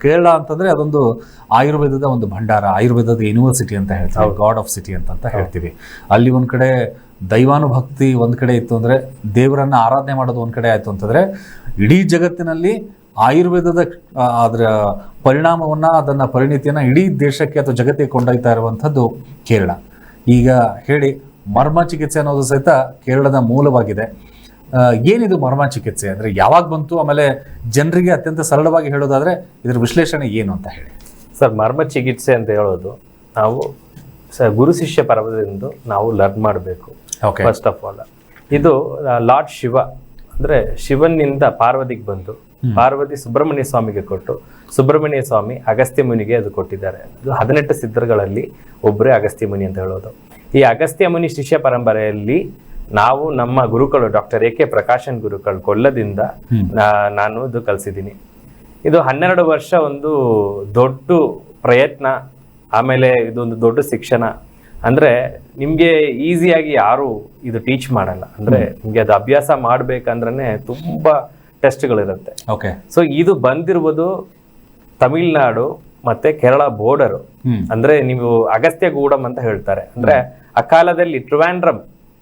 ಕೇರಳ ಅಂತಂದ್ರೆ ಅದೊಂದು ಆಯುರ್ವೇದದ ಒಂದು ಭಂಡಾರ, ಆಯುರ್ವೇದದ ಯೂನಿವರ್ಸಿಟಿ ಅಂತ ಹೇಳ್ತೀವಿ, ಗಾಡ್ ಆಫ್ ಸಿಟಿ ಅಂತ ಹೇಳ್ತೀವಿ. ಅಲ್ಲಿ ಒಂದ್ ಕಡೆ ದೈವಾನುಭಕ್ತಿ ಒಂದ್ ಕಡೆ ಇತ್ತು ಅಂದ್ರೆ, ದೇವರನ್ನ ಆರಾಧನೆ ಮಾಡೋದು ಒಂದ್ ಕಡೆ ಆಯ್ತು ಅಂತಂದ್ರೆ, ಇಡೀ ಜಗತ್ತಿನಲ್ಲಿ ಆಯುರ್ವೇದದ ಅದರ ಪರಿಣಾಮವನ್ನ, ಅದನ್ನ ಪರಿಣಿತಿಯನ್ನ ಇಡೀ ದೇಶಕ್ಕೆ ಅಥವಾ ಜಗತ್ತಿಗೆ ಕೊಂಡೊಯ್ತಾ ಇರುವಂಥದ್ದು ಕೇರಳ. ಈಗ ಹೇಳಿ, ಮರ್ಮ ಚಿಕಿತ್ಸೆ ಅನ್ನೋದು ಸಹಿತ ಕೇರಳದ ಮೂಲವಾಗಿದೆ. ಏನಿದು ಮರ್ಮ ಚಿಕಿತ್ಸೆ ಅಂದ್ರೆ ಯಾವಾಗ ಬಂತು, ಆಮೇಲೆ ಜನರಿಗೆ ಅತ್ಯಂತ ಸರಳವಾಗಿ ಹೇಳೋದಾದ್ರೆ ಇದರ ವಿಶ್ಲೇಷಣೆ ಏನು ಅಂತ ಹೇಳಿ. ಸರ್, ಮರ್ಮ ಚಿಕಿತ್ಸೆ ಅಂತ ಹೇಳೋದು ನಾವು ಗುರು ಶಿಷ್ಯ ಪರ್ವದಿಂದ ನಾವು ಲರ್ನ್ ಮಾಡಬೇಕು. ಫಸ್ಟ್ ಆಫ್ ಆಲ್ ಇದು ಲಾರ್ಡ್ ಶಿವ ಅಂದ್ರೆ ಶಿವನಿಂದ ಪಾರ್ವತಿಗೆ ಬಂದು, ಪಾರ್ವತಿ ಸುಬ್ರಹ್ಮಣ್ಯ ಸ್ವಾಮಿಗೆ ಕೊಟ್ಟು, ಸುಬ್ರಹ್ಮಣ್ಯ ಸ್ವಾಮಿ ಅಗಸ್ತ್ಯ ಮುನಿಗೆ ಅದು ಕೊಟ್ಟಿದ್ದಾರೆ. ಅದು 18 ಸಿದ್ಧರುಗಳಲ್ಲಿ ಒಬ್ಬರೇ ಅಗಸ್ತ್ಯ ಮುನಿ ಅಂತ ಹೇಳೋದು. ಈ ಅಗಸ್ತ್ಯ ಮುನಿ ಶಿಷ್ಯ ಪರಂಪರೆಯಲ್ಲಿ ನಾವು ನಮ್ಮ ಗುರುಗಳು ಡಾಕ್ಟರ್ ಎ ಕೆ ಪ್ರಕಾಶನ್ ಗುರುಗಳು ಕೊಲ್ಲದಿಂದ ನಾನು ಇದು ಕಲಿಸಿದ್ದೀನಿ. ಇದು 12 ವರ್ಷ ಒಂದು ದೊಡ್ಡ ಪ್ರಯತ್ನ, ಆಮೇಲೆ ಇದೊಂದು ದೊಡ್ಡ ಶಿಕ್ಷಣ. ಅಂದ್ರೆ ನಿಮ್ಗೆ ಈಸಿಯಾಗಿ ಯಾರು ಇದು ಟೀಚ್ ಮಾಡಲ್ಲ. ಅಂದ್ರೆ ನಿಮ್ಗೆ ಅದು ಅಭ್ಯಾಸ ಮಾಡ್ಬೇಕಂದ್ರೆ ತುಂಬಾ ಟೆಸ್ಟ್ಗಳಿರುತ್ತೆ. ಸೊ ಇದು ಬಂದಿರುವುದು ತಮಿಳ್ನಾಡು ಮತ್ತೆ ಕೇರಳ ಬೋರ್ಡರು. ಅಂದ್ರೆ ನೀವು ಅಗಸ್ತ್ಯ ಗೂಡಂ ಅಂತ ಹೇಳ್ತಾರೆ. ಅಂದ್ರೆ ಆ ಕಾಲದಲ್ಲಿ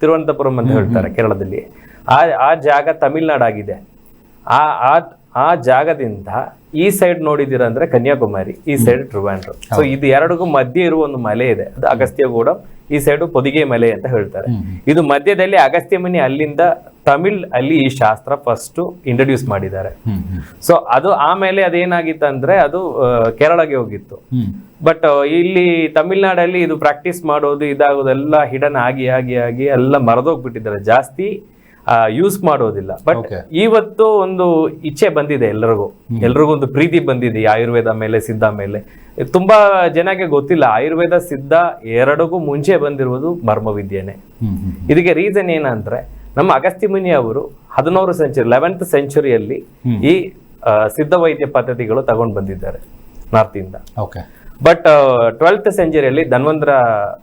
ತಿರುವನಂತಪುರಂ ಅಂತ ಹೇಳ್ತಾರೆ ಕೇರಳದಲ್ಲಿ. ಆ ಜಾಗ ತಮಿಳ್ನಾಡಾಗಿದೆ. ಆ ಜಾಗದಿಂದ ಈ ಸೈಡ್ ನೋಡಿದಿರ ಅಂದ್ರೆ ಕನ್ಯಾಕುಮಾರಿ, ಈ ಸೈಡ್ ಟ್ರಿವಾಂಡ್ರಮ್. ಸೊ ಇದು ಎರಡಿಗೂ ಮಧ್ಯ ಇರುವ ಒಂದು ಮಲೆ ಇದೆ, ಅದು ಅಗಸ್ತ್ಯ ಗೂಡಂ. ಈ ಸೈಡ್ ಪೊದಿಗೆ ಮಲೆ ಅಂತ ಹೇಳ್ತಾರೆ. ಇದು ಮಧ್ಯದಲ್ಲಿ ಅಗಸ್ತ್ಯ ಮುನಿ ಅಲ್ಲಿಂದ ಅಲ್ಲಿ ಈ ಶಾಸ್ತ್ರ ಫಸ್ಟ್ ಇಂಟ್ರೊಡ್ಯೂಸ್ ಮಾಡಿದ್ದಾರೆ. ಸೊ ಅದು ಆಮೇಲೆ ಅದೇನಾಗಿತ್ತು ಅಂದ್ರೆ ಅದು ಕೇರಳಗೆ ಹೋಗಿತ್ತು. ಬಟ್ ಇಲ್ಲಿ ತಮಿಳ್ನಾಡಲ್ಲಿ ಇದು ಪ್ರಾಕ್ಟೀಸ್ ಮಾಡೋದು ಇದಾಗೋದೆಲ್ಲ ಹಿಡನ್ ಆಗಿ ಆಗಿ ಆಗಿ ಎಲ್ಲ ಮರೆದೋಗ್ಬಿಟ್ಟಿದ್ದಾರೆ, ಜಾಸ್ತಿ ಯೂಸ್ ಮಾಡೋದಿಲ್ಲ. ಬಟ್ ಇವತ್ತು ಒಂದು ಇಚ್ಛೆ ಬಂದಿದೆ, ಎಲ್ರಿಗೂ ಒಂದು ಪ್ರೀತಿ ಬಂದಿದೆ ಆಯುರ್ವೇದ ಮೇಲೆ, ಸಿದ್ಧ ಮೇಲೆ. ತುಂಬಾ ಜನಕ್ಕೆ ಗೊತ್ತಿಲ್ಲ, ಆಯುರ್ವೇದ ಸಿದ್ಧ ಎರಡಿಗೂ ಮುಂಚೆ ಬಂದಿರುವುದು ಮರ್ಮವಿದ್ಯೆನೆ. ಇದಕ್ಕೆ ರೀಸನ್ ಏನಂದ್ರೆ, ನಮ್ಮ ಅಗಸ್ತ್ಯ ಮುನಿ ಅವರು 11th ಸೆಂಚುರಿಯಲ್ಲಿ ಈ ಸಿದ್ಧ ವೈದ್ಯ ಪದ್ಧತಿಗಳು ತಗೊಂಡು ಬಂದಿದ್ದಾರೆ ನಾರ್ತ್ ಇಂದ. ಬಟ್ 12th ಸೆಂಚುರಿಯಲ್ಲಿ ಧನ್ವಂತರ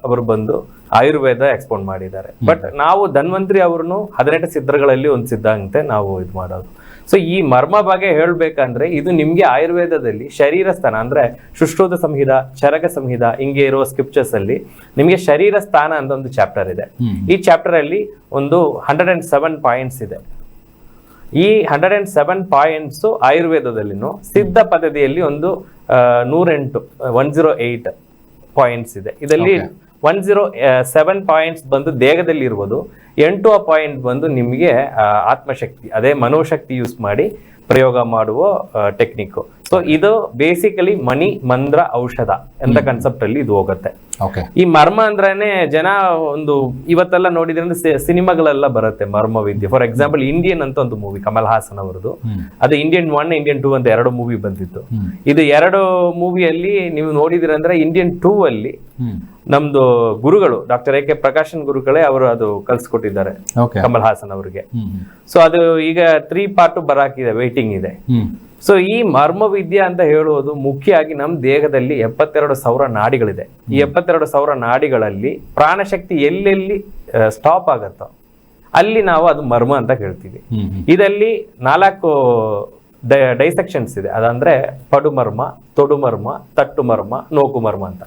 ಅವರು ಬಂದು ಆಯುರ್ವೇದ ಎಕ್ಸ್ಪೋಂಡ್ ಮಾಡಿದ್ದಾರೆ. ಬಟ್ ನಾವು ಧನ್ವಂತರಿ ಅವ್ರನ್ನು 18 ಸಿದ್ಧಗಳಲ್ಲಿ ಒಂದು ಸಿದ್ಧ ಅಂತೆ ನಾವು ಇದು ಮಾಡೋದು. ಸೊ ಈ ಮರ್ಮ ಬಗ್ಗೆ ಹೇಳ್ಬೇಕಂದ್ರೆ, ಇದು ನಿಮ್ಗೆ ಆಯುರ್ವೇದದಲ್ಲಿ ಶರೀರ ಸ್ಥಾನ ಅಂದ್ರೆ ಸುಶ್ರುತ ಸಂಹಿತ, ಚರಕ ಸಂಹಿತ ಹಿಂಗೆ ಇರುವ ಸ್ಕ್ರಿಪ್ಚರ್ಸ್ ಅಲ್ಲಿ ನಿಮ್ಗೆ ಶರೀರ ಸ್ಥಾನ ಅಂತ ಒಂದು ಚಾಪ್ಟರ್ ಇದೆ. ಈ ಚಾಪ್ಟರ್ ಅಲ್ಲಿ ಒಂದು 107 ಪಾಯಿಂಟ್ಸ್ ಇದೆ. ಈ 107 ಪಾಯಿಂಟ್ಸ್ ಆಯುರ್ವೇದದಲ್ಲಿನೂ ಸಿದ್ಧ ಪದ್ಧತಿಯಲ್ಲಿ ಒಂದು 108 ಪಾಯಿಂಟ್ಸ್ ಇದೆ. ಇದರಲ್ಲಿ 107 ಪಾಯಿಂಟ್ಸ್ ಬಂದು ದೇಹದಲ್ಲಿ ಇರುವುದು, 8 ಪಾಯಿಂಟ್ ಬಂದು ನಿಮಗೆ ಆತ್ಮಶಕ್ತಿ, ಅದೇ ಮನೋಶಕ್ತಿ ಯೂಸ್ ಮಾಡಿ ಪ್ರಯೋಗ ಮಾಡುವ ಟೆಕ್ನಿಕ್. ಸೊ ಇದು ಬೇಸಿಕಲಿ ಮಣಿ ಮಂತ್ರ ಔಷಧ ಎಂತ ಕಾನ್ಸೆಪ್ಟ್ ಅಲ್ಲಿ ಇದು ಹೋಗುತ್ತೆ. ಈ ಮರ್ಮ ಅಂದ್ರೇನೆ ಜನ ಒಂದು ಇವತ್ತೆಲ್ಲ ನೋಡಿದ್ರೆ ಸಿನಿಮಾಗಳೆಲ್ಲ ಬರುತ್ತೆ ಮರ್ಮ ವಿದ್ಯೆ. ಫಾರ್ ಎಕ್ಸಾಂಪಲ್ ಇಂಡಿಯನ್ ಅಂತ ಒಂದು ಮೂವಿ ಕಮಲ್ ಹಾಸನ್ ಅವರದು, ಅದು ಇಂಡಿಯನ್ 1, ಇಂಡಿಯನ್ 2 ಅಂತ 2 ಮೂವಿ ಬಂದಿತ್ತು. ಇದು 2 ಮೂವಿಯಲ್ಲಿ ನೀವು ನೋಡಿದಿರಂದ್ರೆ, ಇಂಡಿಯನ್ 2 ಅಲ್ಲಿ ನಮ್ದು ಗುರುಗಳು ಡಾಕ್ಟರ್ ಎ ಕೆ ಪ್ರಕಾಶನ್ ಗುರುಗಳೇ ಅವರು ಅದು ಕಲ್ಸ್ಕೊಟ್ಟಿದ್ದಾರೆ ಕಮಲ್ ಹಾಸನ್ ಅವರಿಗೆ. ಸೊ ಅದು ಈಗ 3 ಪಾರ್ಟ್ ಬರಾಕಿದೆ, ವೇಟಿಂಗ್ ಇದೆ. ಸೊ ಈ ಮರ್ಮವಿದ್ಯೆ ಅಂತ ಹೇಳುವುದು ಮುಖ್ಯವಾಗಿ ನಮ್ಮ ದೇಹದಲ್ಲಿ 72,000 ನಾಡಿಗಳಿದೆ. ಈ 72,000 ನಾಡಿಗಳಲ್ಲಿ ಪ್ರಾಣಶಕ್ತಿ ಎಲ್ಲೆಲ್ಲಿ ಸ್ಟಾಪ್ ಆಗತ್ತೋ ಅಲ್ಲಿ ನಾವು ಅದು ಮರ್ಮ ಅಂತ ಹೇಳ್ತೀವಿ. ಇದರಲ್ಲಿ 4 ಡೈಸೆಕ್ಷನ್ಸ್ ಇದೆ. ಅದಂದ್ರೆ ಪಡುಮರ್ಮ, ತೊಡುಮರ್ಮ, ತಟ್ಟುಮರ್ಮ, ನೋಕುಮರ್ಮ ಅಂತ.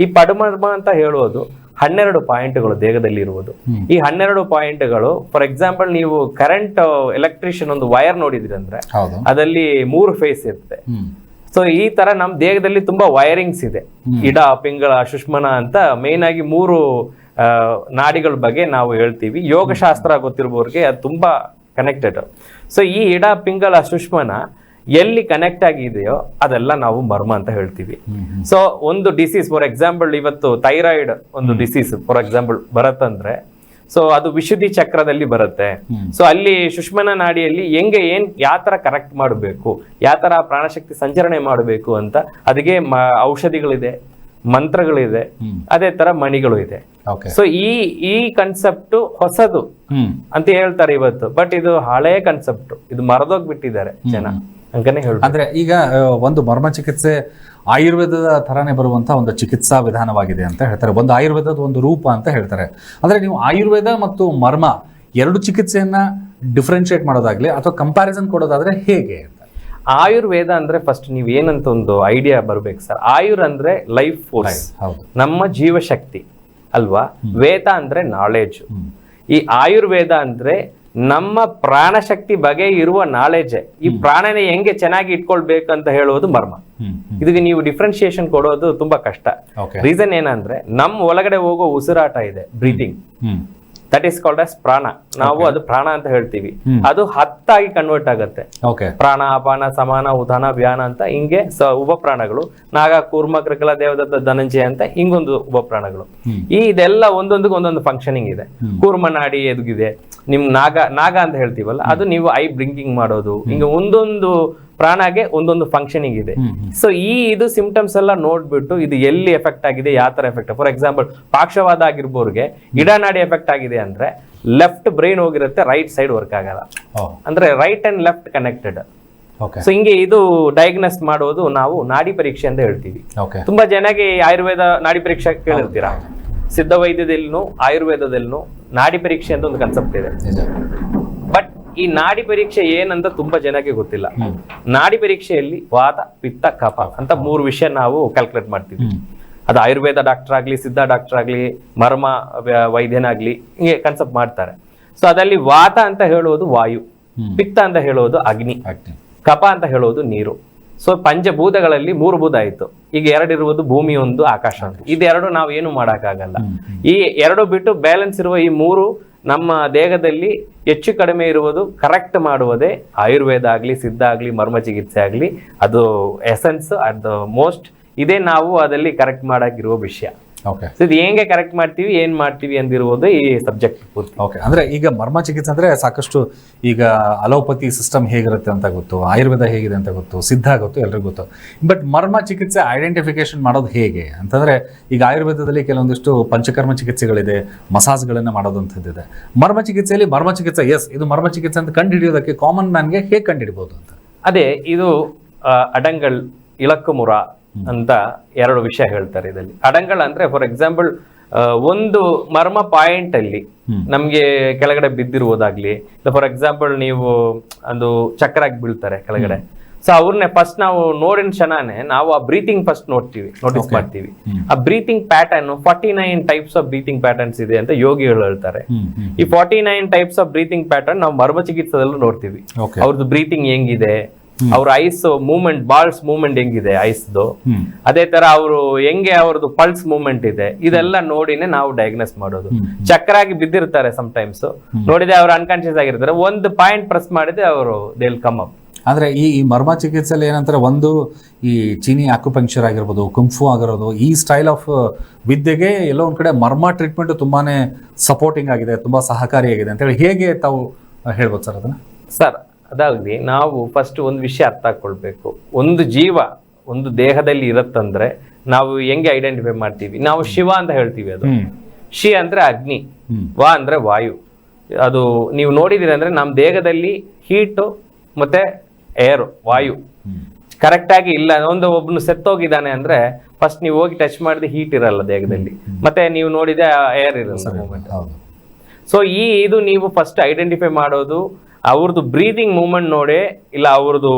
ಈ ಪಡುಮರ್ಮ ಅಂತ ಹೇಳುವುದು 12 ಪಾಯಿಂಟ್ಗಳು ದೇಹದಲ್ಲಿ ಇರುವುದು. ಈ 12 ಪಾಯಿಂಟ್ಗಳು, ಫಾರ್ ಎಕ್ಸಾಂಪಲ್ ನೀವು ಕರೆಂಟ್ ಎಲೆಕ್ಟ್ರಿಷಿಯನ್ ಒಂದು ವೈರ್ ನೋಡಿದ್ರಿ ಅಂದ್ರೆ ಅದಲ್ಲಿ 3 ಫೇಸ್ ಇರುತ್ತೆ. ಸೊ ಈ ತರ ನಮ್ ದೇಹದಲ್ಲಿ ತುಂಬಾ ವೈರಿಂಗ್ಸ್ ಇದೆ. ಇಡ, ಪಿಂಗಳ, ಸುಷ್ಮನ ಅಂತ ಮೇನ್ ಆಗಿ 3 ನಾಡಿಗಳ ಬಗ್ಗೆ ನಾವು ಹೇಳ್ತೀವಿ. ಯೋಗಶಾಸ್ತ್ರ ಗೊತ್ತಿರುವವರಿಗೆ ಅದು ತುಂಬಾ ಕನೆಕ್ಟೆಡ್. ಸೊ ಈ ಇಡ, ಪಿಂಗಳ, ಸುಷ್ಮನ ಎಲ್ಲಿ ಕನೆಕ್ಟ್ ಆಗಿದೆಯೋ ಅದೆಲ್ಲ ನಾವು ಮರ್ಮ ಅಂತ ಹೇಳ್ತೀವಿ. ಸೊ ಒಂದು ಡಿಸೀಸ್, ಫಾರ್ ಎಕ್ಸಾಂಪಲ್ ಇವತ್ತು ಥೈರಾಯ್ಡ್ ಒಂದು ಡಿಸೀಸ್ ಫಾರ್ ಎಕ್ಸಾಂಪಲ್ ಬರತ್ತಂದ್ರೆ, ಸೊ ಅದು ವಿಶುದ್ಧಿ ಚಕ್ರದಲ್ಲಿ ಬರುತ್ತೆ. ಸೊ ಅಲ್ಲಿ ಸುಷ್ಮನ ನಾಡಿಯಲ್ಲಿ ಯಾವ ತರ ಕರೆಕ್ಟ್ ಮಾಡಬೇಕು, ಯಾವ ತರ ಪ್ರಾಣಶಕ್ತಿ ಸಂಚರಣೆ ಮಾಡಬೇಕು ಅಂತ ಅದಕ್ಕೆ ಔಷಧಿಗಳಿದೆ, ಮಂತ್ರಗಳಿದೆ, ಅದೇ ತರ ಮಣಿಗಳು ಇದೆ. ಸೊ ಈ ಕನ್ಸೆಪ್ಟ್ ಹೊಸದು ಅಂತ ಹೇಳ್ತಾರೆ ಇವತ್ತು. ಬಟ್ ಇದು ಹಳೆ ಕನ್ಸೆಪ್ಟ್, ಇದು ಮರೆದೋಗ್ಬಿಟ್ಟಿದ್ದಾರೆ ಜನ ಅಂತಾನೆ ಹೇಳ್ತಾರೆ. ಅಂದ್ರೆ ಈಗ ಒಂದು ಮರ್ಮ ಚಿಕಿತ್ಸೆ ಆಯುರ್ವೇದದ ತರಾನೇ ಬರುವಂತ ಒಂದು ಚಿಕಿತ್ಸಾ ವಿಧಾನವಾಗಿದೆ ಅಂತ ಹೇಳ್ತಾರೆ. ಒಂದು ಆಯುರ್ವೇದದ ಒಂದು ರೂಪ ಅಂತ ಹೇಳ್ತಾರೆ. ಅಂದ್ರೆ ನೀವು ಆಯುರ್ವೇದ ಮತ್ತು ಮರ್ಮ 2 ಚಿಕಿತ್ಸೆಯನ್ನ ಡಿಫ್ರೆನ್ಶಿಯೇಟ್ ಮಾಡೋದಾಗ್ಲಿ ಅಥವಾ ಕಂಪ್ಯಾರಿಸನ್ ಕೊಡೋದಾದ್ರೆ ಹೇಗೆ ಅಂತ? ಆಯುರ್ವೇದ ಅಂದ್ರೆ ಫಸ್ಟ್ ನೀವ್ ಏನಂತ ಒಂದು ಐಡಿಯಾ ಬರ್ಬೇಕು ಸರ್. ಆಯುರ್ ಅಂದ್ರೆ ಲೈಫ್ ಫೋರ್ಸ್, ನಮ್ಮ ಜೀವಶಕ್ತಿ ಅಲ್ವಾ. ವೇದ ಅಂದ್ರೆ ನಾಲೆಜ್. ಈ ಆಯುರ್ವೇದ ಅಂದ್ರೆ ನಮ್ಮ ಪ್ರಾಣಶಕ್ತಿ ಬಗ್ಗೆ ಇರುವ ನಾಲೆಜ್. ಈ ಪ್ರಾಣನ ಹೆಂಗೆ ಚೆನ್ನಾಗಿ ಇಟ್ಕೊಳ್ಬೇಕು ಅಂತ ಹೇಳೋದು ಮರ್ಮ. ಇದಕ್ಕೆ ನೀವು ಡಿಫ್ರೆನ್ಶಿಯೇಷನ್ ಕೊಡೋದು ತುಂಬಾ ಕಷ್ಟ. ರೀಸನ್ ಏನಂದ್ರೆ ನಮ್ಮ ಒಳಗಡೆ ಹೋಗೋ ಉಸಿರಾಟ ಇದೆ, breathing, that is called as ಪ್ರಾಣ. ನಾವು ಅದು ಪ್ರಾಣ ಅಂತ ಹೇಳ್ತೀವಿ. ಅದು 10 ಆಗಿ ಕನ್ವರ್ಟ್ ಆಗುತ್ತೆ. ಪ್ರಾಣ, ಅಪಾನ, ಸಮಾನ, ಉದಾನ, ವ್ಯಾನ ಅಂತ ಹಿಂಗೆ ಉಪಪ್ರಾಣಗಳು. ನಾಗ, ಕೂರ್ಮ, ಕೃಕಲ, ದೇವದತ್ತ, ಧನಂಜಯ ಅಂತ ಹಿಂಗೊಂದು ಉಪಪ್ರಾಣಗಳು. ಇದೆಲ್ಲ ಒಂದೊಂದಿಗೆ ಒಂದೊಂದು ಫಂಕ್ಷನಿಂಗ್ ಇದೆ. ಕೂರ್ಮ ನಾಡಿ ಎದುಗಿದೆ, ನಿಮ್ ನಾಗ ಅಂತ ಹೇಳ್ತೀವಲ್ಲ, ಅದು ನೀವು ಐ ಬ್ರಿಂಕಿಂಗ್ ಮಾಡೋದು. ಹಿಂಗೆ ಒಂದೊಂದು ಪ್ರಾಣಗೆ ಒಂದೊಂದು ಫಂಕ್ಷನಿಂಗ್ ಇದೆ. ಸೊ ಇದು ಸಿಂಪ್ಟಮ್ಸ್ ಎಲ್ಲ ನೋಡ್ಬಿಟ್ಟು ಇದು ಎಲ್ಲಿ ಎಫೆಕ್ಟ್ ಆಗಿದೆ, ಯಾವ ತರ ಎಫೆಕ್ಟ್. ಫಾರ್ ಎಕ್ಸಾಂಪಲ್ ಪಾರ್ಶ್ವವಾದ ಆಗಿರ್ಬೋರ್ಗೆ ಇಡನಾಡಿ ಎಫೆಕ್ಟ್ ಆಗಿದೆ ಅಂದ್ರೆ ಲೆಫ್ಟ್ ಬ್ರೈನ್ ಹೋಗಿರುತ್ತೆ, ರೈಟ್ ಸೈಡ್ ವರ್ಕ್ ಆಗಲ್ಲ. ಅಂದ್ರೆ right and left connected. So ಹಿಂಗೆ ಇದು ಡಯಾಗ್ನೋಸ್ ಮಾಡೋದು ನಾವು ನಾಡಿ ಪರೀಕ್ಷೆ ಅಂತ ಹೇಳ್ತೀವಿ. ತುಂಬಾ ಜನಗೆ ಆಯುರ್ವೇದ ನಾಡಿ ಪರೀಕ್ಷೆ ಕೇಳಿರ್ತೀರಾ. ಸಿದ್ಧ ವೈದ್ಯದಲ್ಲೂ ಆಯುರ್ವೇದದಲ್ಲೂ ನಾಡಿ ಪರೀಕ್ಷೆ ಅಂತ ಒಂದು ಕಾನ್ಸೆಪ್ಟ್ ಇದೆ. ಬಟ್ ಈ ನಾಡಿ ಪರೀಕ್ಷೆ ಏನಂತ ತುಂಬಾ ಜನಕ್ಕೆ ಗೊತ್ತಿಲ್ಲ. ನಾಡಿ ಪರೀಕ್ಷೆಯಲ್ಲಿ ವಾತ, ಪಿತ್ತ, ಕಫ ಅಂತ 3 ವಿಷಯ ನಾವು ಕ್ಯಾಲ್ಕುಲೇಟ್ ಮಾಡ್ತೀವಿ. ಅದು ಆಯುರ್ವೇದ ಡಾಕ್ಟರ್ ಆಗ್ಲಿ, ಸಿದ್ಧ ಡಾಕ್ಟರ್ ಆಗ್ಲಿ, ಮರ್ಮ ವೈದ್ಯನಾಗ್ಲಿ ಹಿಂಗೆ ಕನ್ಸೆಪ್ಟ್ ಮಾಡ್ತಾರೆ. ಸೊ ಅದರಲ್ಲಿ ವಾತ ಅಂತ ಹೇಳೋದು ವಾಯು, ಪಿತ್ತ ಅಂತ ಹೇಳೋದು ಅಗ್ನಿ, ಕಫ ಅಂತ ಹೇಳೋದು ನೀರು. ಸೊ ಪಂಚಭೂತಗಳಲ್ಲಿ 3 ಭೂತ ಆಯ್ತು. ಈಗ 2 ಇರುವುದು ಭೂಮಿ, 1 ಆಕಾಶ ಅಂತ. ಇದೆರಡು ನಾವು ಏನು ಮಾಡಕ್ಕಾಗಲ್ಲ. ಈ 2 ಬಿಟ್ಟು ಬ್ಯಾಲೆನ್ಸ್ ಇರುವ ಈ 3 ನಮ್ಮ ದೇಹದಲ್ಲಿ ಹೆಚ್ಚು ಕಡಿಮೆ ಇರುವುದು ಕರೆಕ್ಟ್ ಮಾಡುವುದೇ ಆಯುರ್ವೇದ ಆಗ್ಲಿ, ಸಿದ್ಧ ಆಗ್ಲಿ, ಮರ್ಮ ಚಿಕಿತ್ಸೆ ಆಗ್ಲಿ. ಅದು ಎಸೆನ್ಸ್, ಅದು ಮೋಸ್ಟ್ ಇದೇ ನಾವು ಅದಲ್ಲಿ ಕರೆಕ್ಟ್ ಮಾಡಾಕಿರುವ ವಿಷಯ. ಇದು ಹೆಂಗೆ ಕರೆಕ್ಟ್ ಮಾಡ್ತೀವಿ, ಏನ್ ಮಾಡ್ತೀವಿ ಅಂದಿರುವುದು ಈ ಸಬ್ಜೆಕ್ಟ್ ಪೂರ್ತಿ. ಅಂದ್ರೆ ಈಗ ಮರ್ಮ ಚಿಕಿತ್ಸೆ ಅಂದ್ರೆ ಸಾಕಷ್ಟು ಈಗ ಅಲೋಪತಿ ಸಿಸ್ಟಮ್ ಹೇಗಿರುತ್ತೆ ಅಂತ ಗೊತ್ತು, ಆಯುರ್ವೇದ ಹೇಗಿದೆ ಅಂತ ಗೊತ್ತು, ಸಿದ್ಧ ಗೊತ್ತು, ಎಲ್ರಿಗೂ ಗೊತ್ತು. ಬಟ್ ಮರ್ಮ ಚಿಕಿತ್ಸೆ ಐಡೆಂಟಿಫಿಕೇಶನ್ ಮಾಡೋದು ಹೇಗೆ ಅಂತಂದ್ರೆ, ಈಗ ಆಯುರ್ವೇದದಲ್ಲಿ ಕೆಲವೊಂದಿಷ್ಟು ಪಂಚಕರ್ಮ ಚಿಕಿತ್ಸೆಗಳಿದೆ, ಮಸಾಜ್ಗಳನ್ನ ಮಾಡೋದಂಥದ್ದಿದೆ. ಮರ್ಮ ಚಿಕಿತ್ಸೆಯಲ್ಲಿ ಮರ್ಮ ಚಿಕಿತ್ಸೆ, ಎಸ್ ಇದು ಮರ್ಮ ಚಿಕಿತ್ಸೆ ಅಂತ ಕಂಡುಹಿಡಿಯೋದಕ್ಕೆ ಕಾಮನ್ ಮ್ಯಾನ್ಗೆ ಹೇಗೆ ಕಂಡುಹಿಡಿಬಹುದು ಅಂತ? ಅದೇ ಇದು ಅಡಂಗಳ್, ಇಳಕ್ಕುಮುರ ಅಂತ 2 ವಿಷಯ ಹೇಳ್ತಾರೆ ಇದರಲ್ಲಿ. ಅಡಂಗಳ ಅಂದ್ರೆ ಫಾರ್ ಎಕ್ಸಾಂಪಲ್ ಒಂದು ಮರ್ಮ ಪಾಯಿಂಟ್ ಅಲ್ಲಿ ನಮ್ಗೆ ಕೆಳಗಡೆ ಬಿದ್ದಿರುವುದಾಗ್ಲಿ, ಫಾರ್ ಎಕ್ಸಾಂಪಲ್ ನೀವು ಒಂದು ಚಕ್ರಾಗಿ ಬೀಳ್ತಾರೆ ಕೆಳಗಡೆ. ಸೊ ಅವ್ರನ್ನೇ ಫಸ್ಟ್ ನಾವು ನೋಡಿನ ಕ್ಷಣನೇ ನಾವು ಆ ಬ್ರೀತಿಂಗ್ ಫಸ್ಟ್ ನೋಟಿಸ್ ಮಾಡ್ತೀವಿ. ಆ breathing pattern 49 types of breathing patterns ಇದೆ ಅಂತ ಯೋಗಿಗಳು ಹೇಳ್ತಾರೆ. ಈ 49 ಟೈಪ್ಸ್ ಆಫ್ ಬ್ರೀತಿಂಗ್ ಪ್ಯಾಟರ್ನ್ ನಾವು ಮರ್ಮ ಚಿಕಿತ್ಸದಲ್ಲೂ ನೋಡ್ತೀವಿ. ಅವ್ರದ್ದು ಬ್ರೀತಿಂಗ್ ಹೆಂಗಿದೆ, ಅವ್ರ ಐಸ್ ಮೂವ್ಮೆಂಟ್, ಬಾಲ್ಸ್ ಮೂವ್ಮೆಂಟ್ ಹೆಂಗಿದೆ ಐಸ್ದು, ಅದೇ ತರ ಅವರು ಹೆಂಗೆ ಅವ್ರದ್ದು ಪಲ್ಸ್ ಮೂವ್ಮೆಂಟ್ ಇದೆ, ಇದೆಲ್ಲ ನೋಡಿನೇ ನಾವು ಡಯಾಗ್ನೋಸ್ ಮಾಡೋದು. ಚಕ್ರಾಗಿ ಬಿದ್ದಿರ್ತಾರೆ ಸಮಟೈಮ್ಸ್, ನೋಡಿದ್ರೆ ಅವ್ರು ಅನ್ಕಾನ್ಶಿಯಸ್ ಆಗಿರ್ತಾರೆ, ಒಂದು ಪಾಯಿಂಟ್ ಪ್ರೆಸ್ ಮಾಡಿದ್ರೆ ಅವರು ದೇ ವಿಲ್ ಕಮ್ ಅಪ್. ಅಂದ್ರೆ ಈ ಮರ್ಮ ಚಿಕಿತ್ಸೆಯಲ್ಲಿ ಏನಂತಾರೆ, ಒಂದು ಈ ಚೀನಿ ಅಕ್ಯುಪಂಕ್ಚರ್ ಆಗಿರ್ಬೋದು, ಕುಂಫು ಆಗಿರೋದು, ಈ ಸ್ಟೈಲ್ ಆಫ್ ವಿದ್ಯೆಗೆ ಎಲ್ಲೋ ಒಂದ್ ಕಡೆ ಮರ್ಮ ಟ್ರೀಟ್ಮೆಂಟ್ ತುಂಬಾನೇ ಸಪೋರ್ಟಿಂಗ್ ಆಗಿದೆ, ತುಂಬಾ ಸಹಕಾರಿಯಾಗಿದೆ ಅಂತ ಹೇಳಿ ಹೇಗೆ ತಾವು ಹೇಳ್ಬೋದು ಸರ್ ಅದನ್ನ? ಸರ್ ಅದಾಗ್ಲಿ, ನಾವು ಫಸ್ಟ್ ಒಂದು ವಿಷಯ ಅರ್ಥ ಹಾಕೊಳ್ಬೇಕು. ಒಂದು ಜೀವ ಒಂದು ದೇಹದಲ್ಲಿ ಇರತ್ತಂದ್ರೆ ನಾವು ಹೆಂಗೆ ಐಡೆಂಟಿಫೈ ಮಾಡ್ತೀವಿ? ನಾವು ಶಿವ ಅಂತ ಹೇಳ್ತೀವಿ. ಅದು ಶಿ ಅಂದ್ರೆ ಅಗ್ನಿ, ವಾ ಅಂದ್ರೆ ವಾಯು. ಅದು ನೀವು ನೋಡಿದಿರಿ ಅಂದ್ರೆ ನಮ್ಮ ದೇಹದಲ್ಲಿ ಹೀಟು ಮತ್ತೆ ಏರ್, ವಾಯು ಕರೆಕ್ಟ್ ಆಗಿ ಇಲ್ಲ. ಒಬ್ಬನು ಸೆತ್ತೋಗಿದ್ದಾನೆ ಅಂದ್ರೆ ಫಸ್ಟ್ ನೀವು ಹೋಗಿ ಟಚ್ ಮಾಡಿದ್ರೆ ಹೀಟ್ ಇರಲ್ಲ ದೇಹದಲ್ಲಿ, ಮತ್ತೆ ನೀವು ನೋಡಿದ್ರೆ ಏರ್ ಇರಲ್ಲ ಮೂಮೆಂಟ್. ಸೊ ಇದು ನೀವು ಫಸ್ಟ್ ಐಡೆಂಟಿಫೈ ಮಾಡೋದು ಅವ್ರದ್ದು ಬ್ರೀದಿಂಗ್ ಮೂವ್ಮೆಂಟ್ ನೋಡಿ, ಇಲ್ಲ ಅವ್ರದ್ದು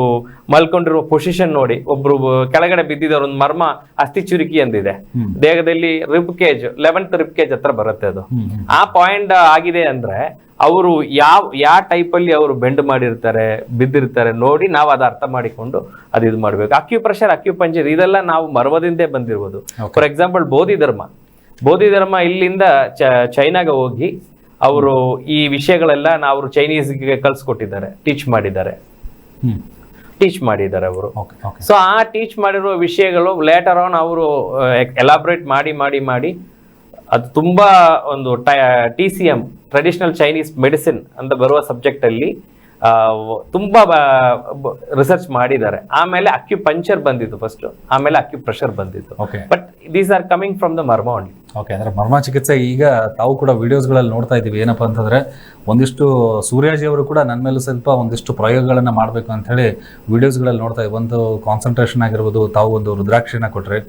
ಮಲ್ಕೊಂಡಿರುವ ಪೊಸಿಷನ್ ನೋಡಿ. ಒಬ್ರು ಕೆಳಗಡೆ ಬಿದ್ದಿದ್ದಾರೆ, ಒಂದು ಮರ್ಮ ಅಸ್ಥಿ ಚುರುಕಿ ಅಂದಿದೆ ದೇಹದಲ್ಲಿ, rib cage 11th rib cage ಹತ್ರ ಬರುತ್ತೆ ಅದು. ಆ ಪಾಯಿಂಟ್ ಆಗಿದೆ ಅಂದ್ರೆ ಅವರು ಯಾವ ಟೈಪ್ ಅಲ್ಲಿ ಅವರು ಬೆಂಡ್ ಮಾಡಿರ್ತಾರೆ, ಬಿದ್ದಿರ್ತಾರೆ ನೋಡಿ ನಾವು ಅದು ಅರ್ಥ ಮಾಡಿಕೊಂಡು ಅದು ಇದು ಮಾಡ್ಬೇಕು. ಅಕ್ಯುಪ್ರೆಷರ್, ಅಕ್ಯುಪಂಚರ್ ಇದೆಲ್ಲ ನಾವು ಮರ್ಮದಿಂದೇ ಬಂದಿರ್ಬೋದು. ಫಾರ್ ಎಕ್ಸಾಂಪಲ್ ಬೋಧಿ ಧರ್ಮ ಇಲ್ಲಿಂದ ಚೈನಾಗ ಹೋಗಿ ಅವರು ಈ ವಿಷಯಗಳೆಲ್ಲ ಅವರು ಚೈನೀಸ್ಗೆ ಕಲ್ಸ್ಕೊಟ್ಟಿದ್ದಾರೆ, ಟೀಚ್ ಮಾಡಿದ್ದಾರೆ ಅವರು. ಸೊ ಆ ಟೀಚ್ ಮಾಡಿರುವ ವಿಷಯಗಳು ಲೇಟರ್ ಆನ್ ಅವರು ಎಲಾಬ್ರೇಟ್ ಮಾಡಿ ಅದು ತುಂಬಾ ಒಂದು TCM, ಟ್ರೆಡಿಷನಲ್ ಚೈನೀಸ್ ಮೆಡಿಸಿನ್ ಅಂತ ಬರುವ ಸಬ್ಜೆಕ್ಟ್ ಅಲ್ಲಿ ತುಂಬಾ ರಿಸರ್ಚ್ ಮಾಡಿದ್ದಾರೆ. ಆಮೇಲೆ ಅಕ್ಯುಪಂಚರ್ ಬಂದಿತ್ತು ಫಸ್ಟ್, ಆಮೇಲೆ ಅಕ್ಯುಪ್ರೆಷರ್ ಬಂದಿತ್ತು. But these are coming from the ಮರ್ಮ ಓನ್ಲಿ. ಓಕೆ, ಅಂದ್ರೆ ಮರ್ಮ ಚಿಕಿತ್ಸೆ ಈಗ ತಾವು ಕೂಡ ವಿಡಿಯೋಸ್ಗಳಲ್ಲಿ ನೋಡ್ತಾ ಇದ್ದೀವಿ. ಏನಪ್ಪಾ ಅಂತಂದ್ರೆ ಒಂದಿಷ್ಟು ಸೂರ್ಯಾಜಿ ಅವರು ಕೂಡ ನನ್ನ ಮೇಲೂ ಸ್ವಲ್ಪ ಒಂದಿಷ್ಟು ಪ್ರಯೋಗಗಳನ್ನು ಮಾಡಬೇಕು ಅಂತ ಹೇಳಿ ವಿಡಿಯೋಸ್ಗಳಲ್ಲಿ ನೋಡ್ತಾ ಇದ್ದೀವಿ. ಒಂದು ಕಾನ್ಸಂಟ್ರೇಷನ್ ಆಗಿರ್ಬೋದು, ತಾವು ಒಂದು ರುದ್ರಾಕ್ಷಿನ ಕೊಟ್ರಿ.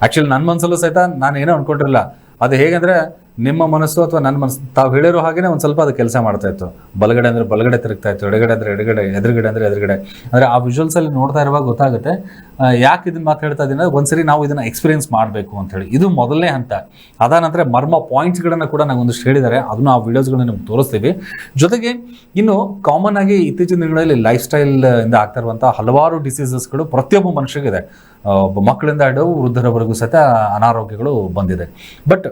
ಆಕ್ಚುಲಿ ನನ್ನ ಮನಸ್ಸಲ್ಲೂ ಸಹಿತ ನಾನು ಏನೋ ಅನ್ಕೊಂಡಿರಲಿಲ್ಲ. ಅದು ಹೇಗಂದ್ರೆ ನಿಮ್ಮ ಮನಸ್ಸು ಅಥವಾ ನನ್ನ ಮನಸ್ಸು ತಾವು ಹೇಳಿರೋ ಹಾಗೇನೆ ಒಂದು ಸ್ವಲ್ಪ ಅದು ಕೆಲಸ ಮಾಡ್ತಾ ಇತ್ತು. ಬಲಗಡೆ ಅಂದರೆ ಬಲಗಡೆ ತಿರುಗ್ತಾ ಇತ್ತು, ಎಡಗಡೆ ಅಂದರೆ ಎಡಗಡೆ, ಎದುರುಗಡೆ ಅಂದರೆ ಎದುರುಗಡೆ. ಅಂದರೆ ಆ ವಿಜುವಲ್ಸಲ್ಲಿ ನೋಡ್ತಾ ಇರುವಾಗ ಗೊತ್ತಾಗುತ್ತೆ ಯಾಕೆ ಇದನ್ನ ಮಾತು ಹೇಳ್ತಾ ಇದ್ದೀನಿ ಅಂದರೆ ಒಂದ್ಸರಿ ನಾವು ಇದನ್ನು ಎಕ್ಸ್ಪೀರಿಯನ್ಸ್ ಮಾಡಬೇಕು ಅಂತೇಳಿ. ಇದು ಮೊದಲನೇ ಹಂತ. ಅದಾದ ನಂತರ ಮರ್ಮ ಪಾಯಿಂಟ್ಸ್ಗಳನ್ನು ಕೂಡ ನಂಗೆ ಒಂದಿಷ್ಟು ಹೇಳಿದ್ದಾರೆ, ಅದನ್ನು ಆ ವಿಡಿಯೋಸ್ಗಳನ್ನ ನಿಮ್ಗೆ ತೋರಿಸ್ತೀವಿ. ಜೊತೆಗೆ ಇನ್ನು ಕಾಮನ್ ಆಗಿ ಇತ್ತೀಚಿನ ದಿನಗಳಲ್ಲಿ ಲೈಫ್ ಸ್ಟೈಲ್ ಇಂದ ಆಗ್ತಾ ಇರುವಂಥ ಹಲವಾರು ಡಿಸೀಸಸ್ಗಳು ಪ್ರತಿಯೊಬ್ಬ ಮನುಷ್ಯಗಿದೆ. ಮಕ್ಕಳಿಂದ ಹಿಡಿದು ವೃದ್ಧರವರೆಗೂ ಸಹಿತ ಅನಾರೋಗ್ಯಗಳು ಬಂದಿದೆ. ಬಟ್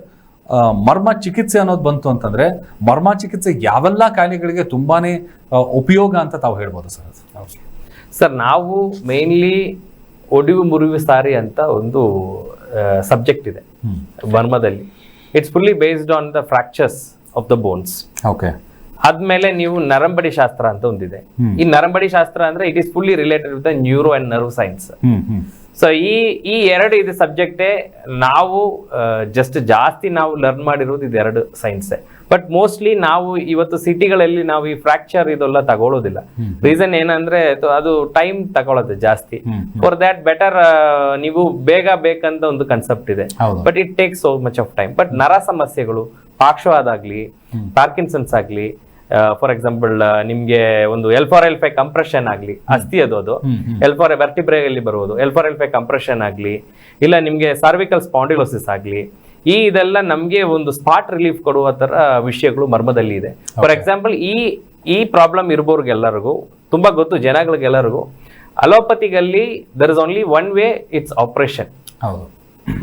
ಮರ್ಮ ಚಿಕಿತ್ಸೆ ಅನ್ನೋದು ಬಂತು ಅಂತಂದ್ರೆ ಮರ್ಮ ಚಿಕಿತ್ಸೆ ಯಾವೆಲ್ಲ ಕಾಯಿಲೆಗಳಿಗೆ ತುಂಬಾನೇ ಉಪಯೋಗ ಅಂತ ತಾವು ಹೇಳ್ಬೋದು ಸರ್? ಸರ್, ನಾವು ಮೇನ್ಲಿ ಒಡಿವು ಮುರಿವು ಸಾರಿ ಅಂತ ಒಂದು ಸಬ್ಜೆಕ್ಟ್ ಇದೆ ಮರ್ಮದಲ್ಲಿ. It's fully based on the fractures of the bones. Okay. ಆದ್ಮೇಲೆ ನೀವು ನರಂಬಡಿ ಶಾಸ್ತ್ರ ಅಂತ ಒಂದಿದೆ. ಈ ನರಂಬಡಿ ಶಾಸ್ತ್ರ ಅಂದ್ರೆ it is fully related with the neuro and nerve science. So ಈ ಎರಡು ಇದು ಸಬ್ಜೆಕ್ಟೇ ನಾವು ಜಾಸ್ತಿ ನಾವು ಲರ್ನ್ ಮಾಡಿರೋದು ಇದೆರಡು ಸೈನ್ಸ್. ಬಟ್ ಮೋಸ್ಟ್ಲಿ ನಾವು ಇವತ್ತು ಸಿಟಿಗಳಲ್ಲಿ ನಾವು ಈ ಫ್ರಾಕ್ಚರ್ ಇದೆಲ್ಲ ತಗೊಳ್ಳೋದಿಲ್ಲ. ರೀಸನ್ ಏನಂದ್ರೆ ಅದು ಟೈಮ್ ತಗೊಳುತ್ತೆ ಜಾಸ್ತಿ. ಫಾರ್ ದ್ಯಾಟ್ ಬೆಟರ್ ನೀವು ಬೇಗ ಬೇಕಂತ ಒಂದು ಕನ್ಸೆಪ್ಟ್ ಇದೆ, but it takes so much of time. But ನರ ಸಮಸ್ಯೆಗಳು, ಪಾರ್ಶ್ವವಾದ ಆಗ್ಲಿ, ಪಾರ್ಕಿನ್ಸನ್ಸ್ ಆಗ್ಲಿ, ಫಾರ್ ಎಕ್ಸಾಂಪಲ್ ನಿಮ್ಗೆ ಒಂದು L4L5 ಕಂಪ್ರೆಷನ್ ಆಗ್ಲಿ, ಅಸ್ಥಿ ಅದು L4 ವರ್ಟಿಬ್ರೆಯಲ್ಲಿ ಬರುವುದು L4L5 ಕಂಪ್ರೆಷನ್ ಆಗ್ಲಿ, ಇಲ್ಲ ನಿಮ್ಗೆ ಸರ್ವಿಕಲ್ ಸ್ಪಾಂಡಿಲೋಸಿಸ್ ಆಗ್ಲಿ, ಇದೆಲ್ಲ ನಮ್ಗೆ ಒಂದು ಸ್ಪಾಟ್ ರಿಲೀಫ್ ಕೊಡುವ ತರ ವಿಷಯಗಳು ಮರ್ಮದಲ್ಲಿ ಇದೆ. ಫಾರ್ ಎಕ್ಸಾಂಪಲ್ ಈ ಪ್ರಾಬ್ಲಮ್ ಇರ್ಬೋರ್ಗೆಲ್ಲರಿಗೂ ತುಂಬಾ ಗೊತ್ತು, ಜನಗಳಿಗೆಲ್ಲರಿಗೂ ಅಲೋಪತಿಗಲ್ಲಿ there is only one way, it's operation.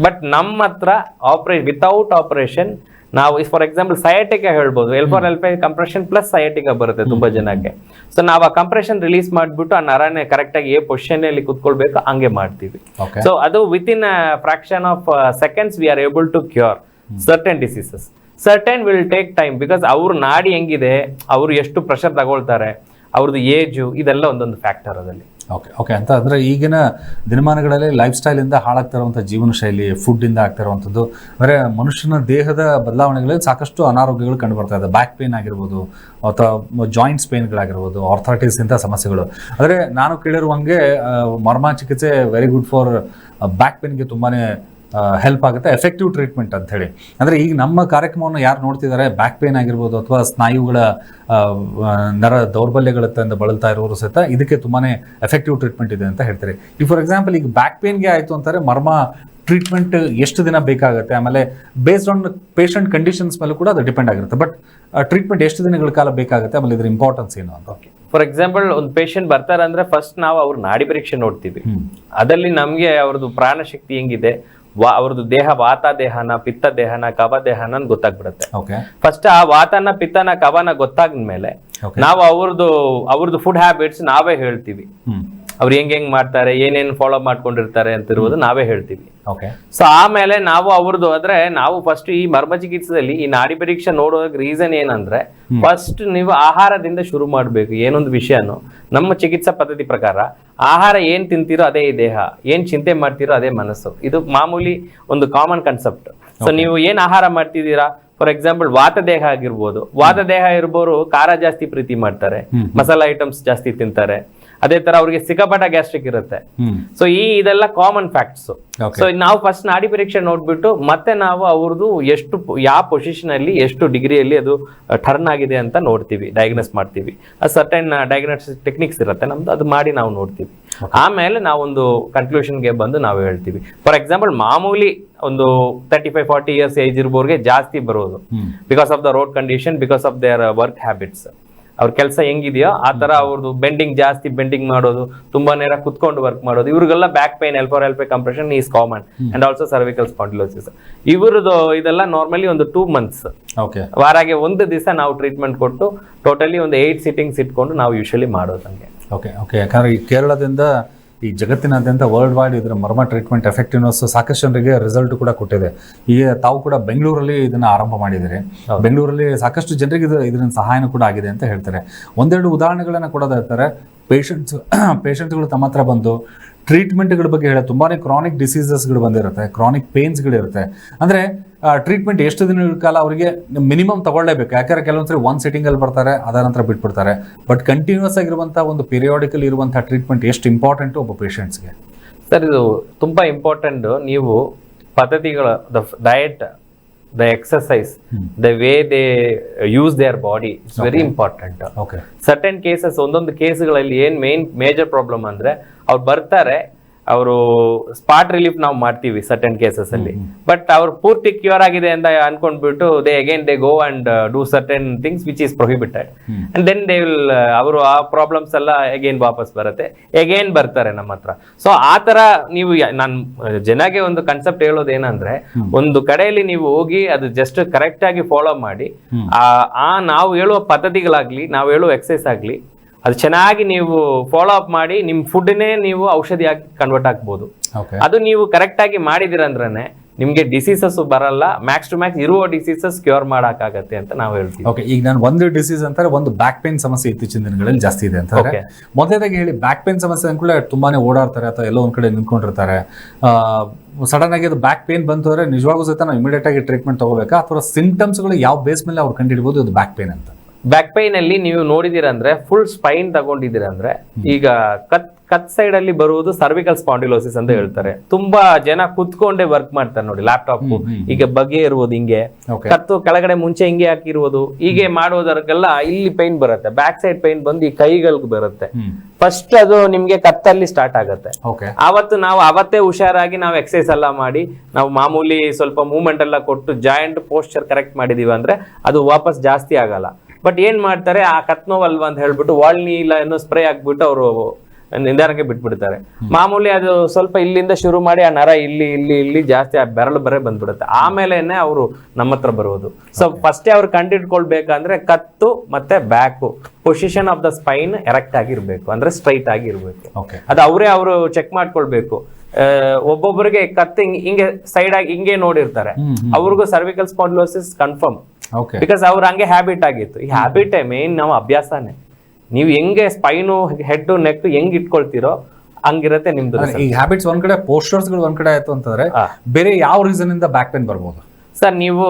But ನಮ್ಮ ಹತ್ರ ವಿತೌಟ್ ಆಪರೇಷನ್ ನಾವು ಫಾರ್ ಎಕ್ಸಾಂಪಲ್ ಸಯಾಟಿಕಾ ಹೇಳ್ಬೋದು, L4L5 ಕಂಪ್ರೆಷನ್ ಪ್ಲಸ್ ಸಯಾಟಿಕಾ ಬರುತ್ತೆ ತುಂಬಾ ಜನಕ್ಕೆ. ಸೊ ನಾವು ಆ ಕಂಪ್ರೆಷನ್ ರಿಲೀಸ್ ಮಾಡ್ಬಿಟ್ಟು ಆ ನರನೇ ಕರೆಕ್ಟ್ ಆಗಿ ಪೊಸಿಷನ್ ಅಲ್ಲಿ ಕುತ್ಕೊಳ್ಬೇಕು, ಹಂಗೆ ಮಾಡ್ತೀವಿ. ಸೊ ಅದು with in fraction of seconds we are able to cure certain diseases. Certain will take time, because ಅವ್ರ ನಾಡಿ ಹೆಂಗಿದೆ, ಅವರು ಎಷ್ಟು ಪ್ರೆಷರ್ ತಗೊಳ್ತಾರೆ, ಅವ್ರದ್ದು ಏಜು, ಇದೆಲ್ಲ ಒಂದೊಂದು ಫ್ಯಾಕ್ಟರ್ ಅದಲ್ಲಿ. ಓಕೆ ಅಂತ ಅಂದರೆ ಈಗಿನ ದಿನಮಾನಗಳಲ್ಲಿ ಲೈಫ್ ಸ್ಟೈಲಿಂದ ಹಾಳಾಗ್ತಾ ಇರುವಂಥ ಜೀವನ ಶೈಲಿ, ಫುಡ್ಡಿಂದ ಆಗ್ತಾ ಇರುವಂಥದ್ದು, ಅಂದರೆ ಮನುಷ್ಯನ ದೇಹದ ಬದಲಾವಣೆಗಳಲ್ಲಿ ಸಾಕಷ್ಟು ಅನಾರೋಗ್ಯಗಳು ಕಂಡು ಬರ್ತಾ ಇದೆ. ಬ್ಯಾಕ್ ಪೇನ್ ಆಗಿರ್ಬೋದು ಅಥವಾ ಜಾಯಿಂಟ್ಸ್ ಪೇನ್ಗಳಾಗಿರ್ಬೋದು, ಆರ್ಥರೈಟಿಸ್ ಇಂಥ ಸಮಸ್ಯೆಗಳು. ಆದರೆ ನಾನು ಕೇಳಿರುವಂಗೆ ಮರ್ಮ ಚಿಕಿತ್ಸೆ ವೆರಿ ಗುಡ್ ಫಾರ್ ಬ್ಯಾಕ್ ಪೇನ್ಗೆ ತುಂಬಾ ಹೆಲ್ಪ್ ಆಗುತ್ತೆ, ಎಫೆಕ್ಟಿವ್ ಟ್ರೀಟ್ಮೆಂಟ್ ಅಂತ ಹೇಳಿ. ಅಂದರೆ ಈಗ ನಮ್ಮ ಕಾರ್ಯಕ್ರಮವನ್ನು ಯಾರು ನೋಡ್ತಿದ್ದಾರೆ, ಬ್ಯಾಕ್ ಪೇನ್ ಆಗಿರ್ಬೋದು ಅಥವಾ ಸ್ನಾಯುಗಳ ನರ ದೌರ್ಬಲ್ಯಗಳಿಂದ ಬಳಲ್ತಾ ಇರೋರು ಸಹಿತ ಇದಕ್ಕೆ ತುಂಬಾ ಎಫೆಕ್ಟಿವ್ ಟ್ರೀಟ್ಮೆಂಟ್ ಇದೆ ಅಂತ ಹೇಳ್ತಾರೆ. ಈಗ ಫಾರ್ ಎಕ್ಸಾಂಪಲ್ ಈಗ ಬ್ಯಾಕ್ ಪೇನ್ಗೆ ಆಯಿತು ಅಂತಾರೆ, ಮರ್ಮ ಟ್ರೀಟ್ಮೆಂಟ್ ಎಷ್ಟು ದಿನ ಬೇಕಾಗುತ್ತೆ, ಆಮೇಲೆ ಬೇಸ್ಡ್ ಆನ್ ಪೇಷಂಟ್ ಕಂಡೀಷನ್ಸ್ ಮೇಲೂ ಕೂಡ ಅದು ಡಿಪೆಂಡ್ ಆಗಿರುತ್ತೆ. ಬಟ್ ಟ್ರೀಟ್ಮೆಂಟ್ ಎಷ್ಟು ದಿನಗಳ ಕಾಲ ಬೇಕಾಗುತ್ತೆ, ಆಮೇಲೆ ಇದ್ರ ಇಂಪಾರ್ಟೆನ್ಸ್ ಏನು ಅಂತ? ಫಾರ್ ಎಕ್ಸಾಂಪಲ್ ಒಂದು ಪೇಷಂಟ್ ಬರ್ತಾರೆ ಅಂದ್ರೆ ಫಸ್ಟ್ ನಾವು ಅವ್ರ ನಾಡಿ ಪರೀಕ್ಷೆ ನೋಡ್ತೀವಿ. ಅದರಲ್ಲಿ ನಮ್ಗೆ ಅವ್ರದ್ದು ಪ್ರಾಣ ಶಕ್ತಿ ಹೆಂಗಿದೆ, ಅವ್ರದ್ದು ದೇಹ ವಾತ ದೇಹನ, ಪಿತ್ತ ದೇಹನ, ಕವ ದೇಹನ ಗೊತ್ತಾಗ್ಬಿಡುತ್ತೆ. ಫಸ್ಟ್ ಆ ವಾತನ, ಪಿತ್ತನ, ಕವನ ಗೊತ್ತಾದ್ಮೇಲೆ ನಾವು ಅವ್ರದ್ದು ಫುಡ್ ಹ್ಯಾಬಿಟ್ಸ್ ನಾವೇ ಹೇಳ್ತೀವಿ. ಅವ್ರು ಹೆಂಗ್ ಮಾಡ್ತಾರೆ, ಏನೇನು ಫಾಲೋ ಮಾಡ್ಕೊಂಡಿರ್ತಾರೆ ಅಂತ ಇರುವುದು ನಾವೇ ಹೇಳ್ತೀವಿ. ಸೊ ಆಮೇಲೆ ನಾವು ಅವ್ರದ್ದು ನಾವು ಫಸ್ಟ್ ಈ ಮರ್ಮ ಚಿಕಿತ್ಸೆಯಲ್ಲಿ ಈ ನಾಡಿ ಪರೀಕ್ಷೆ ನೋಡೋದಕ್ಕೆ ರೀಸನ್ ಏನಂದ್ರೆ, ಫಸ್ಟ್ ನೀವು ಆಹಾರದಿಂದ ಶುರು ಮಾಡ್ಬೇಕು. ಏನೊಂದು ವಿಷಯನು ನಮ್ಮ ಚಿಕಿತ್ಸಾ ಪದ್ಧತಿ ಪ್ರಕಾರ ಆಹಾರ ಏನ್ ತಿಂತೀರೋ ಅದೇ ದೇಹ, ಏನ್ ಚಿಂತೆ ಮಾಡ್ತೀರೋ ಅದೇ ಮನಸ್ಸು. ಇದು ಮಾಮೂಲಿ ಒಂದು ಕಾಮನ್ ಕನ್ಸೆಪ್ಟ್. ಸೊ ನೀವು ಏನ್ ಆಹಾರ ಮಾಡ್ತಿದ್ದೀರಾ, ಫಾರ್ ಎಕ್ಸಾಂಪಲ್ ವಾತ ದೇಹ ಆಗಿರ್ಬೋದು, ವಾತ ದೇಹ ಇರ್ಬೋದು ಖಾರ ಜಾಸ್ತಿ ಪ್ರೀತಿ ಮಾಡ್ತಾರೆ, ಮಸಾಲಾ ಐಟಮ್ಸ್ ಜಾಸ್ತಿ ತಿಂತಾರೆ. ಅದೇ ತರ ಅವ್ರಿಗೆ ಸಿಕ್ಕಾಪಟ್ಟೆ ಗ್ಯಾಸ್ಟ್ರಿಕ್ ಇರುತ್ತೆ. ಸೊ ಇದೆಲ್ಲ ಕಾಮನ್ ಫ್ಯಾಕ್ಟ್ಸ್. ಸೊ ನಾವು ಫಸ್ಟ್ ನಾಡಿ ಪರೀಕ್ಷೆ ನೋಡ್ಬಿಟ್ಟು ಮತ್ತೆ ನಾವು ಅವ್ರದ್ದು ಎಷ್ಟು ಯಾವ ಪೊಸಿಷನ್ ಅಲ್ಲಿ ಎಷ್ಟು ಡಿಗ್ರಿಯಲ್ಲಿ ಅದು ಟರ್ನ್ ಆಗಿದೆ ಅಂತ ನೋಡ್ತೀವಿ, ಡಯಾಗ್ನೋಸ್ ಮಾಡ್ತೀವಿ. ಸರ್ಟನ್ ಡಯಾಗ್ನೋಸ್ಟಿಕ್ ಟೆಕ್ನಿಕ್ಸ್ ಇರುತ್ತೆ ನಮ್ದು, ಅದು ಮಾಡಿ ನಾವು ನೋಡ್ತೀವಿ. ಆಮೇಲೆ ನಾವೊಂದು ಕನ್ಕ್ಲೂಷನ್ಗೆ ಬಂದು ನಾವು ಹೇಳ್ತೀವಿ. ಫಾರ್ ಎಕ್ಸಾಂಪಲ್ ಮಾಮೂಲಿ ಒಂದು 35-40 ಇಯರ್ಸ್ ಏಜ್ ಇರ್ಬೋರ್ಗೆ ಜಾಸ್ತಿ ಬರೋದು, because of the road condition, because of their work habits. ಅವ್ರ ಕೆಲಸ ಹೆಂಗಿದೆಯೋ ಆ ತರ ಅವ್ರದ್ದು ಜಾಸ್ತಿ ಬೆಂಡಿಂಗ್ ಮಾಡೋದು, ತುಂಬಾ ನೇರ ಕುತ್ಕೊಂಡು ವರ್ಕ್ ಮಾಡೋದು, ಇವ್ರಿಗೆಲ್ಲ back pain, L4L5 compression is common, and also cervical spondylosis. ಇವ್ರದ್ದು ಇದೆಲ್ಲ ನಾರ್ಮಲಿ ಒಂದು 2 months, ವಾರಾಗೆ ಒಂದು ದಿವಸ ನಾವು ಟ್ರೀಟ್ಮೆಂಟ್ ಕೊಟ್ಟು ಟೋಟಲಿ ಒಂದು 8 ಸಿಟ್ಟಿಂಗ್ಸ್ ಇಟ್ಕೊಂಡು ನಾವು ಯೂಶಲಿ ಮಾಡೋದು ಹಂಗೆ. ಯಾಕಂದ್ರೆ ಈ ಕೇರಳದಿಂದ ಈ ಜಗತ್ತಿನಾದ್ಯಂತ ವರ್ಲ್ಡ್ ವೈಡ್ ಇದರ ಮರ್ಮ ಟ್ರೀಟ್ಮೆಂಟ್ ಎಫೆಕ್ಟಿವ್ನೆಸ್ ಸಾಕಷ್ಟು ಜನರಿಗೆ ರಿಸಲ್ಟ್ ಕೂಡ ಕೊಟ್ಟಿದೆ. ಈಗ ತಾವು ಕೂಡ ಬೆಂಗಳೂರಲ್ಲಿ ಇದನ್ನ ಆರಂಭ ಮಾಡಿದ್ದೀರಿ. ಬೆಂಗಳೂರಲ್ಲಿ ಸಾಕಷ್ಟು ಜನರಿಗೆ ಇದರಿಂದ ಸಹಾಯನೂ ಕೂಡ ಆಗಿದೆ ಅಂತ ಹೇಳ್ತಾರೆ. ಒಂದೆರಡು ಉದಾಹರಣೆಗಳನ್ನ ಕೊಡೋದಾಗ್ತಾರೆ. ಪೇಷಂಟ್ಗಳು ತಮ್ಮ ಹತ್ರ ಬಂದು ಟ್ರೀಟ್ಮೆಂಟ್ಗಳ ಬಗ್ಗೆ ಹೇಳಿ, ತುಂಬಾ ಕ್ರಾನಿಕ್ ಡಿಸೀಸಸ್ಗಳು ಬಂದಿರುತ್ತೆ, ಕ್ರಾನಿಕ್ ಪೇನ್ಸ್ಗಳಿರುತ್ತೆ. ಅಂದರೆ ಟ್ರೀಟ್ಮೆಂಟ್ ಎಷ್ಟು ದಿನಗಳ ಕಾಲ ಅವರಿಗೆ ಮಿನಿಮಮ್ ತಗೊಳ್ಳೇಬೇಕು. ಯಾಕಂದರೆ ಕೆಲವೊಂದ್ಸರಿ ಒಂದು ಸಿಟ್ಟಿಂಗಲ್ಲಿ ಬರ್ತಾರೆ, ಅದರ ನಂತರ ಬಿಟ್ಬಿಡ್ತಾರೆ. ಬಟ್ ಕಂಟಿನ್ಯೂಸ್ ಆಗಿರುವಂಥ ಒಂದು ಪೀರಿಯಾಡಿಕಲ್ ಇರುವಂಥ ಟ್ರೀಟ್ಮೆಂಟ್ ಎಷ್ಟು ಇಂಪಾರ್ಟೆಂಟು ಒಬ್ಬ ಪೇಷಂಟ್ಸ್ಗೆ? ಸರ್, ಇದು ತುಂಬ ಇಂಪಾರ್ಟೆಂಟ್. ನೀವು ಪದ್ಧತಿಗಳ diet the exercise, the way they use their body, it's very important. Okay certain cases, ಒಂದೊಂದು ಕೇಸ್ಗಳಲ್ಲಿ ಏನ್ ಮೇಜರ್ ಪ್ರಾಬ್ಲಮ್ ಅಂದ್ರೆ ಅವ್ರು ಬರ್ತಾರೆ, ಅವರು ಸ್ಪಾಟ್ ರಿಲೀಫ್ ನಾವು ಮಾಡ್ತೀವಿ ಸರ್ಟನ್ ಕೇಸಸ್ ಅಲ್ಲಿ, ಬಟ್ ಅವ್ರು ಪೂರ್ತಿ ಕ್ಯೂರ್ ಆಗಿದೆ ಅಂತ ಅನ್ಕೊಂಡ್ಬಿಟ್ಟು they go and do certain things which is prohibited, and then they will, ಅವರು ಆ ಪ್ರಾಬ್ಲಮ್ಸ್ ಎಲ್ಲ ಅಗೇನ್ ವಾಪಸ್ ಬರುತ್ತೆ, ಅಗೇನ್ ಬರ್ತಾರೆ ನಮ್ಮ ಹತ್ರ. ಸೊ ಆ ತರ ನೀವು ನಾನು ಜನಗೆ ಒಂದು ಕಾನ್ಸೆಪ್ಟ್ ಹೇಳೋದೇನಂದ್ರೆ, ಒಂದು ಕಡೆಯಲ್ಲಿ ನೀವು ಹೋಗಿ ಅದು ಜಸ್ಟ್ ಕರೆಕ್ಟ್ ಆಗಿ ಫಾಲೋ ಮಾಡಿ, ಆ ನಾವು ಹೇಳುವ ಪದ್ಧತಿಗಳಾಗ್ಲಿ, ನಾವು ಹೇಳುವ ಎಕ್ಸಸೈಸ್ ಆಗ್ಲಿ, ಅದು ಚೆನ್ನಾಗಿ ನೀವು ಫಾಲೋ ಅಪ್ ಮಾಡಿ ನಿಮ್ಮ ಫುಡ್ನೇ ನೀವು ಔಷಧಿಯಾಗಿ ಕನ್ವರ್ಟ್ ಆಗ್ಬೋದು. ಅದು ನೀವು ಕರೆಕ್ಟ್ ಆಗಿ ಮಾಡಿದಿರಂದ್ರೆ ನಿಮ್ಗೆ ಡಿಸೀಸಸ್ ಬರಲ್ಲ, ಮ್ಯಾಕ್ಸ್ ಟು ಮ್ಯಾಕ್ಸ್ ಇರುವ ಡಿಸೀಸಸ್ ಕ್ಯೂರ್ ಮಾಡಕ್ಕಾಗತ್ತೆ ಅಂತ ನಾವು ಹೇಳ್ತೀವಿ. ಓಕೆ, ಈಗ ನಾನು ಒಂದು ಡಿಸೀಸ್ ಅಂತಾರೆ, ಒಂದು ಬ್ಯಾಕ್ ಪೇನ್ ಸಮಸ್ಯೆ ಇತ್ತೀಚಿನ ದಿನಗಳಲ್ಲಿ ಜಾಸ್ತಿ ಇದೆ ಅಂತ ಮೊದಲೇದಾಗಿ ಹೇಳಿ. ಬ್ಯಾಕ್ ಪೇನ್ ಸಮಸ್ಯೆ ಅಂದ್ಕೂಡಲೇ ತುಂಬಾನೇ ಓಡಾಡ್ತಾರೆ ಅಥವಾ ಎಲ್ಲೋ ಒಂದ್ ಕಡೆ ನಿಂತ್ಕೊಂಡಿರ್ತಾರೆ. ಸಡನ್ ಆಗಿ ಅದು ಬ್ಯಾಕ್ ಪೇನ್ ಬಂತು ಅಂದ್ರೆ ನಿಜವಾಗೂ ಸಹಿತ ನಾವು ಇಮಿಡಿಯೇಟ್ ಆಗಿ ಟ್ರೀಟ್ಮೆಂಟ್ ತಗೋಬೇಕಾ, ಅಥವಾ ಸಿಂಪ್ಟಮ್ಸ್ಗಳು ಯಾವ ಬೇಸ್ ಮೇಲೆ ಅವ್ರು ಕಂಡುಹಿಡಿಬಹುದು ಇದು ಬ್ಯಾಕ್ ಪೇನ್ ಅಂತ? ಬ್ಯಾಕ್ ಪೈನ್ ಅಲ್ಲಿ ನೀವು ನೋಡಿದಿರಂದ್ರೆ ಫುಲ್ ಸ್ಪೈನ್ ತಗೊಂಡಿದ್ದೀರಂದ್ರೆ, ಈಗ ಕತ್ ಸೈಡ್ ಅಲ್ಲಿ ಬರುವುದು ಸರ್ವಿಕಲ್ ಸ್ಪಾಂಡಿಲೋಸಿಸ್ ಅಂತ ಹೇಳ್ತಾರೆ. ತುಂಬಾ ಜನ ಕುತ್ಕೊಂಡೇ ವರ್ಕ್ ಮಾಡ್ತಾರೆ ನೋಡಿ, ಲ್ಯಾಪ್ಟಾಪ್ ಈಗ ಬಗ್ಗೆ ಇರುವುದು ಹಿಂಗೆ, ಕತ್ತು ಕೆಳಗಡೆ ಮುಂಚೆ ಹಿಂಗೆ ಹಾಕಿರುವುದು, ಹೀಗೆ ಮಾಡೋದಕ್ಕೆಲ್ಲ ಇಲ್ಲಿ ಪೈನ್ ಬರುತ್ತೆ. ಬ್ಯಾಕ್ ಸೈಡ್ ಪೈನ್ ಬಂದು ಈ ಕೈಗಳಿಗೆ ಬರುತ್ತೆ. ಫಸ್ಟ್ ಅದು ನಿಮ್ಗೆ ಕತ್ತಲ್ಲಿ ಸ್ಟಾರ್ಟ್ ಆಗುತ್ತೆ. ಅವತ್ತು ನಾವು ಅವತ್ತೇ ಹುಷಾರಾಗಿ ನಾವು ಎಕ್ಸರ್ಸೈಸ್ ಎಲ್ಲ ಮಾಡಿ, ನಾವು ಮಾಮೂಲಿ ಸ್ವಲ್ಪ ಮೂವ್ಮೆಂಟ್ ಎಲ್ಲ ಕೊಟ್ಟು ಜಾಯಿಂಟ್ ಪೋಸ್ಚರ್ ಕರೆಕ್ಟ್ ಮಾಡಿದೀವಿ ಅಂದ್ರೆ ಅದು ವಾಪಸ್ ಜಾಸ್ತಿ ಆಗಲ್ಲ. ಬಟ್ ಏನ್ ಮಾಡ್ತಾರೆ, ಆ ಕತ್ ನೋವಲ್ವಾ ಅಂತ ಹೇಳ್ಬಿಟ್ಟು ವಾಲ್ನಿ ಇಲ್ಲ ಏನೋ ಸ್ಪ್ರೇ ಹಾಕ್ಬಿಟ್ಟು ಅವರು ನಿಧಾನಕ್ಕೆ ಬಿಟ್ಬಿಡ್ತಾರೆ. ಮಾಮೂಲಿ ಅದು ಸ್ವಲ್ಪ ಇಲ್ಲಿಂದ ಶುರು ಮಾಡಿ ಆ ನರ ಇಲ್ಲಿ ಇಲ್ಲಿ ಇಲ್ಲಿ ಜಾಸ್ತಿ ಆ ಬೆರಳು ಬರೇ ಬಂದ್ಬಿಡುತ್ತೆ. ಆಮೇಲೆನೆ ಅವರು ನಮ್ಮ ಹತ್ರ ಬರುವುದು. ಸೊ ಫಸ್ಟೇ ಅವ್ರು ಕಂಡಿಡ್ಕೊಳ್ಬೇಕಂದ್ರೆ ಕತ್ತು ಮತ್ತೆ back position of the spine erect ಆಗಿರ್ಬೇಕು, ಅಂದ್ರೆ ಸ್ಟ್ರೈಟ್ ಆಗಿರ್ಬೇಕು. ಅದು ಅವರು ಚೆಕ್ ಮಾಡ್ಕೊಳ್ಬೇಕು. ಒಬ್ಬೊಬ್ಬರಿಗೆ ಕತ್ತು ಹಿಂಗೆ ಸೈಡ್ ಆಗಿ ಹಿಂಗೆ ನೋಡಿರ್ತಾರೆ, ಅವ್ರಿಗೂ ಸರ್ವಿಕಲ್ ಸ್ಪಾಂಡಿಲೋಸಿಸ್ ಕನ್ಫರ್ಮ್, ಬಿಕಾಸ್ ಅವ್ರ ಹಂಗೆ ಹ್ಯಾಬಿಟ್ ಆಗಿತ್ತು. ಈ ಹ್ಯಾಬಿಟ್ ಮೇನ್ ನಾವು ಅಭ್ಯಾಸನೇ. ನೀವು ಹೆಂಗೆ ಸ್ಪೈನು ಹೆಡ್ ನೆಕ್ ಹೆಂಗ್ ಇಟ್ಕೊಳ್ತಿರೋ ಹಂಗಿರತ್ತೆ ನಿಮ್ದು. ಈ ಹ್ಯಾಬಿಟ್ಸ್ ಒಂದ್ ಕಡೆ, ಪೋಸ್ಟರ್ಸ್ ಗಳು ಒಂದ್ ಕಡೆ ಆಯ್ತು ಅಂತಂದ್ರೆ ಬೇರೆ ಯಾವ ರೀಸನ್ ಇಂದ ಬ್ಯಾಕ್ ಪೇನ್ ಬರ್ಬೋದು ಸರ್? ನೀವು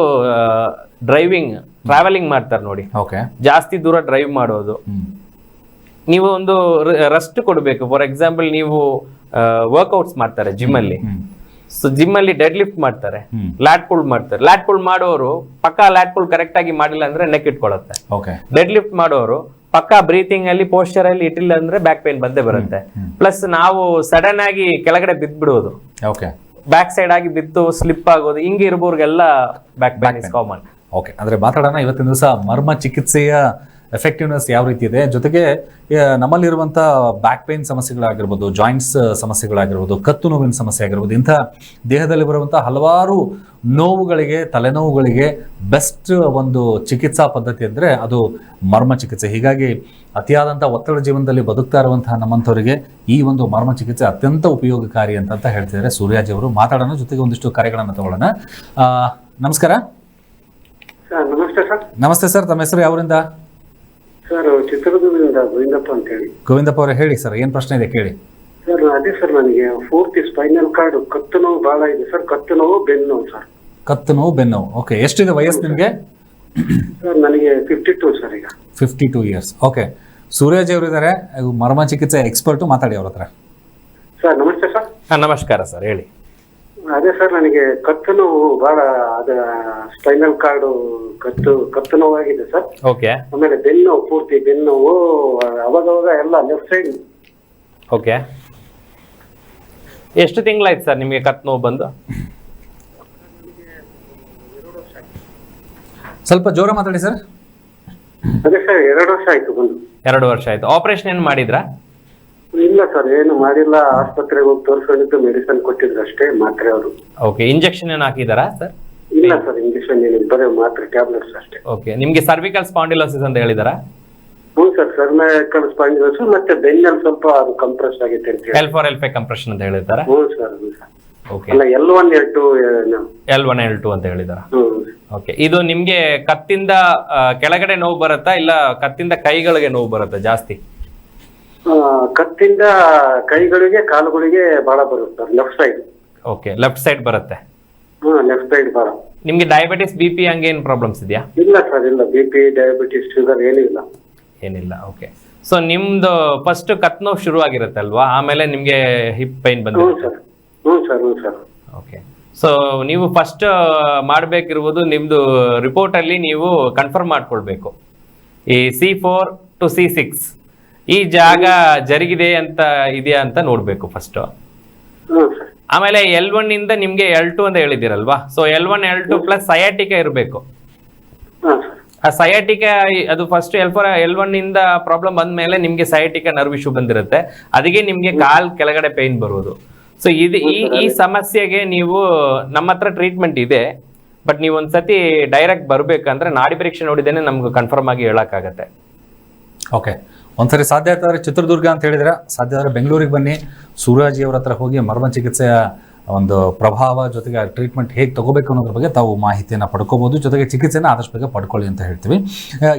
ಟ್ರಾವೆಲಿಂಗ್ ಮಾಡ್ತಾರೆ ನೋಡಿ, ಜಾಸ್ತಿ ದೂರ ಡ್ರೈವ್ ಮಾಡೋದು, ನೀವು ಒಂದು ರೆಸ್ಟ್ ಕೊಡ್ಬೇಕು. ಫಾರ್ ಎಕ್ಸಾಂಪಲ್ ನೀವು ವರ್ಕ್ಔಟ್ಸ್ ಮಾಡ್ತಾರೆ ಜಿಮ್ ಅಲ್ಲಿ, ಸೊ ಜಿಮ್ ಅಲ್ಲಿ ಡೆಡ್ ಲಿಫ್ಟ್ ಮಾಡ್ತಾರೆ, ಲ್ಯಾಟ್ ಪುಲ್ ಮಾಡ್ತಾರೆ. ಲ್ಯಾಟ್ ಪುಲ್ ಮಾಡೋರು ಪಕ್ಕಾ ಲ್ಯಾಟ್ ಪುಲ್ ಕರೆಕ್ಟ್ ಆಗಿ ಮಾಡಿಲ್ಲ ಅಂದ್ರೆ ನೆಕ್ ಇಟ್ಕೊಳ್ಳುತ್ತೆ. ಡೆಡ್ ಲಿಫ್ಟ್ ಮಾಡೋರು ಪಕ್ಕಾ ಬ್ರೀತಿಂಗ್ ಅಲ್ಲಿ ಪೋಸ್ಚರ್ ಅಲ್ಲಿ ಇಟ್ಟಿಲ್ಲ ಅಂದ್ರೆ ಬ್ಯಾಕ್ ಪೇನ್ ಬಂದೇ ಬರುತ್ತೆ. ಪ್ಲಸ್ ನಾವು ಸಡನ್ ಆಗಿ ಕೆಳಗಡೆ ಬಿದ್ದ್ಬಿಡೋದು, ಬ್ಯಾಕ್ ಸೈಡ್ ಆಗಿ ಬಿದ್ದು ಸ್ಲಿಪ್ ಆಗೋದು, ಹಿಂಗೆ ಇರ್ಬೋರ್ಗೆಲ್ಲ back pain is common. Okay, ಅಂದ್ರೆ ಮಾತಾಡೋಣ ಇವತ್ತಿನ ದಿವಸ ಮರ್ಮ ಚಿಕಿತ್ಸೆಯ ಎಫೆಕ್ಟಿವ್ನೆಸ್ ಯಾವ ರೀತಿ ಇದೆ, ಜೊತೆಗೆ ನಮ್ಮಲ್ಲಿರುವಂಥ ಬ್ಯಾಕ್ ಪೇನ್ ಸಮಸ್ಯೆಗಳಾಗಿರ್ಬೋದು, ಜಾಯಿಂಟ್ಸ್ ಸಮಸ್ಯೆಗಳಾಗಿರ್ಬೋದು, ಕತ್ತು ನೋವಿನ ಸಮಸ್ಯೆ ಆಗಿರ್ಬೋದು, ಇಂಥ ದೇಹದಲ್ಲಿ ಬರುವಂಥ ಹಲವಾರು ನೋವುಗಳಿಗೆ, ತಲೆನೋವುಗಳಿಗೆ ಬೆಸ್ಟ್ ಒಂದು ಚಿಕಿತ್ಸಾ ಪದ್ಧತಿ ಅಂದರೆ ಅದು ಮರ್ಮ ಚಿಕಿತ್ಸೆ. ಹೀಗಾಗಿ ಅತಿಯಾದಂಥ ಒತ್ತಡ ಜೀವನದಲ್ಲಿ ಬದುಕ್ತಾ ಇರುವಂತಹ ನಮ್ಮಂಥವರಿಗೆ ಈ ಒಂದು ಮರ್ಮ ಚಿಕಿತ್ಸೆ ಅತ್ಯಂತ ಉಪಯೋಗಕಾರಿ ಅಂತ ಹೇಳ್ತಿದ್ದಾರೆ ಸೂರ್ಯಾಜಿ ಅವರು. ಮಾತಾಡೋಣ, ಜೊತೆಗೆ ಒಂದಿಷ್ಟು ಕಾರ್ಯಗಳನ್ನು ತಗೊಳ್ಳೋಣ. ನಮಸ್ಕಾರ. ನಮಸ್ತೆ ಸರ್. ನಮಸ್ತೆ ಸರ್, ತಮ್ಮ ಹೆಸರು ಯಾವರಿಂದ? ಸರ್, ಚಿತ್ರದುರ್ಗದಿಂದ ಗೋವಿಂದಪ್ಪ ಅಂತ ಹೇಳಿ. ಗೋವಿಂದಪ್ಪ ಅವರೇ ಹೇಳಿ ಸರ್, ಏನ್ ಪ್ರಶ್ನೆ ಇದೆ ಕೇಳಿ. ಸರ್, ಅದೇ ಸರ್, ನನಗೆ ಪೂರ್ತಿ ಸ್ಪೈನಲ್ ಕಾರ್ಡ್ ಕತ್ತು ನೋವು ಬಹಳ ಇದೆ ಸರ್. ಕತ್ತು ನೋವು, ಬೆನ್ನು ನೋವು ಸರ್. ಕತ್ತು ನೋವು, ಬೆನ್ನು ನೋವು. ಓಕೆ, ಎಷ್ಟಿದೆ ವಯಸ್ಸು ನಿಮಗೆ? ಸರ್, ನನಗೆ 52 ಸರ್. ಈಗ 52 ಇಯರ್ಸ್. ಓಕೆ, ಸೂರ್ಯಾಜಿ ಅವರು ಇದ್ದಾರೆ, ಮರ್ಮ ಚಿಕಿತ್ಸೆ ಎಕ್ಸ್ಪರ್ಟು, ಮಾತಾಡಿ ಅವ್ರ ಹತ್ರ. ಸರ್, ನಮಸ್ತೆ ಸರ್. ನಮಸ್ಕಾರ ಸರ್, ಹೇಳಿ. ಅದೇ ಸರ್, ನನಗೆ ಕತ್ತು ನೋವು ಬಹಳ, ಅದ ಸ್ಪೈನಲ್ ಕಾರ್ಡ್ ಕತ್ತು ನೋವಾಗಿದೆ ಸರ್. ಓಕೆ. ಆಮೇಲೆ ಬೆನ್ನು ಪೂರ್ತಿ ಬೆನ್ನು ನೋವು, ಅವಾಗವಾಗ ಎಲ್ಲ ಲೆಫ್ಟ್ ಸೈಡ್. ಓಕೆ, ಎಷ್ಟು ತಿಂಗಳಾಯ್ತು ಸರ್ ನಿಮಗೆ ಕತ್ತು ನೋವು ಬಂದು? ಸ್ವಲ್ಪ ಜೋರ ಮಾತಾಡಿ ಸರ್. ಅದೇ ಸರ್, 2 ವರ್ಷ ಆಯ್ತು ಬಂದು. 2 ವರ್ಷ ಆಯ್ತು. ಆಪರೇಷನ್ ಏನು ಮಾಡಿದ್ರಾ? ಇಲ್ಲ ಸರ್, ಏನು ಮಾಡಿಲ್ಲ. ಆಸ್ಪತ್ರೆಗೆ ಹೋಗಿ ತೋರಿಸ್ಕೊಂಡಿದ್ದು, ಮೆಡಿಸಿನ್ ಕೊಟ್ಟಿದ್ರು ಅಷ್ಟೇ, ಮಾತ್ರೆ ಅವರು. ಓಕೆ, ಇಂಜೆಕ್ಷನ್ ಏನು ಹಾಕಿದಾರಾ ಸರ್? ಇಲ್ಲ ಸರ್, ಇಂಜೆಕ್ಷನ್ ಏನಿಲ್ಲ, ಬರೀ ಮಾತ್ರೆ, ಟ್ಯಾಬ್ಲೆಟ್ಸ್ ಅಷ್ಟೇ. ಓಕೆ, ನಿಮ್ಗೆ ಸರ್ವಿಕಲ್ ಸ್ಪಾಂಡಿಲೋಸಿಸ್ ಅಂತ ಹೇಳಿದಾರಾ? ಹ್ಞೂ ಸರ್, ಸರ್ವಿಕಲ್ ಸ್ಪಾಂಡಿಲೋಸಿಸ್ ಮತ್ತೆ ಬೆನ್ನಲ್ಲಿ ಸ್ವಲ್ಪ ಅದು ಕಂಪ್ರೆಸ್ ಆಗಿದೆ ಅಂತ ಹೇಳಿ. L4 L5 ಕಂಪ್ರೆಷನ್ ಅಂತ ಹೇಳಿದಾರಾ? ಹ್ಞೂ ಸರ್. ಓಕೆ, ಅಲ್ಲ, L1 L2 L1 L2 ಅಂತ ಹೇಳಿದಾರಾ? ಓಕೆ, ಇದು ನಿಮ್ಗೆ ಕತ್ತಿಂದ ಕೆಳಗಡೆ ನೋವು ಬರುತ್ತಾ, ಇಲ್ಲ ಕತ್ತಿಂದ ಕೈಗಳಿಗೆ ನೋವು ಬರುತ್ತಾ ಜಾಸ್ತಿ? ಕತ್ತಿಂದ ಕೈಗಳಿಗೆ, ಕಾಲುಗಳಿಗೆ ಬಹಳ ಬರುತ್ತೆ sir, left side. Okay, left side ಬರುತ್ತೆ. ಲೆಫ್ಟ್ ಸೈಡ್ ಬಹಳ. ನಿಮ್ಗೆ ಡಯಾಬಿಟಿಸ್, BP ಹಂಗೇನು ಪ್ರಾಬ್ಲಮ್ಸ್ ಇದೆಯಾ? ಇಲ್ಲ ಸರ್, ಇಲ್ಲ. BP, ಡಯಾಬಿಟಿಸ್, ಶುಗರ್ ಏನಿಲ್ಲ. ಏನಿಲ್ಲ. ಓಕೆ, ಸೊ ನಿಮ್ದು ಫಸ್ಟ್ ಕತ್ ನೋವು ಶುರು ಆಗಿರುತ್ತೆ ಅಲ್ವಾ, ಆಮೇಲೆ ನಿಮ್ಗೆ ಹಿಪ್ ಪೈನ್ ಬಂದಿರುತ್ತೆ? ಹ್ಞೂ ಸರ್. ಹ್ಞೂ ಸರ್. ಓಕೆ, ಸೊ ನೀವು ಫಸ್ಟ್ ಮಾಡಬೇಕಿರುವುದು ನಿಮ್ಮದು ರಿಪೋರ್ಟಲ್ಲಿ ನೀವು ಕನ್ಫರ್ಮ್ ಮಾಡ್ಕೊಳ್ಬೇಕು. ಈ C4 to C6 ಈ ಜಾಗ ಜರುಗಿದೆ ಅಂತ ಇದೆಯಾ ಅಂತ ನೋಡಬೇಕು ಫಸ್ಟ್. ಸರ್. ಆಮೇಲೆ L1 ಇಂದ ನಿಮಗೆ L2 ಅಂತ ಹೇಳಿದಿರಲ್ವಾ, ಸೊ L1 L2 ಪ್ಲಸ್ ಸಯಾಟಿಕ ಇರಬೇಕು. ಹಾಂ ಸರ್. ಆ ಸಯಾಟಿಕ ಅದು ಫಸ್ಟ್ L1 ಇಂದ ಪ್ರಾಬ್ಲಮ್ ಬಂದ್ಮೇಲೆ ನಿಮ್ಗೆ ಸಯಾಟಿಕ ನರ್ವ್ ಇಶ್ಯೂ ಬಂದಿರುತ್ತೆ, ಅದಕ್ಕೆ ನಿಮ್ಗೆ ಕಾಲ್ ಕೆಳಗಡೆ ಪೇನ್ ಬರುವುದು. ಸೊ ಇದು ಈ ಸಮಸ್ಯೆಗೆ ನೀವು ನಮ್ಮ ಹತ್ರ ಟ್ರೀಟ್ಮೆಂಟ್ ಇದೆ, ಬಟ್ ನೀವು ಒಂದ್ಸತಿ ಡೈರೆಕ್ಟ್ ಬರ್ಬೇಕಂದ್ರೆ ನಾಡಿ ಪರೀಕ್ಷೆ ನೋಡಿದೇನೆ ನಮ್ಗೆ ಕನ್ಫರ್ಮ್ ಆಗಿ ಹೇಳಕ್ಕಾಗತ್ತೆ. ಓಕೆ, ಒಂದ್ಸರಿ ಸಾಧ್ಯ ಆಯ್ತಾದ್ರೆ ಚಿತ್ರದುರ್ಗ ಅಂತ ಹೇಳಿದ್ರೆ, ಸಾಧ್ಯ ಆದರೆ ಬೆಂಗಳೂರಿಗೆ ಬನ್ನಿ, ಸೂರಾಜಿ ಅವರ ಹತ್ರ ಹೋಗಿ ಮರ್ಮ ಚಿಕಿತ್ಸೆಯ ಒಂದು ಪ್ರಭಾವ ಜೊತೆಗೆ ಟ್ರೀಟ್ಮೆಂಟ್ ಹೇಗೆ ತಗೋಬೇಕು ಅನ್ನೋದ್ರ ಬಗ್ಗೆ ತಾವು ಮಾಹಿತಿಯನ್ನು ಪಡ್ಕೋಬಹುದು, ಜೊತೆಗೆ ಚಿಕಿತ್ಸೆನ ಆದಷ್ಟು ಬೇಗ ಪಡ್ಕೊಳ್ಳಿ ಅಂತ ಹೇಳ್ತೀವಿ.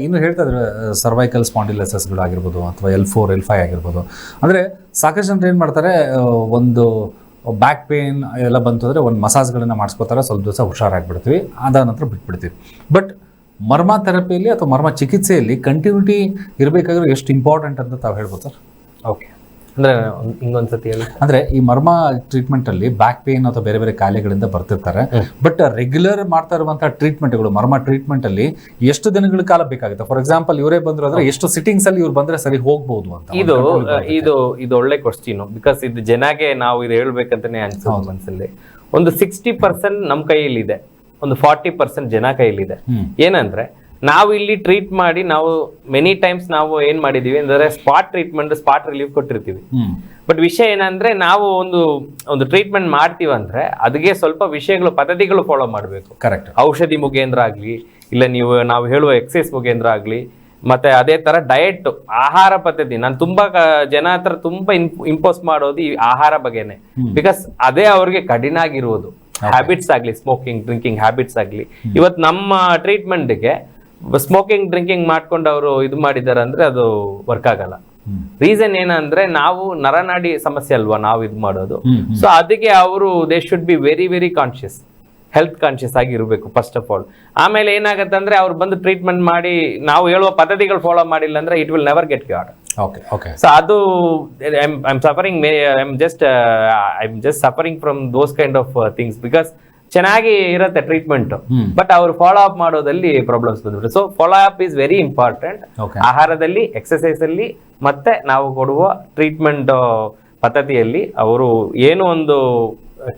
ಇನ್ನು ಹೇಳ್ತಾ ಇದ್ರೆ ಸರ್ವೈಕಲ್ ಸ್ಪಾಂಡಿಲೈಸಿಸ್ಗಳು ಆಗಿರ್ಬೋದು ಅಥವಾ L4 L5 ಆಗಿರ್ಬೋದು, ಅಂದರೆ ಸಾಕಷ್ಟು ಜನರು ಏನು ಮಾಡ್ತಾರೆ, ಒಂದು ಬ್ಯಾಕ್ ಪೇನ್ ಎಲ್ಲ ಬಂತು ಅಂದರೆ ಒಂದು ಮಸಾಜ್ಗಳನ್ನು ಮಾಡಿಸ್ಕೋತಾರೆ, ಸ್ವಲ್ಪ ದಿವಸ ಹುಷಾರಾಗಿಬಿಡ್ತೀವಿ, ಅದಾದ ನಂತರ ಬಿಟ್ಬಿಡ್ತೀವಿ. ಬಟ್ ಮರ್ಮ ಥೆರಪಿಯಲ್ಲಿ ಅಥವಾ ಮರ್ಮ ಚಿಕಿತ್ಸೆಯಲ್ಲಿ ಕಂಟಿನ್ಯೂಟಿ ಇರಬೇಕಾದ್ರೆ ಎಷ್ಟು ಇಂಪಾರ್ಟೆಂಟ್ ಅಂತ ತಾವು ಹೇಳ್ಬೋದು ಸರ್? ಓಕೆ, ಅಂದರೆ ಹಿಂಗೊಂದ್ಸತಿ ಹೇಳಿ. ಅಂದರೆ ಈ ಮರ್ಮ ಟ್ರೀಟ್ಮೆಂಟಲ್ಲಿ ಬ್ಯಾಕ್ ಪೇನ್ ಅಥವಾ ಬೇರೆ ಬೇರೆ ಕಾಯಿಲೆಗಳಿಂದ ಬರ್ತಿರ್ತಾರೆ, ಬಟ್ ರೆಗ್ಯುಲರ್ ಮಾಡ್ತಾ ಇರುವಂಥ ಟ್ರೀಟ್ಮೆಂಟ್ಗಳು ಮರ್ಮ ಟ್ರೀಟ್ಮೆಂಟಲ್ಲಿ ಎಷ್ಟು ದಿನಗಳ ಕಾಲ ಬೇಕಾಗುತ್ತೆ? ಫಾರ್ ಎಕ್ಸಾಂಪಲ್ ಇವರೇ ಬಂದ್ರು ಅಂದ್ರೆ ಎಷ್ಟು ಸಿಟ್ಟಿಂಗ್ಸಲ್ಲಿ ಇವ್ರು ಬಂದರೆ ಸರಿ ಹೋಗ್ಬೋದು ಅಂತ. ಇದು ಒಳ್ಳೆ ಕ್ವಶ್ಚಿನ್, ಬಿಕಾಸ್ ಇದು ಜನಗೆ ನಾವು ಇದು ಹೇಳ್ಬೇಕಂತಾನೆ ಅನ್ಸೋದು ಮನಸ್ಸಲ್ಲಿ. ಒಂದು 60% ನಮ್ಮ ಕೈಯಲ್ಲಿದೆ, ಒಂದು 40% ಜನ ಕೈಯಲ್ಲಿದೆ. ಏನಂದ್ರೆ ನಾವು ಇಲ್ಲಿ ಟ್ರೀಟ್ ಮಾಡಿ ನಾವು ಮೆನಿ ಟೈಮ್ಸ್ ನಾವು ಏನ್ ಮಾಡಿದೀವಿ ಅಂದ್ರೆ ಸ್ಪಾಟ್ ಟ್ರೀಟ್ಮೆಂಟ್, ಸ್ಪಾಟ್ ರಿಲೀಫ್ ಕೊಟ್ಟಿರ್ತೀವಿ. ಬಟ್ ವಿಷಯ ಏನಂದ್ರೆ ನಾವು ಒಂದು ಟ್ರೀಟ್ಮೆಂಟ್ ಮಾಡ್ತೀವಂದ್ರೆ ಅದಕ್ಕೆ ಸ್ವಲ್ಪ ವಿಷಯಗಳು, ಪದ್ಧತಿಗಳು ಫಾಲೋ ಮಾಡಬೇಕು. ಕರೆಕ್ಟ್. ಔಷಧಿ ಮುಖೇಂದ್ರ ಆಗ್ಲಿ, ಇಲ್ಲ ನಾವು ಹೇಳುವ ಎಕ್ಸಸೈಸ್ ಮುಖೇಂದ್ರ ಆಗ್ಲಿ, ಮತ್ತೆ ಅದೇ ತರ ಡಯಟ್, ಆಹಾರ ಪದ್ಧತಿ. ನಾನು ತುಂಬಾ ಜನ ಹತ್ರ ತುಂಬಾ ಇಂಪೋಸ್ ಮಾಡೋದು ಈ ಆಹಾರ ಬಗ್ಗೆನೆ, ಬಿಕಾಸ್ ಅದೇ ಅವ್ರಿಗೆ ಕಠಿಣ ಆಗಿರುವುದು. ಹ್ಯಾಬಿಟ್ಸ್ ಆಗ್ಲಿ, ಸ್ಮೋಕಿಂಗ್ ಡ್ರಿಂಕಿಂಗ್ ಹ್ಯಾಬಿಟ್ಸ್ ಆಗ್ಲಿ, ಇವತ್ತು ನಮ್ಮ ಟ್ರೀಟ್ಮೆಂಟ್ಗೆ ಸ್ಮೋಕಿಂಗ್ ಡ್ರಿಂಕಿಂಗ್ ಮಾಡ್ಕೊಂಡು ಅವರು ಇದು ಮಾಡಿದ್ದಾರೆ ಅಂದ್ರೆ ಅದು ವರ್ಕ್ ಆಗಲ್ಲ. ರೀಸನ್ ಏನಂದ್ರೆ ನಾವು ನರನಾಡಿ ಸಮಸ್ಯೆ ಅಲ್ವಾ ನಾವು ಇದು ಮಾಡೋದು. ಸೊ ಅದಕ್ಕೆ ಅವರು they should be very very conscious, health conscious ಆಗಿ ಇರಬೇಕು ಫಸ್ಟ್ ಆಫ್ ಆಲ್. ಆಮೇಲೆ ಏನಾಗುತ್ತೆ ಅಂದ್ರೆ ಅವ್ರು ಬಂದು ಟ್ರೀಟ್ಮೆಂಟ್ ಮಾಡಿ ನಾವು ಹೇಳುವ ಪದ್ಧತಿಗಳು ಫಾಲೋ ಮಾಡಿಲ್ಲ ಅಂದ್ರೆ it will never get cured. So ಅದು I am just suffering from those kind of things, because ಚೆನ್ನಾಗಿ ಇರುತ್ತೆ ಟ್ರೀಟ್ಮೆಂಟ್, ಬಟ್ ಅವ್ರು ಫಾಲೋ ಅಪ್ ಮಾಡೋದಲ್ಲಿ ಪ್ರಾಬ್ಲಮ್ಸ್ ಬಂದ್ಬಿಟ್ಟು. So follow up is very important. ಆಹಾರದಲ್ಲಿ, ಎಕ್ಸಸೈಸ್ ಅಲ್ಲಿ, ಮತ್ತೆ ನಾವು ಕೊಡುವ ಟ್ರೀಟ್ಮೆಂಟ್ ಪದ್ಧತಿಯಲ್ಲಿ ಅವರು ಏನು ಒಂದು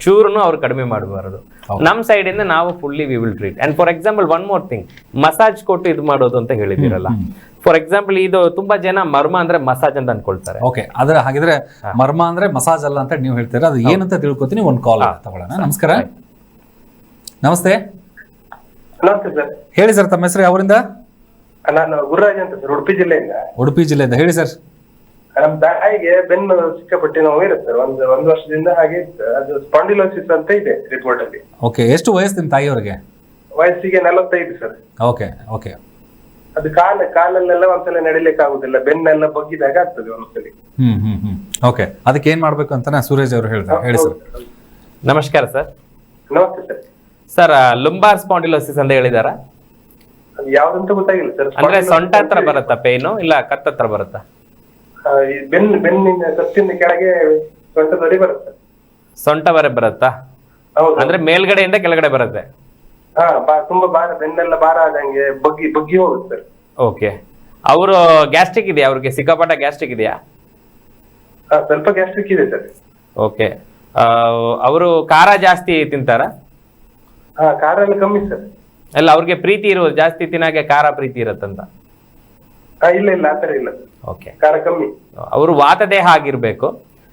ಚೂರುನು ಅವ್ರು ಕಡಿಮೆ ಮಾಡಬಾರದು. ನಮ್ಮ ಸೈಡ್ ಇಂದ ನಾವು fully we will treat. And for example one more thing, massage ಕೊಟ್ಟು ಇದು ಮಾಡೋದು ಅಂತ ಹೇಳಿದಿರಲ್ಲ. ಫಾರ್ ಎಕ್ಸಾಂಪಲ್ ಇದು ತುಂಬಾ ಜನ ಮರ್ಮ ಅಂದ್ರೆ ಮಸಾಜ್ ಅಂತ ಅನ್ಕೊಳ್ತಾರೆ. ಓಕೆ, ಆದ್ರೆ ಹಾಗಿದ್ರೆ ಮರ್ಮ ಅಂದ್ರೆ ಮಸಾಜ್ ಅಲ್ಲ ಅಂತ ನೀವು ಹೇಳ್ತೀರಾ, ಅದು ಏನಂತ ತಿಳ್ಕೊತೀನಿ. ಒಂದು ಕಾಲ್ ತಗೊಳ್ಳೋಣ. ನಮಸ್ಕಾರ. ನಮಸ್ತೆ. ನಮಸ್ತೆ ಸರ್. ಹೇಳಿ ಸರ್, ತಮ್ಮ ಹೆಸರು ಯಾವರಿಂದ? ನಾನು ಗುರುರಾಜ್ ಅಂತ ಸರ್, ಉಡುಪಿ ಜಿಲ್ಲೆಯಿಂದ. ಉಡುಪಿ ಜಿಲ್ಲೆಯಿಂದ ಹೇಳಿ ಸರ್. ನಮ್ಮ ತಾಯಿಗೆ ಬೆನ್ನು ಸಿಕ್ಕಾಪಟ್ಟೆ ನೋವು ಇರುತ್ತೆ ಸರ್, ಒಂದು ವರ್ಷದಿಂದ ಹಾಗೆ ಇತ್ತು. ಅದು ಸ್ಪಾಂಡಿಲೋಸಿಸ್ ಅಂತ ಇದೆ ರಿಪೋರ್ಟ್ ಅಲ್ಲಿ. ಓಕೆ, ಎಷ್ಟು ವಯಸ್ಸು ನಿಮ್ಮ ತಾಯಿಯವರಿಗೆ? ವಯಸ್ಸಿಗೆ 45 ಸರ್. Okay okay. ಅದು ಕಾಲಲ್ಲೆಲ್ಲ ಒಂದ್ಸಲ ನಡಿಲಿಕ್ಕೆ ಆಗುದಿಲ್ಲ, ಬೆನ್ನೆಲ್ಲ ಬಗ್ಗಿದಾಗ ಆಗ್ತದೆ ಒಂದ್ಸಲಿ. ಓಕೆ, ಅದಕ್ಕೆ ಏನ್ ಮಾಡ್ಬೇಕು ಅಂತ ಸೂರಜ್ ಅವರು ಹೇಳ್ತಾರೆ, ಹೇಳಿ ಸರ್. ನಮಸ್ಕಾರ ಸರ್. ನಮಸ್ತೆ ಸರ್. ಸರ್, ಲುಂಬಾರ್ ಸ್ಪಾಂಡಿಲೋಸಿಸ್ ಅಂತ ಹೇಳಿದಾರ? ಅದು ಯಾವ್ದಂತ ಗೊತ್ತಾಗಿಲ್ಲ ಸರ್. ಅಂದ್ರೆ ಸೊಂಟ ಹತ್ರ ಬರುತ್ತಾ ಪೇನು, ಇಲ್ಲ ಕತ್ತ ಹತ್ರ ಬರುತ್ತಾ? ಬೆನ್ನಿನ ಕತ್ತಿನ ಕೆಳಗೆ ಸೊಂಟದಲ್ಲಿ ಬರುತ್ತೆ. ಸೊಂಟವರೆ ಬರುತ್ತಾ? ಅಂದ್ರೆ ಮೇಲ್ಗಡೆಯಿಂದ ಕೆಳಗಡೆ ಬರುತ್ತೆ? ತುಂಬಾ ಭಾರ, ಬೆನ್ನೆಲ್ಲ ಭಾರ ಆದಂಗೆ ಬಗ್ಗಿ ಹೋಗುತ್ತೆ ಸರ್. ಓಕೆ, ಅವರು ಗ್ಯಾಸ್ಟ್ರಿಕ್ ಇದೆಯಾ? ಅವ್ರಿಗೆ ಸಿಕ್ಕಾಪಟ್ಟ ಗ್ಯಾಸ್ಟ್ರಿಕ್ ಇದೆಯಾ? ಸ್ವಲ್ಪ ಗ್ಯಾಸ್ಟ್ರಿಕ್ ಇದೆ ಸರ್. ಓಕೆ, ಅವರು ಖಾರ ಜಾಸ್ತಿ ತಿಂತಾರ? ಖಾರ ಎಲ್ಲ ಕಮ್ಮಿ ಸರ್. ಅಲ್ಲ, ಅವ್ರಿಗೆ ಪ್ರೀತಿ ಇರೋದು ಜಾಸ್ತಿ ತಿನ್ನಾಗೆ ಖಾರ ಪ್ರೀತಿ ಇರತ್ತಂತ? ಇಲ್ಲ ಆತರ ಇಲ್ಲ. ಓಕೆ, ಖಾರ ಕಮ್ಮಿ. ಅವರು ವಾತದೇಹ ಆಗಿರ್ಬೇಕು.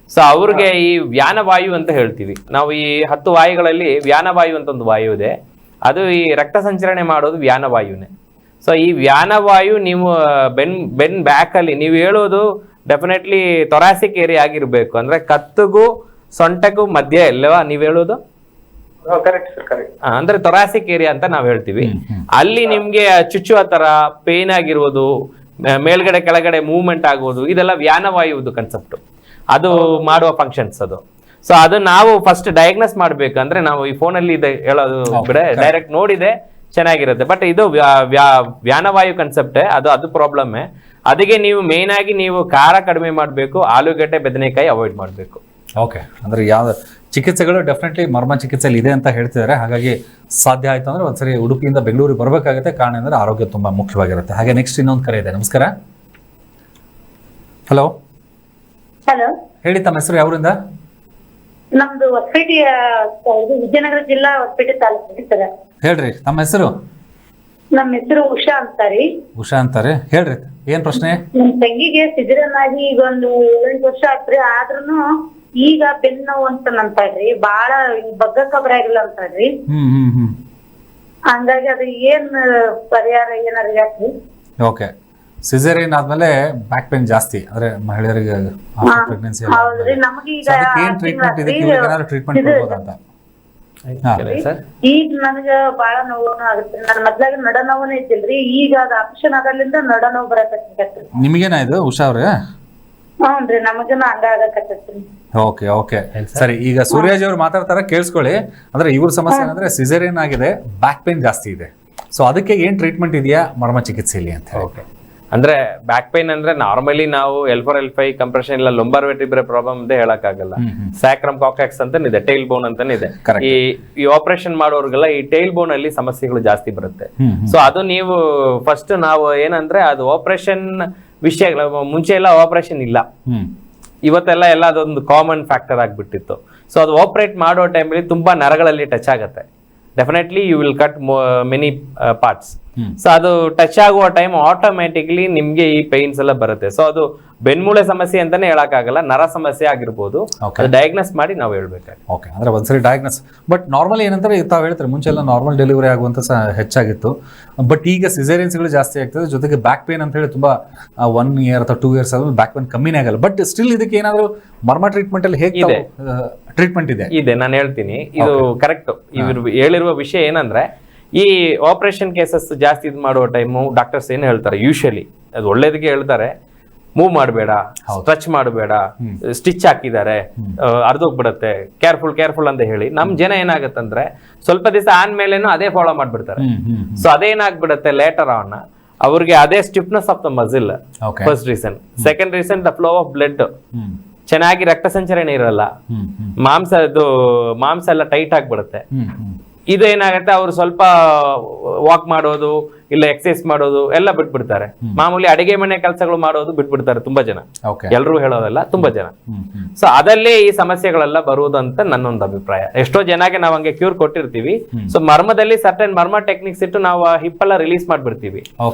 ಸೊ ಅವ್ರಿಗೆ ಈ ವ್ಯಾನವಾಯು ಅಂತ ಹೇಳ್ತೀವಿ ನಾವು. ಈ 10 ವಾಯುಗಳಲ್ಲಿ ವ್ಯಾನವಾಯು ಅಂತ ಒಂದು ವಾಯು ಇದೆ, ಅದು ಈ ರಕ್ತ ಸಂಚರಣೆ ಮಾಡೋದು ವ್ಯಾನವಾಯುನೇ. ಸೊ ಈ ವ್ಯಾನವಾಯು ನೀವು ಬೆನ್ ಬ್ಯಾಕ್ ಅಲ್ಲಿ ನೀವು ಹೇಳೋದು ಡೆಫಿನೆಟ್ಲಿ ಥೊರಾಸಿಕ್ ಏರಿಯಾ ಆಗಿರ್ಬೇಕು. ಅಂದ್ರೆ ಕತ್ತುಗೂ ಸೊಂಟಕ್ಕೂ ಮಧ್ಯೆ ಅಲ್ವಾ ನೀವು ಹೇಳೋದು? ಅಂದ್ರೆ ಥೊರಾಸಿಕ್ ಏರಿಯಾ ಅಂತ ನಾವ್ ಹೇಳ್ತೀವಿ. ಅಲ್ಲಿ ನಿಮ್ಗೆ ಚುಚ್ಚುವ ತರ ಪೇನ್ ಆಗಿರ್ಬೋದು, ಮೇಲ್ಗಡೆ ಕೆಳಗಡೆ ಮೂವ್ಮೆಂಟ್ ಆಗೋದು, ಇದೆಲ್ಲ ವ್ಯಾನವಾಯುವುದು ಕನ್ಸೆಪ್ಟ್. ಅದು ಮಾಡುವ ಫಂಕ್ಷನ್ಸ್ ಅದು. ಸೊ ಅದು ನಾವು ಫಸ್ಟ್ ಡಯಾಗ್ನೋಸ್ ಮಾಡ್ಬೇಕಂದ್ರೆ ನಾವು ಈ ಫೋನಲ್ಲಿ ಇದೆ ಹೇಳೋದು ಬಿಡ, ಡೈರೆಕ್ಟ್ ನೋಡಿದೆ ಚೆನ್ನಾಗಿರುತ್ತೆ. ಬಟ್ ಇದು ವ್ಯಾನವಾಯು ಕನ್ಸೆಪ್ಟ್, ಅದು ಪ್ರಾಬ್ಲಮ್. ಅದಕ್ಕೆ ನೀವು ಮೇನ್ ಆಗಿ ನೀವು ಖಾರ ಕಡಿಮೆ ಮಾಡ್ಬೇಕು, ಆಲೂಗಡ್ಡೆ ಬದನೆಕಾಯಿ ಅವಾಯ್ಡ್ ಮಾಡ್ಬೇಕು. ಓಕೆ, ಅಂದರೆ ಯಾವ ಚಿಕಿತ್ಸೆಗಳು ಡೆಫಿನೆಟ್ಲಿ ಮರ್ಮ ಚಿಕಿತ್ಸೆಯಲ್ಲಿ ಇದೆ ಅಂತ ಹೇಳ್ತಿದ್ದಾರೆ. ಹಾಗಾಗಿ ಸಾಧ್ಯ ಆಯಿತು ಅಂದರೆ ಒಂದ್ಸರಿ ಉಡುಪಿಯಿಂದ ಬೆಂಗಳೂರಿಗೆ ಬರಬೇಕಾಗುತ್ತೆ. ಕಾರಣ ಅಂದರೆ ಆರೋಗ್ಯ ತುಂಬ ಮುಖ್ಯವಾಗಿರುತ್ತೆ. ಹಾಗೆ ನೆಕ್ಸ್ಟ್ ಇನ್ನೊಂದು ಕರೆ ಇದೆ. ನಮಸ್ಕಾರ. ಹಲೋ ಹಲೋ, ಹೇಳಿ, ತಮ್ಮ ಹೆಸರು ಯಾವರಿಂದ? ನಮ್ದು ಹೊಸಪೇಟೆ, ವಿಜಯನಗರ ಜಿಲ್ಲಾ ಹೊಸಪೇಟೆ ತಾಲೂಕು ಸರ್. ಹೇಳ್ರಿ ತಮ್ಮ ಹೆಸರು. ನಮ್ಮ ಹೆಸರು ಉಷಾ ಅಂತಾರಿ. ಉಷಾ ಅಂತಾರೆ, ಹೇಳ್ರಿ ಏನ್ ಪ್ರಶ್ನೆ? ನಮ್ ತಂಗಿಗೆ ಸಿಜರನ್ ಆಗಿ ಈಗ ಒಂದು 7 ವರ್ಷ ಆತ್ರಿ. ಆದ್ರೂನು ಈಗ ಬೆನ್ನು ನೋವು ಅಂತ ಅಂತಾರ್ರಿ, ಬಾಳ ಬಗ್ಗಕ್ಕ ಬರಾಗಿಲ್ಲ ಅಂತಾರ್ರಿ. ಹಂಗಾಗಿ ಅದು ಏನ್ ಪರಿಹಾರ ಏನಾರ ಯಾಕ್ರಿ? ಓಕೆ, ಸಿಸೇರಿಯನ್ ಆದ್ಮೇಲೆ ಬ್ಯಾಕ್ ಪೇನ್ ಜಾಸ್ತಿ ಅಂದ್ರೆ ಮಹಿಳೆಯರಿಗೆ ಪ್ರೆಗ್ನೆನ್ಸಿ ಹೌದ್ರಿ. ನಮಗೆ ಈಗ ಏನ್ ಟ್ರೀಟ್ಮೆಂಟ್ ಇದೆ? ಏನಾದ್ರು ಟ್ರೀಟ್ಮೆಂಟ್ ಕೊಡ್ಬೋದಾ ಅಂತ? ಸರ್, ಈಗ ನನಗ ಬಾಳ ನೋವು ಆಗುತ್ತೆ. ನನ್ ಮೊದ್ಲಾಗ ನಡ ನೋವನೇ ಇದ್ದಿಲ್ರಿ. ಈಗ ಅದ್ ಆಪರೇಷನ್ ಆಗಲಿಂದ ನಡ ನೋವು ಬರಕತ್ತಿ. ನಿಮಗೇನಾ ಇದು ಉಷಾ ಅವ್ರೆ? ಹ್ಞೂನ್ರಿ, ನಮಗನ ಹಂಗ ಆಗಕತ್ತಿ. ಓಕೆ ಓಕೆ, ಸರಿ. ಈಗ ಸೂರ್ಯಾಜಿ ಅವ್ರು ಮಾತಾಡ್ತಾರ, ಕೇಳಿಸ್ಕೊಳ್ಳಿ. ಅಂದ್ರೆ ಇವ್ರ ಸಮಸ್ಯೆ ಏನಂದ್ರೆ ಸಿಸೇರಿಯನ್ ಆಗಿದೆ, ಬ್ಯಾಕ್ ಪೇನ್ ಜಾಸ್ತಿ ಇದೆ. ಸೊ ಅದಕ್ಕೆ ಏನ್ ಟ್ರೀಟ್ಮೆಂಟ್ ಇದೆಯಾ ಮರ್ಮ ಚಿಕಿತ್ಸೆಯಲ್ಲಿ ಅಂತ ಹೇಳಿ? ಓಕೆ, ಅಂದ್ರೆ ಬ್ಯಾಕ್ ಪೈನ್ ಅಂದ್ರೆ ನಾರ್ಮಲಿ ನಾವು L4 L5 ಕಂಪ್ರೆಷನ್ ಇಲ್ಲ ಲೊಂಬಾರ್ ವೆರ್ಟಿಬ್ರೆ ಪ್ರಾಬ್ಲಮ್ ಅಂತ ಹೇಳಕ್ಕಾಗಲ್ಲ. ಸ್ಯಾಕ್ರಮ್ ಕಾಕ್ಯಾಕ್ಸ್ ಅಂತ ಇದೆ, ಟೈಲ್ ಬೋನ್ ಅಂತಾನೆ ಇದೆ. ಈ ಆಪರೇಷನ್ ಮಾಡೋರ್ಗೆಲ್ಲ ಈ ಟೈಲ್ ಬೋನ್ ಅಲ್ಲಿ ಸಮಸ್ಯೆಗಳು ಜಾಸ್ತಿ ಬರುತ್ತೆ. ಸೊ ಅದು ನೀವು ಫಸ್ಟ್ ನಾವು ಏನಂದ್ರೆ ಅದು ಆಪರೇಷನ್ ವಿಷಯ ಮುಂಚೆ ಎಲ್ಲ ಆಪರೇಷನ್ ಇಲ್ಲ, ಇವತ್ತೆಲ್ಲ ಅದೊಂದು ಕಾಮನ್ ಫ್ಯಾಕ್ಟರ್ ಆಗ್ಬಿಟ್ಟಿತ್ತು. ಸೊ ಅದು ಆಪರೇಟ್ ಮಾಡೋ ಟೈಮಲ್ಲಿ ತುಂಬಾ ನರಗಳಲ್ಲಿ ಟಚ್ ಆಗುತ್ತೆ. Definitely you will cut many parts. So ಅದು ಟಚ್ ಆಗುವ ಟೈಮ್ ಆಟೋಮ್ಯಾಟಿಕ್ಲಿ ನಿಮ್ಗೆ ಈ ಪೈನ್ಸ್ ಎಲ್ಲ ಬರುತ್ತೆ. ಸೊ ಅದು ಬೆನ್ಮೂಳೆ ಸಮಸ್ಯೆ ಅಂತಾನೆ ಹೇಳಕ್ಕಾಗಲ್ಲ, ನರ ಸಮಸ್ಯೆ ಆಗಿರ್ಬೋದು. ಡಯಾಗ್ನೋಸ್ ಮಾಡಿ ನಾವು ಹೇಳ್ಬೇಕಾಗಿ. ಓಕೆ, ಅಂದ್ರೆ ಒಂದ್ಸರಿ ಡಯಾಗ್ನೋಸ್. ಬಟ್ ನಾರ್ಮಲ್ ಏನಂತಾರೆ ತಾವು ಹೇಳ್ತಾರೆ, ಮುಂಚೆ ಎಲ್ಲ ನಾರ್ಮಲ್ ಡೆಲಿವರಿ ಆಗುವಂತ ಹೆಚ್ಚಾಗಿತ್ತು. ಬಟ್ ಈಗ ಸಿಸೇರಿಯನ್ಸ್ಗಳು ಜಾಸ್ತಿ ಆಗ್ತದೆ. ಜೊತೆಗೆ ಬ್ಯಾಕ್ ಪೇನ್ ಅಂತ ಹೇಳಿ ತುಂಬಾ 1 year ಅಥವಾ 2 years ಆದ್ಮೇಲೆ ಬ್ಯಾಕ್ ಪೇನ್ ಕಮ್ಮಿನೇ ಆಗಲ್ಲ. ಬಟ್ ಸ್ಟಿಲ್ ಇದಕ್ಕೆ ಏನಾದ್ರು ಮರ್ಮ ಟ್ರೀಟ್ಮೆಂಟ್ ಅಲ್ಲಿ ಹೇಗೆ ಟ್ರೀಟ್ಮೆಂಟ್ ಇದೆ? ನಾನು ಹೇಳ್ತೀನಿ, ಇದು ಕರೆಕ್ಟ್. ಇವ್ರು ಹೇಳಿರುವ ವಿಷಯ ಏನಂದ್ರೆ, ಈ ಆಪರೇಷನ್ ಕೇಸಸ್ ಜಾಸ್ತಿ ಇದು ಮಾಡುವ ಟೈಮು ಡಾಕ್ಟರ್ಸ್ ಏನು ಹೇಳ್ತಾರೆ, ಯೂಶಲಿ ಅದು ಒಳ್ಳೇದಕ್ಕೆ ಹೇಳ್ತಾರೆ, ಮೂವ್ ಮಾಡಬೇಡ, ಸ್ಟ್ರೆಚ್ ಮಾಡಬೇಡ, ಸ್ಟಿಚ್ ಹಾಕಿದ್ದಾರೆ, ಅರ್ಧೋಗ್ಬಿಡತ್ತೆ, ಕೇರ್ಫುಲ್ ಅಂತ ಹೇಳಿ. ನಮ್ ಜನ ಏನಾಗತ್ತಂದ್ರೆ ಸ್ವಲ್ಪ ದಿವಸ ಆದ್ಮೇಲೆನು ಅದೇ ಫಾಲೋ ಮಾಡ್ಬಿಡ್ತಾರೆ. ಸೊ ಅದೇನಾಗ್ಬಿಡತ್ತೆ, ಲೇಟರ್ ಆನ್ ಅವ್ರಿಗೆ ಅದೇ stiffness of the muscle first reason. Second reason, the flow of blood, ಚೆನ್ನಾಗಿ ರಕ್ತ ಸಂಚರಣೆ ಇರಲ್ಲ, ಮಾಂಸ ಎಲ್ಲ ಟೈಟ್ ಆಗ್ಬಿಡುತ್ತೆ. ಇದು ಏನಾಗುತ್ತೆ, ಅವ್ರು ಸ್ವಲ್ಪ ವಾಕ್ ಮಾಡೋದು ಇಲ್ಲ ಎಕ್ಸರ್ಸೈಸ್ ಮಾಡೋದು ಎಲ್ಲ ಬಿಟ್ಬಿಡ್ತಾರೆ. ಮಾಮೂಲಿ ಅಡಿಗೆ ಮನೆ ಕೆಲಸಗಳು ಮಾಡೋದು ಬಿಟ್ಬಿಡ್ತಾರೆ ತುಂಬಾ ಜನ. ಎಲ್ರು ಹೇಳೋದಲ್ಲ, ತುಂಬಾ ಜನ. ಸೊ ಅದಲ್ಲೇ ಈ ಸಮಸ್ಯೆಗಳೆಲ್ಲ ಬರುವುದಂತ ನನ್ನೊಂದು ಅಭಿಪ್ರಾಯ. ಎಷ್ಟೋ ಜನಕ್ಕೆ ನಾವು ಹಂಗೆ ಕ್ಯೂರ್ ಕೊಟ್ಟಿರ್ತೀವಿ. ಸೊ ಮರ್ಮದಲ್ಲಿ ಸರ್ಟನ್ ಮರ್ಮ ಟೆಕ್ನಿಕ್ಸ್ ಇಟ್ಟು ನಾವು ಹಿಪ್ ಎಲ್ಲ ರಿಲೀಸ್ ಮಾಡ್ಬಿಡ್ತೀವಿ.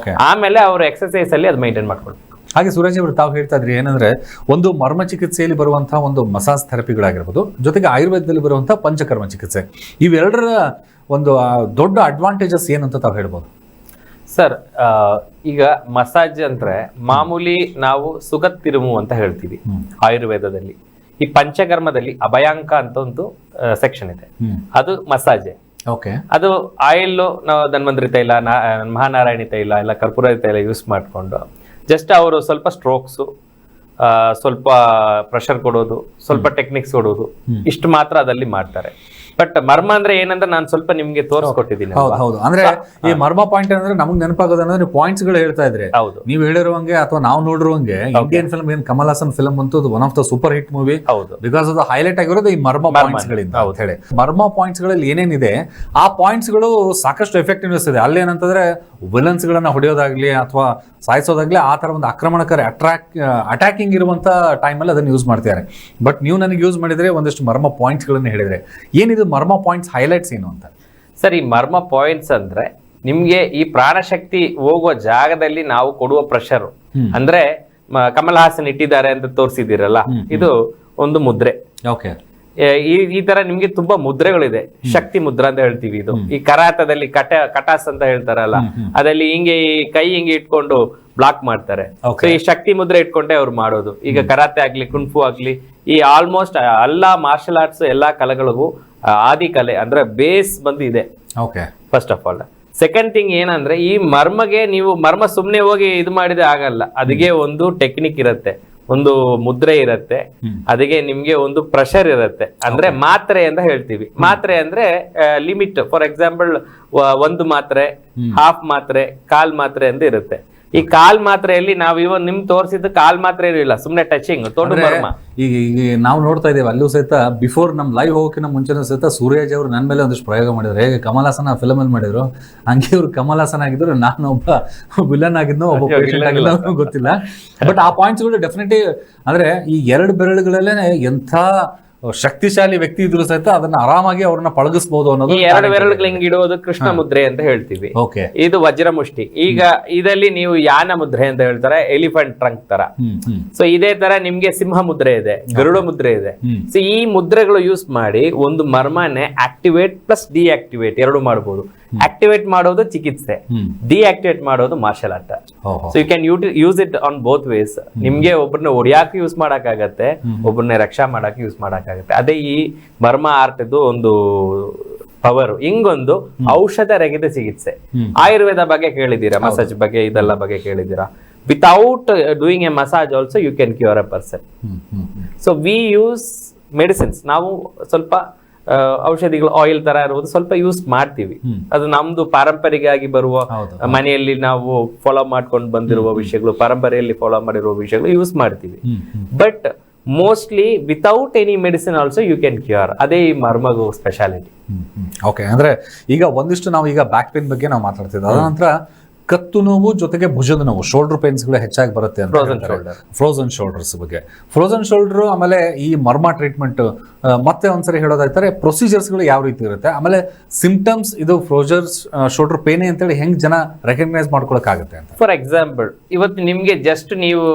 ಆಮೇಲೆ ಅವ್ರು ಎಕ್ಸರ್ಸೈಸ್ ಅಲ್ಲಿ ಅದು ಮೈಂಟೈನ್ ಮಾಡ್ಕೊಳ್ಬೇಕು. ಹಾಗೆ ಸುರೇಶ್ ಅವರು ತಾವು ಹೇಳ್ತಾ ಇದ್ರಿ ಏನಂದ್ರೆ, ಒಂದು ಮರ್ಮ ಚಿಕಿತ್ಸೆಯಲ್ಲಿ ಬರುವಂತಹ ಒಂದು ಮಸಾಜ್ ಥೆರಪಿಗಳಾಗಿರ್ಬೋದು, ಜೊತೆಗೆ ಆಯುರ್ವೇದದಲ್ಲಿ ಬರುವಂತಹ ಪಂಚಕರ್ಮ ಚಿಕಿತ್ಸೆ, ಇವೆರಡರ ಒಂದು ದೊಡ್ಡ ಅಡ್ವಾಂಟೇಜಸ್ ಏನು ಅಂತ ತಾವು ಹೇಳ್ಬೋದು? ಸರ್, ಈಗ ಮಸಾಜ್ ಅಂದ್ರೆ ಮಾಮೂಲಿ ನಾವು ಸುಗತ್ ತಿರುಮು ಅಂತ ಹೇಳ್ತೀವಿ ಆಯುರ್ವೇದದಲ್ಲಿ. ಈ ಪಂಚಕರ್ಮದಲ್ಲಿ ಅಭಯಾಂಕ ಅಂತ ಒಂದು ಸೆಕ್ಷನ್ ಇದೆ, ಅದು ಮಸಾಜೆ. ಅದು ಆಯಿಲ್ ನಾವು ಧನ್ವಂತರಿ ತೈಲ, ಮಹಾನಾರಾಯಣಿ ತೈಲ ಇಲ್ಲ ಕರ್ಪೂರ ತೈಲ ಯೂಸ್ ಮಾಡಿಕೊಂಡು ಜಸ್ಟ್ ಅವರು ಸ್ವಲ್ಪ ಸ್ಟ್ರೋಕ್ಸು, ಸ್ವಲ್ಪ ಪ್ರೆಷರ್ ಕೊಡೋದು, ಸ್ವಲ್ಪ ಟೆಕ್ನಿಕ್ಸ್ ಕೊಡೋದು, ಇಷ್ಟು ಮಾತ್ರ ಅದಲ್ಲಿ ಮಾಡ್ತಾರೆ. ಬಟ್ ಮರ್ಮ ಅಂದ್ರೆ ಏನಂದ್ರೆ ನಾನು ಸ್ವಲ್ಪ ನಿಮ್ಗೆ ತೋರಿಸ್ಕೊಟ್ಟಿದ್ದೀನಿ. ಹೌದು, ಅಂದ್ರೆ ಈ ಮರ್ಮ ಪಾಯಿಂಟ್ ಅಂದ್ರೆ ನಮ್ಗೆ ನೆನಪಾಗೋದಂದ್ರೆ ನೀವು ಪಾಯಿಂಟ್ಸ್ ಗಳು ಹೇಳ್ತಾ ಇದ್ರೆ, ನೀವು ಹೇಳಿರುವಂಗೆ ಅಥವಾ ನಾವು ನೋಡಿರುವಂಗೆ ಇಂಡಿಯನ್ ಫಿಲ್ಮ್ ಏನ್ ಕಮಲ್ ಹಾಸನ್ ಫಿಲ್ಮ್ ಅಂತೂ one of the super hit movie. Because ಅದು ಹೈಲೈಟ್ ಆಗಿರೋದು ಈ ಮರ್ಮ ಪಾಯಿಂಟ್ಸ್ ಗಳಿಂದ ಅಂತ ಹೇಳಿ. ಮರ್ಮ ಪಾಯಿಂಟ್ಸ್ ಗಳಲ್ಲಿ ಏನೇನಿದೆ ಆ ಪಾಯಿಂಟ್ಸ್ ಗಳು ಸಾಕಷ್ಟು ಎಫೆಕ್ಟಿವ್ನೆಸ್ ಇದೆ. ಅಲ್ಲೇನಂತಂದ್ರೆ ವಿಲನ್ಸ್ ಗಳನ್ನ ಹೊಡೆಯೋದಾಗ್ಲಿ ಅಥವಾ ಸಾಯಿಸೋದಾಗ್ಲಿ, ಆ ತರ ಒಂದು ಆಕ್ರಮಣಕಾರಿ ಅಟ್ಯಾಕಿಂಗ್ ಇರುವಂತ ಟೈಮಲ್ಲಿ ಅದನ್ನ ಯೂಸ್ ಮಾಡ್ತಿದ್ದಾರೆ. ಬಟ್ ನೀವು ನನಗೆ ಯೂಸ್ ಮಾಡಿದ್ರೆ ಒಂದಷ್ಟು ಮರ್ಮ ಪಾಯಿಂಟ್ಸ್ ಗಳನ್ನ ಹೇಳಿದ್ರೆ, ಏನಿದು ಮರ್ಮ ಪಾಯಿಂಟ್ಸ್ ಹೈಲೈಟ್ಸ್ ಏನು ಅಂತ? ಸರ್, ಈ ಮರ್ಮ ಪಾಯಿಂಟ್ಸ್ ಅಂದ್ರೆ ನಿಮ್ಗೆ ಈ ಪ್ರಾಣಶಕ್ತಿ ಹೋಗುವ ಜಾಗದಲ್ಲಿ ನಾವು ಕೊಡುವ ಪ್ರೆಷರ್. ಅಂದ್ರೆ ಕಮಲ್ ಹಾಸನ್ ಇಟ್ಟಿದ್ದಾರೆ ಅಂತ ತೋರಿಸಿದಿರಲ್ಲ, ಇದು ಒಂದು ಮುದ್ರೆ. ಈ ತರ ನಿಮ್ಗೆ ತುಂಬಾ ಮುದ್ರೆಗಳಿದೆ. ಶಕ್ತಿ ಮುದ್ರ ಅಂತ ಹೇಳ್ತೀವಿ. ಇದು ಈ ಕರಾತದಲ್ಲಿ ಕಟಾಸ್ ಅಂತ ಹೇಳ್ತಾರಲ್ಲ, ಅದಲ್ಲಿ ಹಿಂಗೆ ಈ ಕೈ ಹಿಂಗೆ ಇಟ್ಕೊಂಡು ಬ್ಲಾಕ್ ಮಾಡ್ತಾರೆ. ಸೊ ಈ ಶಕ್ತಿ ಮುದ್ರೆ ಇಟ್ಕೊಂಡೆ ಅವ್ರು ಮಾಡೋದು. ಈಗ ಕರಾತೆ ಆಗ್ಲಿ, ಕುನ್ಫು ಆಗ್ಲಿ, ಈ ಆಲ್ಮೋಸ್ಟ್ ಎಲ್ಲಾ ಮಾರ್ಷಲ್ ಆರ್ಟ್ಸ್ ಎಲ್ಲಾ ಕಲೆಗಳಿಗೂ ಆದಿ ಕಲೆ ಅಂದ್ರೆ ಬೇಸ್ ಬಂದು ಇದೆ first of all. Second thing ಏನಂದ್ರೆ, ಈ ಮರ್ಮಗೆ ನೀವು ಮರ್ಮ ಸುಮ್ನೆ ಹೋಗಿ ಇದು ಮಾಡಿದ್ರೆ ಆಗಲ್ಲ. ಅದಕ್ಕೆ ಒಂದು ಟೆಕ್ನಿಕ್ ಇರುತ್ತೆ, ಒಂದು ಮುದ್ರೆ ಇರುತ್ತೆ, ಅದಕ್ಕೆ ನಿಮ್ಗೆ ಒಂದು ಪ್ರೆಷರ್ ಇರುತ್ತೆ. ಅಂದ್ರೆ ಮಾತ್ರೆ ಅಂತ ಹೇಳ್ತೀವಿ. ಮಾತ್ರೆ ಅಂದ್ರೆ ಲಿಮಿಟ್. ಫಾರ್ ಎಕ್ಸಾಂಪಲ್ 1 ಮಾತ್ರೆ, ಹಾಫ್ ಮಾತ್ರೆ, ಕಾಲ್ ಮಾತ್ರೆ ಅಂತ ಇರುತ್ತೆ. ಈ ಕಾಲ್ ಮಾತ್ರೆಯಲ್ಲಿ ನಾವು ಇವನ್ ನಿಮ್ ತೋರಿಸಿದ್ದು ಕಾಲ್ ಮಾತ್ರೆ ಇರಲಿಲ್ಲ, ಸುಮ್ನೆ ಟಚಿಂಗ್ ತೊಡು ಮರ್ಮ. ಈಗ ನಾವು ನೋಡ್ತಾ ಇದ್ದೇವೆ ಅಲ್ಲೂ ಸಹಿತ ಬಿಫೋರ್ ನಮ್ ಲೈವ್ ಹೋಗೋಕಿನ ಮುಂಚೆನೂ ಸಹಿತ ಸೂರ್ಯಜ್ ಅವರು ನನ್ನ ಮೇಲೆ ಒಂದಿಷ್ಟು ಪ್ರಯೋಗ ಮಾಡಿದ್ರು. ಹೇಗೆ ಕಮಲ್ ಹಾಸನ್ ಫಿಲಮ್ ಅಲ್ಲಿ ಮಾಡಿದ್ರು ಹಂಗೆ ಇವ್ರು ಕಮಲ್ ಹಾಸನ್ ಆಗಿದ್ರು, ನಾನು ಒಬ್ಬ ವಿಲನ್ ಆಗಿದ್ನೋ ಒಬ್ಬ ಪೇಷಂಟ್ ಆಗಿದ್ನೋ ಗೊತ್ತಿಲ್ಲ. ಬಟ್ ಆ ಪಾಯಿಂಟ್ಸ್ಗಳು ಡೆಫಿನೆಟ್ಲಿ ಅಂದ್ರೆ ಈ 2 ಬೆರಳುಗಳಲ್ಲೇ ಎಂಥ ಶಕ್ತಿಶಾಲಿ ವ್ಯಕ್ತಿ ಇದ್ರು ಸಹಿತ ಅದನ್ನ ಆರಾಮಾಗಿ ಅವ್ರನ್ನ ಪಳಗಿಸಬಹುದು ಅನ್ನೋದು. 2 ಬೆರಳುಗಳು ಹಿಂಗ್ ಇಡುವುದು ಕೃಷ್ಣ ಮುದ್ರೆ ಅಂತ ಹೇಳ್ತೀವಿ. ಓಕೆ, ಇದು ವಜ್ರ ಮುಷ್ಟಿ. ಈಗ ಇದರಲ್ಲಿ ನೀವು ಯಾನ ಮುದ್ರೆ ಅಂತ ಹೇಳ್ತಾರೆ, ಎಲಿಫೆಂಟ್ ಟ್ರಂಕ್ ತರ. ಸೊ ಇದೇ ತರ ನಿಮ್ಗೆ ಸಿಂಹ ಮುದ್ರೆ ಇದೆ, ಗರುಡ ಮುದ್ರೆ ಇದೆ. ಸೊ ಈ ಮುದ್ರೆಗಳು ಯೂಸ್ ಮಾಡಿ ಒಂದು ಮರ್ಮನೆ ಆಕ್ಟಿವೇಟ್ ಪ್ಲಸ್ ಡಿಆಕ್ಟಿವೇಟ್ 2 ಮಾಡಬಹುದು. ಆಕ್ಟಿವೇಟ್ ಮಾಡೋದು ಚಿಕಿತ್ಸೆ, ಡಿಆಕ್ಟಿವೇಟ್ ಮಾಡೋದು martial art. So you can use it on both ways. ನಿಮ್ಗೆ ಒಬ್ಬರನ್ನ ಒಡಿಯಾಕ ಯೂಸ್ ಮಾಡಕ್ಕಾಗತ್ತೆ, ಒಬ್ಬರನ್ನ ರಕ್ಷಾ ಮಾಡಕ್ ಯೂಸ್ ಮಾಡಕ್ಕಾಗತ್ತೆ. ಅದೇ ಈ ಮರ್ಮ ಆರ್ಟ್ ಒಂದು ಪವರ್. ಹಿಂಗೊಂದು ಔಷಧ ರಹಿತ ಚಿಕಿತ್ಸೆ. ಆಯುರ್ವೇದ ಬಗ್ಗೆ ಕೇಳಿದ್ದೀರಾ, ಮಸಾಜ್ ಬಗ್ಗೆ ಇದೆಲ್ಲ ಬಗ್ಗೆ ಕೇಳಿದ್ದೀರಾ. Without doing a massage also you can cure a person. So we use medicines. ನಾವು ಸ್ವಲ್ಪ ಔಷಧಿಗಳು ಆಯಿಲ್ ತರ ಇರುವುದು ಸ್ವಲ್ಪ ಯೂಸ್ ಮಾಡ್ತೀವಿ. ಅದು ನಮ್ದು ಪಾರಂಪರಿಕವಾಗಿ ಬರುವ ಮನೆಯಲ್ಲಿ ನಾವು ಫಾಲೋ ಮಾಡ್ಕೊಂಡು ಬಂದಿರುವ ವಿಷಯಗಳು, ಪರಂಪರೆಯಲ್ಲಿ ಫಾಲೋ ಮಾಡಿರುವ ವಿಷಯಗಳು ಯೂಸ್ ಮಾಡ್ತೀವಿ. But mostly without any medicine also you can cure. ಅದೇ ಈ ಮರ್ಮಗು ಸ್ಪೆಷಾಲಿಟಿ. ಓಕೆ, ಅಂದ್ರೆ ಈಗ ಒಂದಿಷ್ಟು ನಾವು ಈಗ ಬ್ಯಾಕ್ ಪೇನ್ ಬಗ್ಗೆ ನಾವು ಮಾತಾಡ್ತಿದ್ವಿ. ಅದ ನಂತರ ಕತ್ತು ನೋವು ಜೊತೆಗೆ ಭುಜದ ನೋವು, ಶೋಲ್ಡರ್ ಪೇನ್ಸ್ ಗಳು ಹೆಚ್ಚಾಗಿ ಬರುತ್ತೆ ಅಂತ. ಫ್ರೋಸನ್ ಶೋಲ್ಡರ್ಸ್ ಬಗ್ಗೆ, ಫ್ರೋಸನ್ ಶೋಲ್ಡರ್ ಆಮೇಲೆ ಈ ಮರ್ಮ ಟ್ರೀಟ್ಮೆಂಟ್ ಮತ್ತೆ ಒಂದ್ಸರಿ ಹೇಳೋದಾಯ್ತಾರೆ ಪ್ರೊಸೀಜರ್ಸ್ ಗಳು ಯಾವ ರೀತಿ ಇರುತ್ತೆ, ಆಮೇಲೆ ಸಿಂಪ್ಟಮ್ಸ್ ಇದು ಫ್ರೋಜರ್ಸ್ ಶೋಲ್ಡರ್ ಪೇನ್ ಅಂತೇಳಿ ಹೆಂಗ್ ಜನ ರೆಕಗ್ನೈಸ್ ಮಾಡ್ಕೊಳಕ್ ಆಗುತ್ತೆ ಅಂತ. ಫಾರ್ ಎಕ್ಸಾಂಪಲ್, ಇವತ್ತು ನಿಮ್ಗೆ ಜಸ್ಟ್ ನೀವು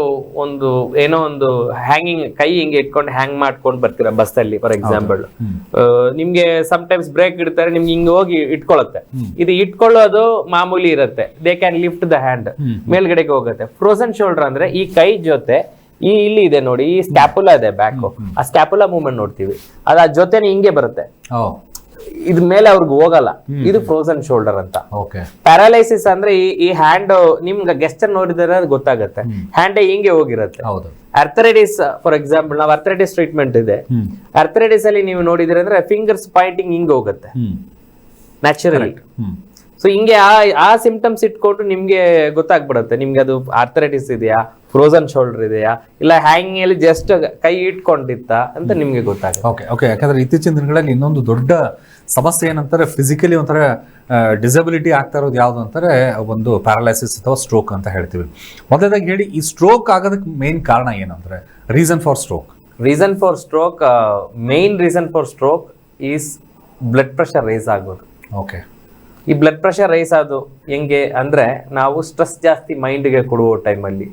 ಒಂದು ಏನೋ ಒಂದು ಹ್ಯಾಂಗಿಂಗ್ ಕೈ ಹಿಂಗೆ ಇಟ್ಕೊಂಡು ಹ್ಯಾಂಗ್ ಮಾಡ್ಕೊಂಡು ಬರ್ತೀರಾ ಬಸ್ ಅಲ್ಲಿ. ಫಾರ್ ಎಕ್ಸಾಂಪಲ್, ನಿಮ್ಗೆ ಸಮ್ಟೈಮ್ಸ್ ಬ್ರೇಕ್ ಇಡ್ತಾರೆ, ನಿಮ್ಗೆ ಹಿಂಗ್ ಹೋಗಿ ಇಟ್ಕೊಳ್ಳುತ್ತೆ. ಇದು ಇಟ್ಕೊಳ್ಳೋದು ಮಾಮೂಲಿ ಇರುತ್ತೆ. They can lift the hand, ಮೇಲ್ಗಡೆಗೆ ಹೋಗುತ್ತೆ. ಫ್ರೋಸನ್ ಶೋಲ್ಡರ್ ಅಂದ್ರೆ ಈ ಕೈ ಜೊತೆ ಈ ಇಲ್ಲಿ ಇದೆ ನೋಡಿ, ಈ ಸ್ಕ್ಯಾಪುಲಾ ಇದೆ ಬ್ಯಾಕ್, ಆ ಸ್ಕ್ಯಾಪುಲಾ ಮೂವ್ಮೆಂಟ್ ನೋಡ್ತೀವಿ, ಅದ ಜೊತೆ ಹಿಂಗೆ ಬರುತ್ತೆ, ಇದ್ರ ಮೇಲೆ ಅವ್ರಿಗೆ ಹೋಗಲ್ಲ. ಇದು ಫ್ರೋಸನ್ ಶೋಲ್ಡರ್ ಅಂತ. ಪ್ಯಾರಾಲೈಸಿಸ್ ಅಂದ್ರೆ ಈ ಹ್ಯಾಂಡ್ ನಿಮ್ಗೆ ಗೆಸ್ಟರ್ ನೋಡಿದ್ರೆ ಗೊತ್ತಾಗುತ್ತೆ, ಹ್ಯಾಂಡ್ ಹಿಂಗೆ ಹೋಗಿರುತ್ತೆ. ಅರ್ಥರೈಟಿಸ್ ಫಾರ್ ಎಕ್ಸಾಂಪಲ್, ನಾವು ಅರ್ಥರೈಟಿಸ್ ಟ್ರೀಟ್ಮೆಂಟ್ ಇದೆ. ಅರ್ಥರೈಟಿಸ್ ಅಲ್ಲಿ ನೀವು ನೋಡಿದ್ರೆ ಅಂದ್ರೆ ಫಿಂಗರ್ಸ್ ಪಾಯಿಂಟಿಂಗ್ ಹಿಂಗೆ ಹೋಗುತ್ತೆ ನ್ಯಾಚುರಲಿ. ಸೊ ಹಿಂಗೆ ಆ ಸಿಂಪ್ಟಮ್ಸ್ ಇಟ್ಕೊಂಡು ನಿಮ್ಗೆ ಗೊತ್ತಾಗ್ಬಿಡುತ್ತೆ ನಿಮ್ಗೆ ಅದು ಆರ್ಥರೈಟಿಸ್ ಇದೆಯಾ, ಫ್ರೋಸನ್ ಶೋಲ್ಡರ್ ಇದೆಯಾ, ಇಲ್ಲ ಹ್ಯಾಂಗಿಂಗ್ ಅಲ್ಲಿ ಜಸ್ಟ್ ಕೈ ಇಟ್ಕೊಂಡಿತ್ತ ಅಂತ ನಿಮ್ಗೆ ಗೊತ್ತಾಗುತ್ತೆ. ಓಕೆ, ಯಾಕಂದ್ರೆ ಇತ್ತೀಚಿನ ದಿನಗಳಲ್ಲಿ ಇನ್ನೊಂದು ದೊಡ್ಡ ಸಮಸ್ಯೆ ಏನಂತಾರೆ, ಫಿಸಿಕಲಿ ಒಂಥರ ಡಿಸಬಿಲಿಟಿ ಆಗ್ತಾ ಇರೋದು ಯಾವ್ದು ಅಂತಾರೆ, ಒಂದು ಪ್ಯಾರಾಲೈಸಿಸ್ ಅಥವಾ ಸ್ಟ್ರೋಕ್ ಅಂತ ಹೇಳ್ತೀವಿ. ಮೊದಲಾಗಿ ಹೇಳಿ, ಈ ಸ್ಟ್ರೋಕ್ ಆಗೋದಕ್ಕೆ ಮೇನ್ ಕಾರಣ ಏನಂದ್ರೆ reason for stroke? Main reason for stroke is blood pressure rise ಆಗೋದು. ಓಕೆ, ಈ ಬ್ಲಡ್ ಪ್ರೆಷರ್ ರೈಸ್ ಆಗೋದು ಹೆಂಗೆ ಅಂದ್ರೆ, ನಾವು ಸ್ಟ್ರೆಸ್ ಜಾಸ್ತಿ ಮೈಂಡ್ಗೆ ಕೊಡುವ ಟೈಮಲ್ಲಿ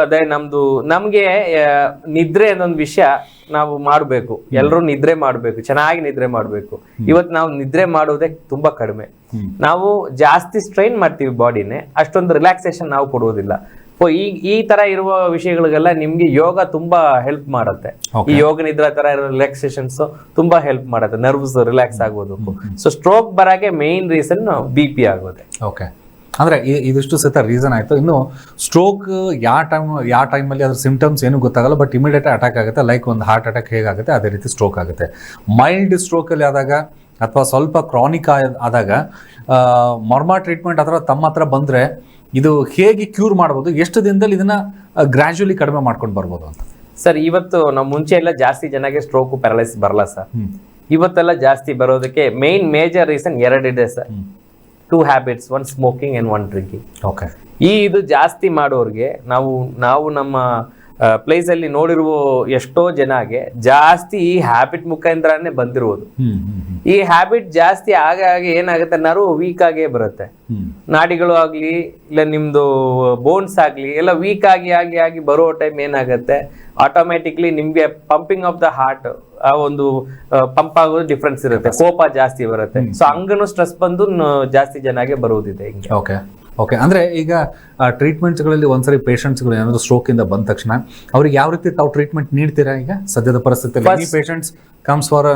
ಅದೇ ನಮ್ಗೆ ನಿದ್ರೆ ಅನ್ನೊಂದು ವಿಷಯ ನಾವು ಮಾಡ್ಬೇಕು. ಎಲ್ಲರೂ ನಿದ್ರೆ ಮಾಡ್ಬೇಕು, ಚೆನ್ನಾಗಿ ನಿದ್ರೆ ಮಾಡ್ಬೇಕು. ಇವತ್ತು ನಾವು ನಿದ್ರೆ ಮಾಡೋದೇ ತುಂಬಾ ಕಡಿಮೆ. ನಾವು ಜಾಸ್ತಿ ಸ್ಟ್ರೈನ್ ಮಾಡ್ತೀವಿ ಬಾಡಿನೇ, ಅಷ್ಟೊಂದು ರಿಲ್ಯಾಕ್ಸೇಷನ್ ನಾವು ಕೊಡುವುದಿಲ್ಲ. ಈ ತರ ಇರುವ ವಿಷಯಗಳಿಗೆಲ್ಲ ನಿಮ್ಗೆ ಯೋಗ ತುಂಬಾ ಹೆಲ್ಪ್ ಮಾಡುತ್ತೆ. ಈ ಯೋಗ ನಿದ್ರಾ ತರ ಇರೋ ರಿಲ್ಯಾಕ್ಸೇಷನ್ಸ್ ತುಂಬಾ ಹೆಲ್ಪ್ ಮಾಡುತ್ತೆ, ನರ್ವ್ಸ್ ರಿಲ್ಯಾಕ್ಸ್ ಆಗೋದಕ್ಕೂ. ಸೊ ಸ್ಟ್ರೋಕ್ ಬರಕ್ಕೆ ಮೇನ್ ರೀಸನ್ BP ಆಗೋದೆ. ಓಕೆ, ಅಂದ್ರೆ ಇದಿಷ್ಟು ಸಹಿತ ರೀಸನ್ ಆಯ್ತು. ಇನ್ನು ಸ್ಟ್ರೋಕ್ ಯಾವ ಟೈಮಲ್ಲಿ ಅದ್ರ ಸಿಂಪ್ಟಮ್ಸ್ ಏನು ಗೊತ್ತಾಗಲ್ಲ, ಬಟ್ ಇಮಿಡಿಯೇಟ್ ಅಟ್ಯಾಕ್ ಆಗುತ್ತೆ. ಲೈಕ್ ಒಂದು ಹಾರ್ಟ್ ಅಟ್ಯಾಕ್ ಹೇಗಾಗುತ್ತೆ ಅದೇ ರೀತಿ ಸ್ಟ್ರೋಕ್ ಆಗುತ್ತೆ. ಮೈಲ್ಡ್ ಸ್ಟ್ರೋಕ್ ಅಲ್ಲಿ ಆದಾಗ ಅಥವಾ ಸ್ವಲ್ಪ ಕ್ರಾನಿಕ್ ಆದಾಗ ಮರ್ಮ ಟ್ರೀಟ್ಮೆಂಟ್ ಅಥವಾ ತಮ್ಮ ಹತ್ರ ಬಂದ್ರೆ ಇದು ಹೇಗೆ ಕ್ಯೂರ್ ಮಾಡ್ಬೋದು, ಎಷ್ಟು ದಿನದಲ್ಲಿ ಇದನ್ನ ಗ್ರಾಜುಯಲಿ ಕಡಿಮೆ ಮಾಡ್ಕೊಂಡು ಬರ್ಬೋದು ಅಂತ? ಸರ್, ಇವತ್ತು ನಾವು ಮುಂಚೆ ಎಲ್ಲ ಜಾಸ್ತಿ ಜನಕ್ಕೆ ಸ್ಟ್ರೋಕ್ ಪ್ಯಾರಲೈಸಿಸ್ ಬರಲ್ಲ ಸರ್. ಇವತ್ತೆಲ್ಲ ಜಾಸ್ತಿ ಬರೋದಕ್ಕೆ ಮೇಜರ್ ರೀಸನ್ 2 ಇದೆ sir. 2 habits, 1 smoking and 1 drinking. Okay, ಇದು ಜಾಸ್ತಿ ಮಾಡೋರ್ಗೆ ನಾವು ನಮ್ಮ ಪ್ಲೇಸ್ ಅಲ್ಲಿ ನೋಡಿರುವ ಎಷ್ಟೋ ಜನಗೆ ಜಾಸ್ತಿ ಈ ಹ್ಯಾಬಿಟ್ ಮುಖಾಂತರನೇ ಬಂದಿರುವುದು. ಈ ಹ್ಯಾಬಿಟ್ ಜಾಸ್ತಿ ಆಗಿ ಏನಾಗುತ್ತೆ, ನರ್ವ್ ವೀಕ್ ಆಗೇ ಬರುತ್ತೆ. ನಾಡಿಗಳು ಆಗ್ಲಿ ಇಲ್ಲ ನಿಮ್ದು ಬೋನ್ಸ್ ಆಗ್ಲಿ ಎಲ್ಲ ವೀಕ್ ಆಗಿ ಬರೋ ಟೈಮ್ ಏನಾಗುತ್ತೆ, ಆಟೋಮ್ಯಾಟಿಕ್ಲಿ ನಿಮ್ಗೆ ಪಂಪಿಂಗ್ ಆಫ್ ದ ಹಾರ್ಟ್ ಆ ಒಂದು ಪಂಪ್ ಆಗೋದು ಡಿಫ್ರೆನ್ಸ್ ಇರುತ್ತೆ, ಕೋಪ ಜಾಸ್ತಿ ಬರುತ್ತೆ. ಸೊ ಹಂಗನು ಸ್ಟ್ರೆಸ್ ಬಂದು ಜಾಸ್ತಿ ಜನಗೆ ಬರುವುದಿದೆ ಹಿಂಗೆ. ಓಕೆ, ಅಂದ್ರೆ ಈಗ ಟ್ರೀಟ್ಮೆಂಟ್ಸ್ಗಳಲ್ಲಿ ಒಂದ್ಸರಿ ಪೇಷಂಟ್ಸ್ಗಳು ಏನಾದ್ರು ಸ್ಟ್ರೋಕ್ ಇಂದ ಬಂದ ತಕ್ಷಣ ಅವ್ರಿಗೆ ಯಾವ ರೀತಿ ತಾವು ಟ್ರೀಟ್ಮೆಂಟ್ ನೀಡ್ತೀರಾ? ಈಗ ಸದ್ಯದ ಪರಿಸ್ಥಿತಿಯಲ್ಲಿ ಪೇಷಂಟ್ಸ್ ಕಮ್ಸ್ ಫಾರ್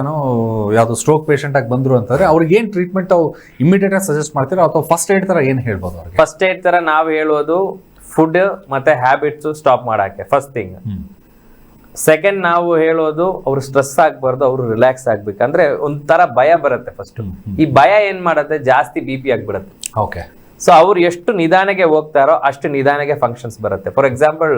ಯಾವ್ದು ಸ್ಟ್ರೋಕ್ ಪೇಷಂಟ್ ಆಗಿ ಬಂದ್ರು ಅಂತಂದ್ರೆ ಅವ್ರಿಗೆ ಏನ್ ಟ್ರೀಟ್ಮೆಂಟ್ ತಾವು ಇಮಿಡಿಯೇಟ್ ಆಗಿ ಸಜೆಸ್ಟ್ ಮಾಡ್ತೀರಾ, ಅಥವಾ ಫಸ್ಟ್ ಏಡ್ ತರ ಏನ್ ಹೇಳ್ಬೋದು ಅವ್ರಿಗೆ? ಫಸ್ಟ್ ಏಡ್ ತರ ನಾವು ಹೇಳೋದು ಫುಡ್ ಮತ್ತೆ ಹ್ಯಾಬಿಟ್ಸ್ ಸ್ಟಾಪ್ ಮಾಡಕ್ಕೆ ಫಸ್ಟ್ ಥಿಂಗ್. ಸೆಕೆಂಡ್ ನಾವು ಹೇಳೋದು ಅವ್ರು ಸ್ಟ್ರೆಸ್ ಆಗ್ಬಾರ್ದು, ಅವ್ರು ರಿಲ್ಯಾಕ್ಸ್ ಆಗ್ಬೇಕಂದ್ರೆ ಒಂಥರ ಭಯ ಬರುತ್ತೆ ಫಸ್ಟ್. ಈ ಭಯ ಏನ್ ಮಾಡುತ್ತೆ, ಜಾಸ್ತಿ BP ಆಗ್ಬಿಡುತ್ತೆ. ಓಕೆ, ಸೊ ಅವ್ರು ಎಷ್ಟು ನಿಧಾನಕ್ಕೆ ಹೋಗ್ತಾರೋ ಅಷ್ಟು ನಿಧಾನಕ್ಕೆ ಫಂಕ್ಷನ್ಸ್ ಬರುತ್ತೆ. ಫಾರ್ ಎಕ್ಸಾಂಪಲ್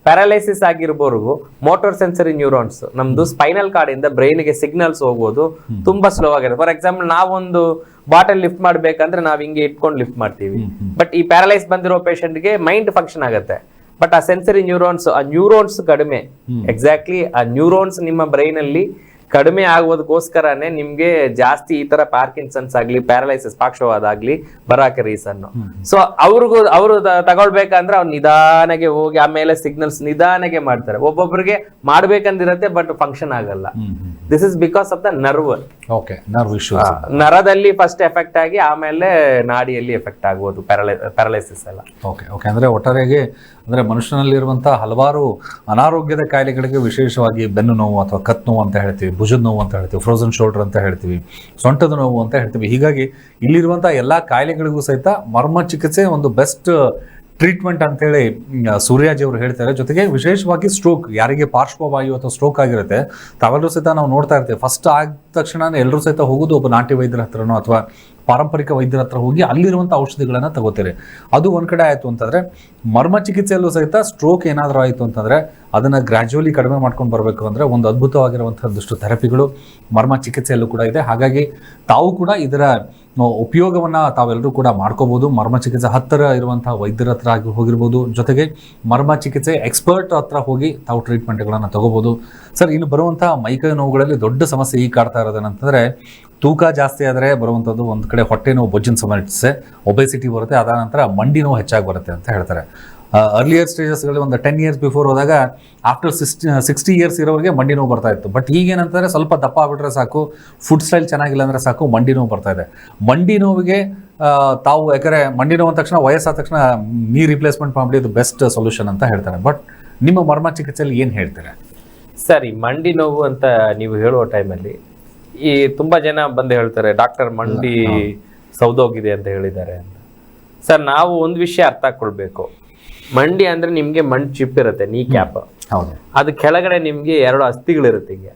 ಪ್ಯಾರಾಲೈಸಿಸ್ ಆಗಿರ್ಬೋರ್ಗು ಮೋಟರ್ ಸೆನ್ಸರಿ ನ್ಯೂರಾನ್ಸ್ ನಮ್ದು ಸ್ಪೈನಲ್ ಕಾರ್ಡ್ ಇಂದ ಬ್ರೈನ್ಗೆ ಸಿಗ್ನಲ್ಸ್ ಹೋಗೋದು ತುಂಬಾ ಸ್ಲೋ ಆಗಿದೆ. ಫಾರ್ ಎಕ್ಸಾಂಪಲ್ ನಾವೊಂದು ಬಾಟಲ್ ಲಿಫ್ಟ್ ಮಾಡ್ಬೇಕಂದ್ರೆ ನಾವ್ ಹಿಂಗೆ ಇಟ್ಕೊಂಡು ಲಿಫ್ಟ್ ಮಾಡ್ತೀವಿ. ಬಟ್ ಈ ಪ್ಯಾರಲೈಸ್ ಬಂದಿರೋ ಪೇಷಂಟ್ಗೆ ಮೈಂಡ್ ಫಂಕ್ಷನ್ ಆಗುತ್ತೆ, ಬಟ್ ಆ ಸೆನ್ಸರಿ ನ್ಯೂರಾನ್ಸ್ ಕಡಿಮೆ. ಎಕ್ಸಾಕ್ಟ್ಲಿ ಆ ನ್ಯೂರಾನ್ಸ್ ನಿಮ್ಮ ಬ್ರೈನ್ ಅಲ್ಲಿ ಕಡಿಮೆ ಆಗೋದಕ್ಕೋಸ್ಕರನೇ ನಿಮ್ಗೆ ಜಾಸ್ತಿ ಈ ತರ ಪಾರ್ಕಿನ್ಸನ್ಸ್ ಆಗ್ಲಿ ಪ್ಯಾರಲೈಸಿಸ್ ಪಾರ್ಶ್ವವಾದ ಆಗ್ಲಿ ಬರಾಕ ರೀಸನ್. ಸೊ ಅವರು ತಗೊಳ್ಬೇಕಂದ್ರೆ ಅವ್ರು ನಿಧಾನಕ್ಕೆ ಹೋಗಿ ಆಮೇಲೆ ಸಿಗ್ನಲ್ಸ್ ನಿಧಾನಕ್ಕೆ ಮಾಡ್ತಾರೆ. ಒಬ್ಬೊಬ್ರಿಗೆ ಮಾಡ್ಬೇಕಂದಿರತ್ತೆ ಬಟ್ ಫಂಕ್ಷನ್ ಆಗಲ್ಲ. This is because of the nerve. ನರದಲ್ಲಿ ಫಸ್ಟ್ ಎಫೆಕ್ಟ್ ಆಗಿ ಆಮೇಲೆ ನಾಡಿಯಲ್ಲಿ ಎಫೆಕ್ಟ್ ಆಗೋದು ಪ್ಯಾರಲೈಸಿಸ್ ಎಲ್ಲ. ಓಕೆ ಅಂದ್ರೆ ಒಟ್ಟಾರೆಯಾಗಿ ಅಂದ್ರೆ ಮನುಷ್ಯನಲ್ಲಿರುವಂತಹ ಹಲವಾರು ಅನಾರೋಗ್ಯದ ಕಾಯಿಲೆಗಳಿಗೆ ವಿಶೇಷವಾಗಿ ಬೆನ್ನು ನೋವು ಅಥವಾ ಕತ್ ನೋವು ಅಂತ ಹೇಳ್ತೀವಿ, ಭುಜದ ನೋವು ಅಂತ ಹೇಳ್ತೀವಿ, ಫ್ರೋಸನ್ ಶೋಲ್ಡರ್ ಅಂತ ಹೇಳ್ತೀವಿ, ಸೊಂಟದ ನೋವು ಅಂತ ಹೇಳ್ತೀವಿ. ಹೀಗಾಗಿ ಇಲ್ಲಿರುವಂತಹ ಎಲ್ಲಾ ಕಾಯಿಲೆಗಳಿಗೂ ಸಹಿತ ಮರ್ಮ ಚಿಕಿತ್ಸೆ ಒಂದು ಬೆಸ್ಟ್ ಟ್ರೀಟ್ಮೆಂಟ್ ಅಂತೇಳಿ ಸೂರ್ಯಾಜಿ ಅವರು ಹೇಳ್ತಾರೆ. ಜೊತೆಗೆ ವಿಶೇಷವಾಗಿ ಸ್ಟ್ರೋಕ್, ಯಾರಿಗೆ ಪಾರ್ಶ್ವವಾಯು ಅಥವಾ ಸ್ಟ್ರೋಕ್ ಆಗಿರುತ್ತೆ ತಾವೆಲ್ಲರೂ ಸಹಿತ ನಾವು ನೋಡ್ತಾ ಇರ್ತೀವಿ, ಫಸ್ಟ್ ಆದ ತಕ್ಷಣ ಎಲ್ಲರೂ ಸಹಿತ ಹೋಗೋದು ಒಬ್ಬ ನಾಟಿ ವೈದ್ಯರ ಹತ್ರನೋ ಅಥವಾ ಪಾರಂಪರಿಕ ವೈದ್ಯರ ಹತ್ರ ಹೋಗಿ ಅಲ್ಲಿರುವಂಥ ಔಷಧಿಗಳನ್ನು ತಗೋತೀರಿ. ಅದು ಒಂದು ಕಡೆ ಆಯಿತು ಅಂತಂದರೆ ಮರ್ಮ ಚಿಕಿತ್ಸೆಯಲ್ಲೂ ಸಹಿತ ಸ್ಟ್ರೋಕ್ ಏನಾದರೂ ಆಯಿತು ಅಂತಂದರೆ ಅದನ್ನು ಗ್ರ್ಯಾಜುವಲಿ ಕಡಿಮೆ ಮಾಡ್ಕೊಂಡು ಬರಬೇಕು ಅಂದರೆ ಒಂದು ಅದ್ಭುತವಾಗಿರುವಂಥದ್ದಷ್ಟು ಥೆರಪಿಗಳು ಮರ್ಮ ಚಿಕಿತ್ಸೆಯಲ್ಲೂ ಕೂಡ ಇದೆ. ಹಾಗಾಗಿ ತಾವು ಕೂಡ ಇದರ ಉಪಯೋಗವನ್ನು ತಾವೆಲ್ಲರೂ ಕೂಡ ಮಾಡ್ಕೋಬೋದು. ಮರ್ಮ ಚಿಕಿತ್ಸೆ ಹತ್ತಿರ ಇರುವಂತಹ ವೈದ್ಯರ ಹತ್ರ ಹೋಗಿರ್ಬೋದು, ಜೊತೆಗೆ ಮರ್ಮ ಚಿಕಿತ್ಸೆ ಎಕ್ಸ್ಪರ್ಟ್ ಹತ್ರ ಹೋಗಿ ತಾವು ಟ್ರೀಟ್ಮೆಂಟ್ಗಳನ್ನು ತಗೋಬೋದು. ಸರ್, ಇನ್ನು ಬರುವಂತಹ ಮೈಕೈ ನೋವುಗಳಲ್ಲಿ ದೊಡ್ಡ ಸಮಸ್ಯೆ ಈಗ ಕಾಡ್ತಾ ಇರೋದೇನಂತಂದರೆ ತೂಕ ಜಾಸ್ತಿ ಆದರೆ ಬರುವಂಥದ್ದು ಒಂದು ಕಡೆ ಹೊಟ್ಟೆ ನೋವು, ಬೊಜ್ಜಿನ ಸಮಸ್ಯೆ, ಒಬೆಸಿಟಿ ಬರುತ್ತೆ. ಅದಾದ ನಂತರ ಮಂಡಿ ನೋವು ಹೆಚ್ಚಾಗಿ ಬರುತ್ತೆ ಅಂತ ಹೇಳ್ತಾರೆ. ಅರ್ಲಿಯರ್ ಸ್ಟೇಜಸ್ಗಳಲ್ಲಿ ಒಂದು 10 years ಬಿಫೋರ್ ಹೋದಾಗ ಆಫ್ಟರ್ 60 years ಇರೋರಿಗೆ ಮಂಡಿ ನೋವು ಬರ್ತಾ ಇತ್ತು. ಬಟ್ ಈಗೇನಂತಂದರೆ ಸ್ವಲ್ಪ ದಪ್ಪ ಆಗ್ಬಿಟ್ರೆ ಸಾಕು, ಫುಡ್ ಸ್ಟೈಲ್ ಚೆನ್ನಾಗಿಲ್ಲ ಅಂದರೆ ಸಾಕು, ಮಂಡಿ ನೋವು ಬರ್ತಾ ಇದೆ. ಮಂಡಿ ನೋವಿಗೆ ತಾವು ಯಾಕಂದರೆ ಮಂಡಿ ನೋವು ಅಂದ ತಕ್ಷಣ ವಯಸ್ಸಾದ ತಕ್ಷಣ ನೀ ರಿಪ್ಲೇಸ್ಮೆಂಟ್ ಮಾಡಿದ್ದು ಬೆಸ್ಟ್ ಸೊಲ್ಯೂಷನ್ ಅಂತ ಹೇಳ್ತಾರೆ. ಬಟ್ ನಿಮ್ಮ ಮರ್ಮ ಚಿಕಿತ್ಸೆಯಲ್ಲಿ ಏನು ಹೇಳ್ತೀರಾ? ಸರಿ, ಮಂಡಿ ನೋವು ಅಂತ ನೀವು ಹೇಳುವ ಟೈಮಲ್ಲಿ ಈ ತುಂಬಾ ಜನ ಬಂದು ಹೇಳ್ತಾರೆ ಡಾಕ್ಟರ್ ಮಂಡಿ ಸೌದೋಗಿದೆ ಅಂತ ಹೇಳಿದ್ದಾರೆ ಅಂತ. ಸರ್, ನಾವು ಒಂದು ವಿಷಯ ಅರ್ಥ ಹಾಕೊಳ್ಬೇಕು. ಮಂಡಿ ಅಂದ್ರೆ ನಿಮ್ಗೆ ಮಂಡ್ ಚಿಪ್ ಇರುತ್ತೆ, ನೀ ಕ್ಯಾಪ್, ಅದು ಕೆಳಗಡೆ ನಿಮ್ಗೆ 2 ಅಸ್ಥಿಗಳಿರುತ್ತೆ. ಹಿಂಗೆ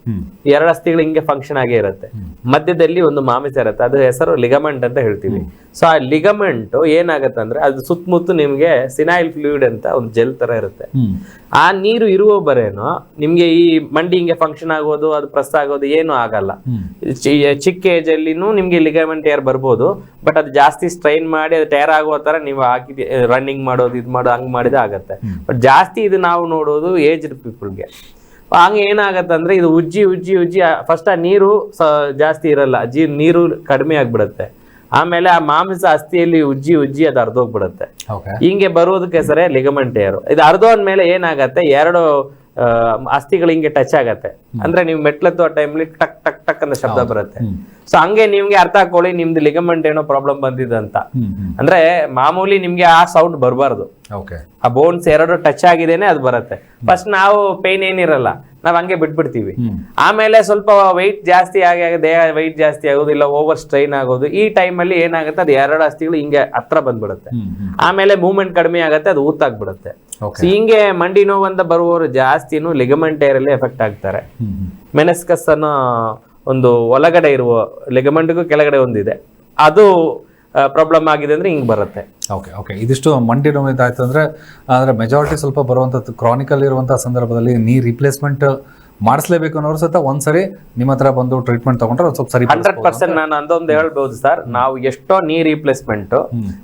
2 ಅಸ್ಥಿಗಳು ಹಿಂಗೆ ಫಂಕ್ಷನ್ ಆಗೇ ಇರುತ್ತೆ. ಮಧ್ಯದಲ್ಲಿ ಒಂದು ಮಾಂಸ ಇರುತ್ತೆ, ಅದು ಹೆಸರು ಲಿಗಮೆಂಟ್ ಅಂತ ಹೇಳ್ತೀವಿ. ಸೊ ಆ ಲಿಗಮೆಂಟ್ ಏನಾಗತ್ತೆ ಅಂದ್ರೆ ಅದು ಸುತ್ತಮುತ್ತ ನಿಮ್ಗೆ ಸಿನೈಲ್ ಫ್ಲೂಯಿಡ್ ಅಂತ ಒಂದು ಜೆಲ್ ತರ ಇರುತ್ತೆ. ಆ ನೀರು ಇರುವ ಬರೇನು ನಿಮ್ಗೆ ಈ ಮಂಡಿ ಹಿಂಗೆ ಫಂಕ್ಷನ್ ಆಗೋದು, ಅದು ಪ್ರೆಸ್ ಆಗೋದು ಏನು ಆಗಲ್ಲ. ಚಿಕ್ಕ ಏಜ್ ಅಲ್ಲಿನೂ ನಿಮ್ಗೆ ಲಿಗಮೆಂಟ್ ಟೇರ್ ಬರ್ಬೋದು, ಬಟ್ ಅದು ಜಾಸ್ತಿ ಸ್ಟ್ರೈನ್ ಮಾಡಿ ಅದು ಟೇರ್ ಆಗೋ ತರ ನೀವು ಹಾಕಿ ರನ್ನಿಂಗ್ ಮಾಡೋದು ಇದು ಮಾಡೋದು ಹಂಗ್ ಮಾಡಿದ್ರೆ ಆಗತ್ತೆ. ಬಟ್ ಜಾಸ್ತಿ ಇದು ನಾವು ನೋಡೋದು ಏಜ್ಡ್ ಪೀಪಲ್ಗೆ. ಹಂಗೆ ಏನಾಗತ್ತೆ ಅಂದ್ರೆ ಇದು ಉಜ್ಜಿ ಉಜ್ಜಿ ಉಜ್ಜಿ ಫಸ್ಟ್ ಆ ನೀರು ಜಾಸ್ತಿ ಇರಲ್ಲ, ನೀರು ಕಡಿಮೆ ಆಗ್ಬಿಡುತ್ತೆ. ಆಮೇಲೆ ಆ ಮಾಂಸ ಅಸ್ಥಿಯಲ್ಲಿ ಉಜ್ಜಿ ಉಜ್ಜಿ ಅದು ಅರ್ಧೋಗ್ಬಿಡುತ್ತೆ. ಹಿಂಗೆ ಬರೋದಕ್ಕೆ ಸರಿ ಲಿಗಮೆಂಟ್ ಟೇರ್. ಇದು ಅರ್ಧೋದ್ಮೇಲೆ ಏನಾಗತ್ತೆ, 2 ಅಸ್ಥಿಗಳು ಹಿಂಗೆ ಟಚ್ ಆಗತ್ತೆ. ಅಂದ್ರೆ ನೀವು ಮೆಟ್ಲತ್ತುವ ಟೈಮ್ಲಿ ಟಕ್ ಟಕ್ ಟಕ್ ಅಂತ ಶಬ್ದ ಬರುತ್ತೆ. ಸೊ ಹಂಗೆ ನಿಮ್ಗೆ ಅರ್ಥ ಹಾಕೊಳ್ಳಿ ನಿಮ್ದು ಲಿಗಮೆಂಟ್ ಏನೋ ಪ್ರಾಬ್ಲಮ್ ಬಂದಿದೆ ಅಂತ. ಅಂದ್ರೆ ಮಾಮೂಲಿ ನಿಮ್ಗೆ ಆ ಸೌಂಡ್ ಬರಬಾರ್ದು, ಆ ಬೋನ್ಸ್ 2 ಟಚ್ ಆಗಿದೇನೆ ಅದು ಬರುತ್ತೆ. ಫಸ್ಟ್ ನಾವು ಪೇನ್ ಏನಿರಲ್ಲ, ನಾವ್ ಹಂಗೆ ಬಿಟ್ಬಿಡ್ತೀವಿ. ಆಮೇಲೆ ಸ್ವಲ್ಪ ವೆಯ್ಟ್ ಜಾಸ್ತಿ ಆಗಿ ದೇಹ ವೆಯ್ಟ್ ಜಾಸ್ತಿ ಆಗೋದು, ಇಲ್ಲ ಓವರ್ ಸ್ಟ್ರೈನ್ ಆಗೋದು, ಈ ಟೈಮಲ್ಲಿ ಏನಾಗುತ್ತೆ ಅದು 2 ಅಸ್ಥಿಗಳು ಹಿಂಗೆ ಹತ್ರ ಬಂದ್ಬಿಡುತ್ತೆ. ಆಮೇಲೆ ಮೂವ್ಮೆಂಟ್ ಕಡಿಮೆ ಆಗುತ್ತೆ, ಅದು ಊತಾಗ್ಬಿಡುತ್ತೆ. ಹಿಂಗೆ ಮಂಡಿ ನೋವು ಅಂತ ಬರುವವರು ಜಾಸ್ತಿನೂ ಲಿಗಮೆಂಟ್ ಟೇರ್ ಅಲ್ಲಿ ಎಫೆಕ್ಟ್ ಆಗ್ತಾರೆ. ಮೆನಿಸ್ಕಸ್ ಅನ್ನೋ ಒಂದು ಒಳಗಡೆ ಇರುವ ಲಿಗಮೆಂಟ್ಗೂ ಕೆಳಗಡೆ ಒಂದಿದೆ, ಅದು ಪ್ರಾಬ್ಲಮ್ ಆಗಿದೆ ಅಂದ್ರೆ ಹಿಂಗ್ ಬರುತ್ತೆ. ಓಕೆ ಇದಿಷ್ಟು ಮಂಡಿ ನೋವು ಇದಾಯ್ತು ಅಂದ್ರೆ ಮೆಜಾರಿಟಿ ಸ್ವಲ್ಪ ಬರುವಂಥದ್ದು ಕ್ರಾನಿಕಲ್ ಇರುವಂತಹ ಸಂದರ್ಭದಲ್ಲಿ ನೀ ರಿಪ್ಲೇಸ್ಮೆಂಟ್ ಮಾಡಿಸ್ಲೇಬೇಕು ಅನ್ನೋರು ಸಹಿತ ಒಂದ್ಸರಿ ನಿಮ್ಮ ಹತ್ರ ಬಂದು ಟ್ರೀಟ್ಮೆಂಟ್ ತಗೊಂಡ್ರೆ ಸ್ವಲ್ಪ ಸರಿ 100% ನಾನು ಅದೊಂದು ಹೇಳ್ಬಹುದು ಸರ್. ನಾವು ಎಷ್ಟೋ ನೀ ರಿಪ್ಲೇಸ್ಮೆಂಟ್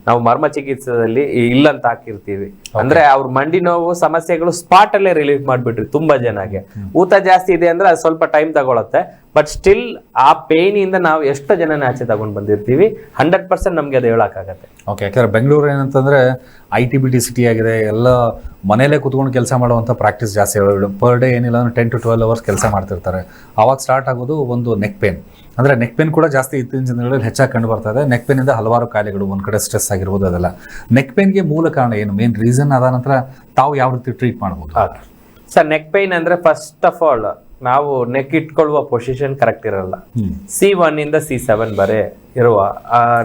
ನಾವು ಮರ್ಮ ಚಿಕಿತ್ಸೆದಲ್ಲಿ ಇಲ್ಲ ಅಂತ ಹಾಕಿರ್ತೀವಿ. ಅಂದ್ರೆ ಅವ್ರ ಮಂಡಿ ನೋವು ಸಮಸ್ಯೆಗಳು ಸ್ಪಾಟ್ ಅಲ್ಲೇ ರಿಲೀಫ್ ಮಾಡ್ಬಿಟ್ರಿ. ತುಂಬಾ ಜನಗೆ ಊತ ಜಾಸ್ತಿ ಇದೆ ಅಂದ್ರೆ ಅದು ಸ್ವಲ್ಪ ಟೈಮ್ ತಗೊಳತ್ತೆ, ಬಟ್ ಸ್ಟಿಲ್ ಆ ಪೇನ್ ಇಂದ ನಾವು ಎಷ್ಟು ಜನ ಆಚೆ ತಗೊಂಡ್ ಬಂದಿರ್ತೀವಿ. 100% ನಮ್ಗೆ ಅದು ಹೇಳಕ್ಕಾಗತ್ತೆ. ಓಕೆ, ಯಾಕಂದ್ರೆ ಬೆಂಗಳೂರು ಏನಂತಂದ್ರೆ ITBT ಸಿಟಿ ಆಗಿದೆ. ಎಲ್ಲ ಮನೇಲೆ ಕುತ್ಕೊಂಡು ಕೆಲಸ ಮಾಡುವಂಥ ಪ್ರಾಕ್ಟೀಸ್ ಜಾಸ್ತಿ. ಪರ್ ಡೇ ಏನಿಲ್ಲ ಅಂದ್ರೆ 10 to 12 hours ಕೆಲಸ ಮಾಡ್ತಿರ್ತಾರೆ. ಆವಾಗ ಸ್ಟಾರ್ಟ್ ಆಗೋದು ಒಂದು ನೆಕ್ ಪೇನ್. ಅಂದರೆ ನೆಕ್ ಪೇನ್ ಕೂಡ ಜಾಸ್ತಿ ಇತ್ತೀಚಿನ ದಿನಗಳಲ್ಲಿ ಹೆಚ್ಚಾಗಿ ಕಂಡು ಬರ್ತಾ ಇದೆ. ನೆಕ್ ಪೇನಿಂದ ಹಲವಾರು ಕಾಯಿಲೆಗಳು, ಒಂದು ಕಡೆ ಸ್ಟ್ರೆಸ್ ಆಗಿರ್ಬೋದು, ಅದೆಲ್ಲ. ನೆಕ್ ಪೇನ್ಗೆ ಮೂಲ ಕಾರಣ ಏನು, ಮೇನ್ ರೀಸನ್, ಅದ ನಂತರ ತಾವು ಯಾವ ರೀತಿ ಟ್ರೀಟ್ ಮಾಡ್ಬೋದು? ಸರ್, ನೆಕ್ ಪೇನ್ ಅಂದ್ರೆ ಫಸ್ಟ್ ಆಫ್ ಆಲ್ ನಾವು ನೆಕ್ ಇಟ್ಕೊಳ್ಳುವ ಪೊಸಿಷನ್ ಕರೆಕ್ಟ್ ಇರಲ್ಲ. C1 ಇಂದ C7 ಬರೇ ಇರುವ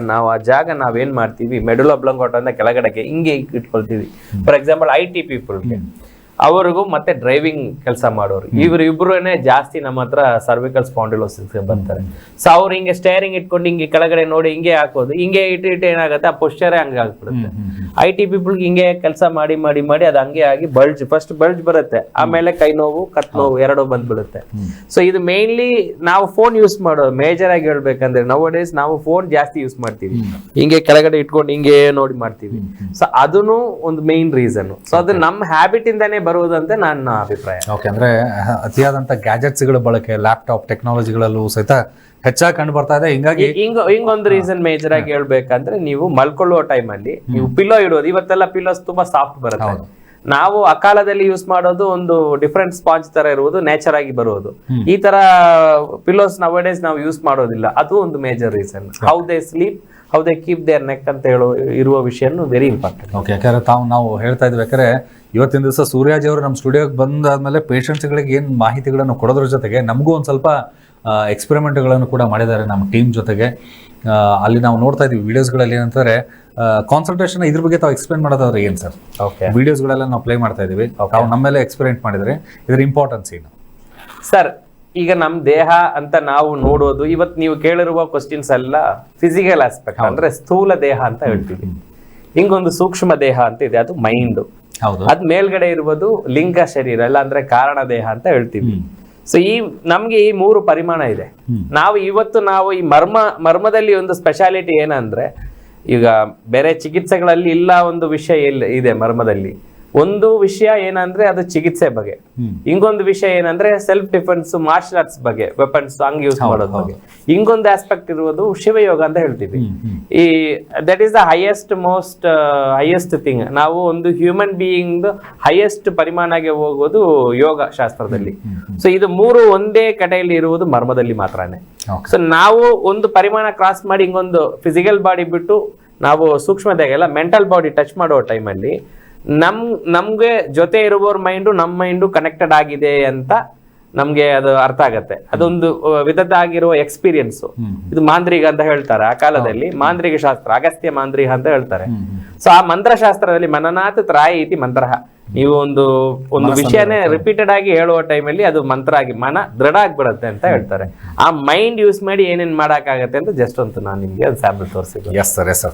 ನಾವು ಆ ಜಾಗ ನಾವೇನ್ ಮಾಡ್ತೀವಿ, ಮೆಡುಲಾ ಒಬ್ಲಂಗೋಟ ಅಂತ ಕೆಳಗಡೆಗೆ ಹಿಂಗೆ ಇಟ್ಕೊಳ್ತೀವಿ. ಫಾರ್ ಎಕ್ಸಾಂಪಲ್ IT ಪೀಪಲ್ಗೆ ಅವ್ರಿಗೂ ಮತ್ತೆ ಡ್ರೈವಿಂಗ್ ಕೆಲಸ ಮಾಡೋರು ಇಬ್ರುನೇ ಜಾಸ್ತಿ ನಮ್ಮ ಹತ್ರ ಸರ್ವಿಕಲ್ ಸ್ಪಾಂಡಿಲೋಸಿಸ್ ಬರ್ತಾರೆ. ಸೊ ಅವ್ರು ಹಿಂಗೆ ಸ್ಟೇರಿಂಗ್ ಇಟ್ಕೊಂಡು ಹಿಂಗೆ ಕೆಳಗಡೆ ನೋಡಿ ಹಿಂಗೆ ಹಾಕೋದು, ಹಿಂಗೆ ಇಟ್ಟು ಏನಾಗುತ್ತೆ ಆ ಪೊಶ್ಚರೇ ಹಂಗೆ ಆಗ್ಬಿಡುತ್ತೆ. IT ಪೀಪಲ್ಗೆ ಹಿಂಗೆ ಕೆಲಸ ಮಾಡಿ ಮಾಡಿ ಮಾಡಿ ಅದು ಹಂಗೆ ಆಗಿ ಫಸ್ಟ್ ಬಲ್ಜ್ ಬರುತ್ತೆ, ಆಮೇಲೆ ಕೈ ನೋವು ಕತ್ ನೋವು ಎರಡೂ ಬಂದ್ಬಿಡುತ್ತೆ. ಸೊ ಇದು ಮೇನ್ಲಿ ನಾವು ಫೋನ್ ಯೂಸ್ ಮಾಡೋದು ಮೇಜರ್ ಆಗಿ ಹೇಳ್ಬೇಕಂದ್ರೆ ನೌ-ಅ-ಡೇಸ್ ನಾವು ಫೋನ್ ಜಾಸ್ತಿ ಯೂಸ್ ಮಾಡ್ತೀವಿ, ಹಿಂಗೆ ಕೆಳಗಡೆ ಇಟ್ಕೊಂಡು ಹಿಂಗೆ ನೋಡಿ ಮಾಡ್ತೀವಿ. ಸೊ ಅದನ್ನು ಒಂದು ಮೇನ್ ರೀಸನ್. ಸೊ ಅದು ನಮ್ಮ ಹ್ಯಾಬಿಟ್ ಇಂದಾನೇ ಬರುವುದಂತ ನನ್ನ ಅಭಿಪ್ರಾಯ. ಓಕೆ, ಅಂದ್ರೆ ಅತಿಯಾದಂತ ಗ್ಯಾಜೆಟ್ಸ್ಗಳ ಬಳಕೆ, ಲ್ಯಾಪ್ಟಾಪ್ ಟೆಕ್ನಾಲಜಿಗಳಲ್ಲೂ ಸಹಿತ ಹೆಚ್ಚಾಗಿ ಕಂಡು ಬರ್ತಾ ಇದೆ. ಹಿಂಗಾಗಿ ಹಿಂಗೊಂದು ರೀಸನ್ ಮೇಜರ್ ಆಗಿ ಹೇಳ್ಬೇಕಂದ್ರೆ, ನೀವು ಮಲ್ಕೊಳ್ಳುವ ಟೈಮ್ ಅಲ್ಲಿ ನೀವು ಪಿಲ್ಲೋ ಇಡೋದು, ಇವತ್ತೆಲ್ಲ ಪಿಲ್ಲೋಸ್ ತುಂಬಾ ಸಾಫ್ಟ್ ಬರುತ್ತೆ. ನಾವು ಆ ಕಾಲದಲ್ಲಿ ಯೂಸ್ ಮಾಡೋದು ಒಂದು ಡಿಫ್ರೆಂಟ್ ಸ್ಪಾಂಜ್ ತರ ಇರುವುದು, ನೇಚರ್ ಆಗಿ ಬರುವುದು. ಈ ತರ ಪಿಲ್ಲೋಸ್ ನೌ-ಅ-ಡೇಸ್ ನಾವು ಯೂಸ್ ಮಾಡೋದಿಲ್ಲ, ಅದು ಒಂದು major reason. How they sleep, how they keep there neck ಅಂತ ಇರುವ ವಿಷಯನು ವೆರಿ ಇಂಪಾರ್ಟೆಂಟ್. ಓಕೆ, ಯಾಕಂದ್ರೆ ನಾವು ಹೇಳ್ತಾ ಇದ್ವಿ, ಯಾಕಂದ್ರೆ ಇವತ್ತಿನ ದಿವಸ ಸೂರ್ಯಾಜಿ ಅವರು ನಮ್ಮ ಸ್ಟುಡಿಯೋಗೆ ಬಂದಾದ್ಮೇಲೆ ಪೇಷಂಟ್ಸ್ಗಳಿಗೆ ಏನು ಮಾಹಿತಿಗಳನ್ನು ಕೊಡೋದ್ರ ಜೊತೆಗೆ ನಮಗೂ ಒಂದು ಸ್ವಲ್ಪ ಎಕ್ಸ್ಪೆರಿಮೆಂಟ್ಗಳನ್ನು ಕೂಡ ಮಾಡಿದ್ದಾರೆ ನಮ್ಮ ಟೀಮ್ ಜೊತೆಗೆ. ಅಲ್ಲಿ ನಾವು ನೋಡ್ತಾ ಇದ್ವಿ ವಿಡಿಯೋಸ್ಗಳಲ್ಲಿ ಏನಂತಾರೆ, ಕಾನ್ಸಂಟ್ರೇಷನ್ ಇದ್ರ ಬಗ್ಗೆ ತಾವು ಎಕ್ಸ್ಪ್ಲೇನ್ ಮಾಡೋದಾದ್ರೆ ಏನು ಸರ್? ಓಕೆ, ವಿಡಿಯೋಸ್ಗಳೆಲ್ಲ ನಾವು ಪ್ಲೇ ಮಾಡ್ತಾ ಇದೀವಿ, ತಾವು ನಮ್ಮ ಮೇಲೆ ಎಕ್ಸ್ಪೆರಿಮೆಂಟ್ ಮಾಡಿದ್ರೆ ಇದ್ರ ಇಂಪಾರ್ಟೆನ್ಸ್ ಏನು ಸರ್? ಈಗ ನಮ್ ದೇಹ ಅಂತ ನಾವು ನೋಡೋದು, ಇವತ್ತು ನೀವು ಕೇಳಿರುವ ಕ್ವಶನ್ಸ್ ಎಲ್ಲ ಫಿಸಿಕಲ್ ಆಸ್ಪೆಕ್ಟ್, ಅಂದ್ರೆ ಸ್ಥೂಲ ದೇಹ ಅಂತ ಹೇಳ್ತೀವಿ. ಹಿಂಗೊಂದು ಸೂಕ್ಷ್ಮ ದೇಹ ಅಂತ ಇದೆ, ಅದು ಮೈಂಡ್. ಅದ್ ಮೇಲ್ಗಡೆ ಇರುವುದು ಲಿಂಗ ಶರೀರ, ಇಲ್ಲ ಅಂದ್ರೆ ಕಾರಣ ದೇಹ ಅಂತ ಹೇಳ್ತೀವಿ. ಸೊ ನಮ್ಗೆ ಈ 3 ಪರಿಮಾಣ ಇದೆ. ನಾವು ಈ ಮರ್ಮದಲ್ಲಿ ಒಂದು ಸ್ಪೆಷಾಲಿಟಿ ಏನಂದ್ರೆ, ಈಗ ಬೇರೆ ಚಿಕಿತ್ಸೆಗಳಲ್ಲಿ ಇಲ್ಲ ಒಂದು ವಿಷಯ ಇದೆ ಮರ್ಮದಲ್ಲಿ. ಒಂದು ವಿಷಯ ಏನಂದ್ರೆ ಅದು ಚಿಕಿತ್ಸೆ ಬಗ್ಗೆ, ಹಿಂಗೊಂದು ವಿಷಯ ಏನಂದ್ರೆ ಸೆಲ್ಫ್ ಡಿಫೆನ್ಸ್, ಮಾರ್ಷಲ್ ಆರ್ಟ್ಸ್ ಬಗ್ಗೆ, ವೆಪನ್ಸ್ ಹಂಗ್ ಯೂಸ್ ಮಾಡೋದ್ ಬಗ್ಗೆ. ಹಿಂಗೊಂದು ಆಸ್ಪೆಕ್ಟ್ ಇರುವುದು ಶಿವಯೋಗ ಅಂತ ಹೇಳ್ತೀವಿ. ಈ that is the highest thing. ನಾವು ಒಂದು ಹ್ಯೂಮನ್ ಬೀಯಿಂಗ್ ಹೈಯೆಸ್ಟ್ ಪರಿಮಾಣಗೆ ಹೋಗೋದು ಯೋಗ ಶಾಸ್ತ್ರದಲ್ಲಿ. ಸೊ ಇದು 3 ಒಂದೇ ಕಡೆಯಲ್ಲಿ ಇರುವುದು ಮರ್ಮದಲ್ಲಿ ಮಾತ್ರನೇ. ಸೊ ನಾವು ಒಂದು ಪರಿಮಾಣ ಕ್ರಾಸ್ ಮಾಡಿ ಹಿಂಗೊಂದು ಫಿಸಿಕಲ್ ಬಾಡಿ ಬಿಟ್ಟು ನಾವು ಸೂಕ್ಷ್ಮತೆಗೆ ಎಲ್ಲ ಮೆಂಟಲ್ ಬಾಡಿ ಟಚ್ ಮಾಡೋ ಟೈಮಲ್ಲಿ ನಮ್ಗೆ ಜೊತೆ ಇರುವವ್ರ ಮೈಂಡು ನಮ್ಮ ಮೈಂಡು ಕನೆಕ್ಟೆಡ್ ಆಗಿದೆ ಅಂತ ನಮ್ಗೆ ಅದು ಅರ್ಥ ಆಗತ್ತೆ. ಅದೊಂದು ವಿಧದಾಗಿರುವ ಎಕ್ಸ್ಪೀರಿಯನ್ಸ್. ಇದು ಮಾಂದ್ರಿಕ ಅಂತ ಹೇಳ್ತಾರೆ ಆ ಕಾಲದಲ್ಲಿ, ಮಾಂದ್ರಿಕ ಶಾಸ್ತ್ರ, ಅಗಸ್ತ್ಯ ಮಾಂದ್ರಿಕ ಅಂತ ಹೇಳ್ತಾರೆ. ಸೊ ಆ ಮಂತ್ರಶಾಸ್ತ್ರದಲ್ಲಿ ಮನನಾಥ ತ್ರಾಯಿ ಇತಿ ಮಂತ್ರ, ನೀವು ಒಂದು ವಿಷಯನೇ ರಿಪೀಟೆಡ್ ಆಗಿ ಹೇಳುವ ಟೈಮಲ್ಲಿ ಅದು ಮಂತ್ರ ಆಗಿ ಮನ ದೃಢ ಆಗ್ಬಿಡತ್ತೆ ಅಂತ ಹೇಳ್ತಾರೆ. ಆ ಮೈಂಡ್ ಯೂಸ್ ಮಾಡಿ ಏನೇನ್ ಮಾಡಕ್ಕಾಗತ್ತೆ ಅಂತ ಜಸ್ಟ್ ಅಂತ ನಾನು ನಿಮ್ಗೆ ಒಂದು ಸ್ಯಾಂಪಲ್ ತೋರಿಸಿದ್ದೆ. Yes sir, yes sir.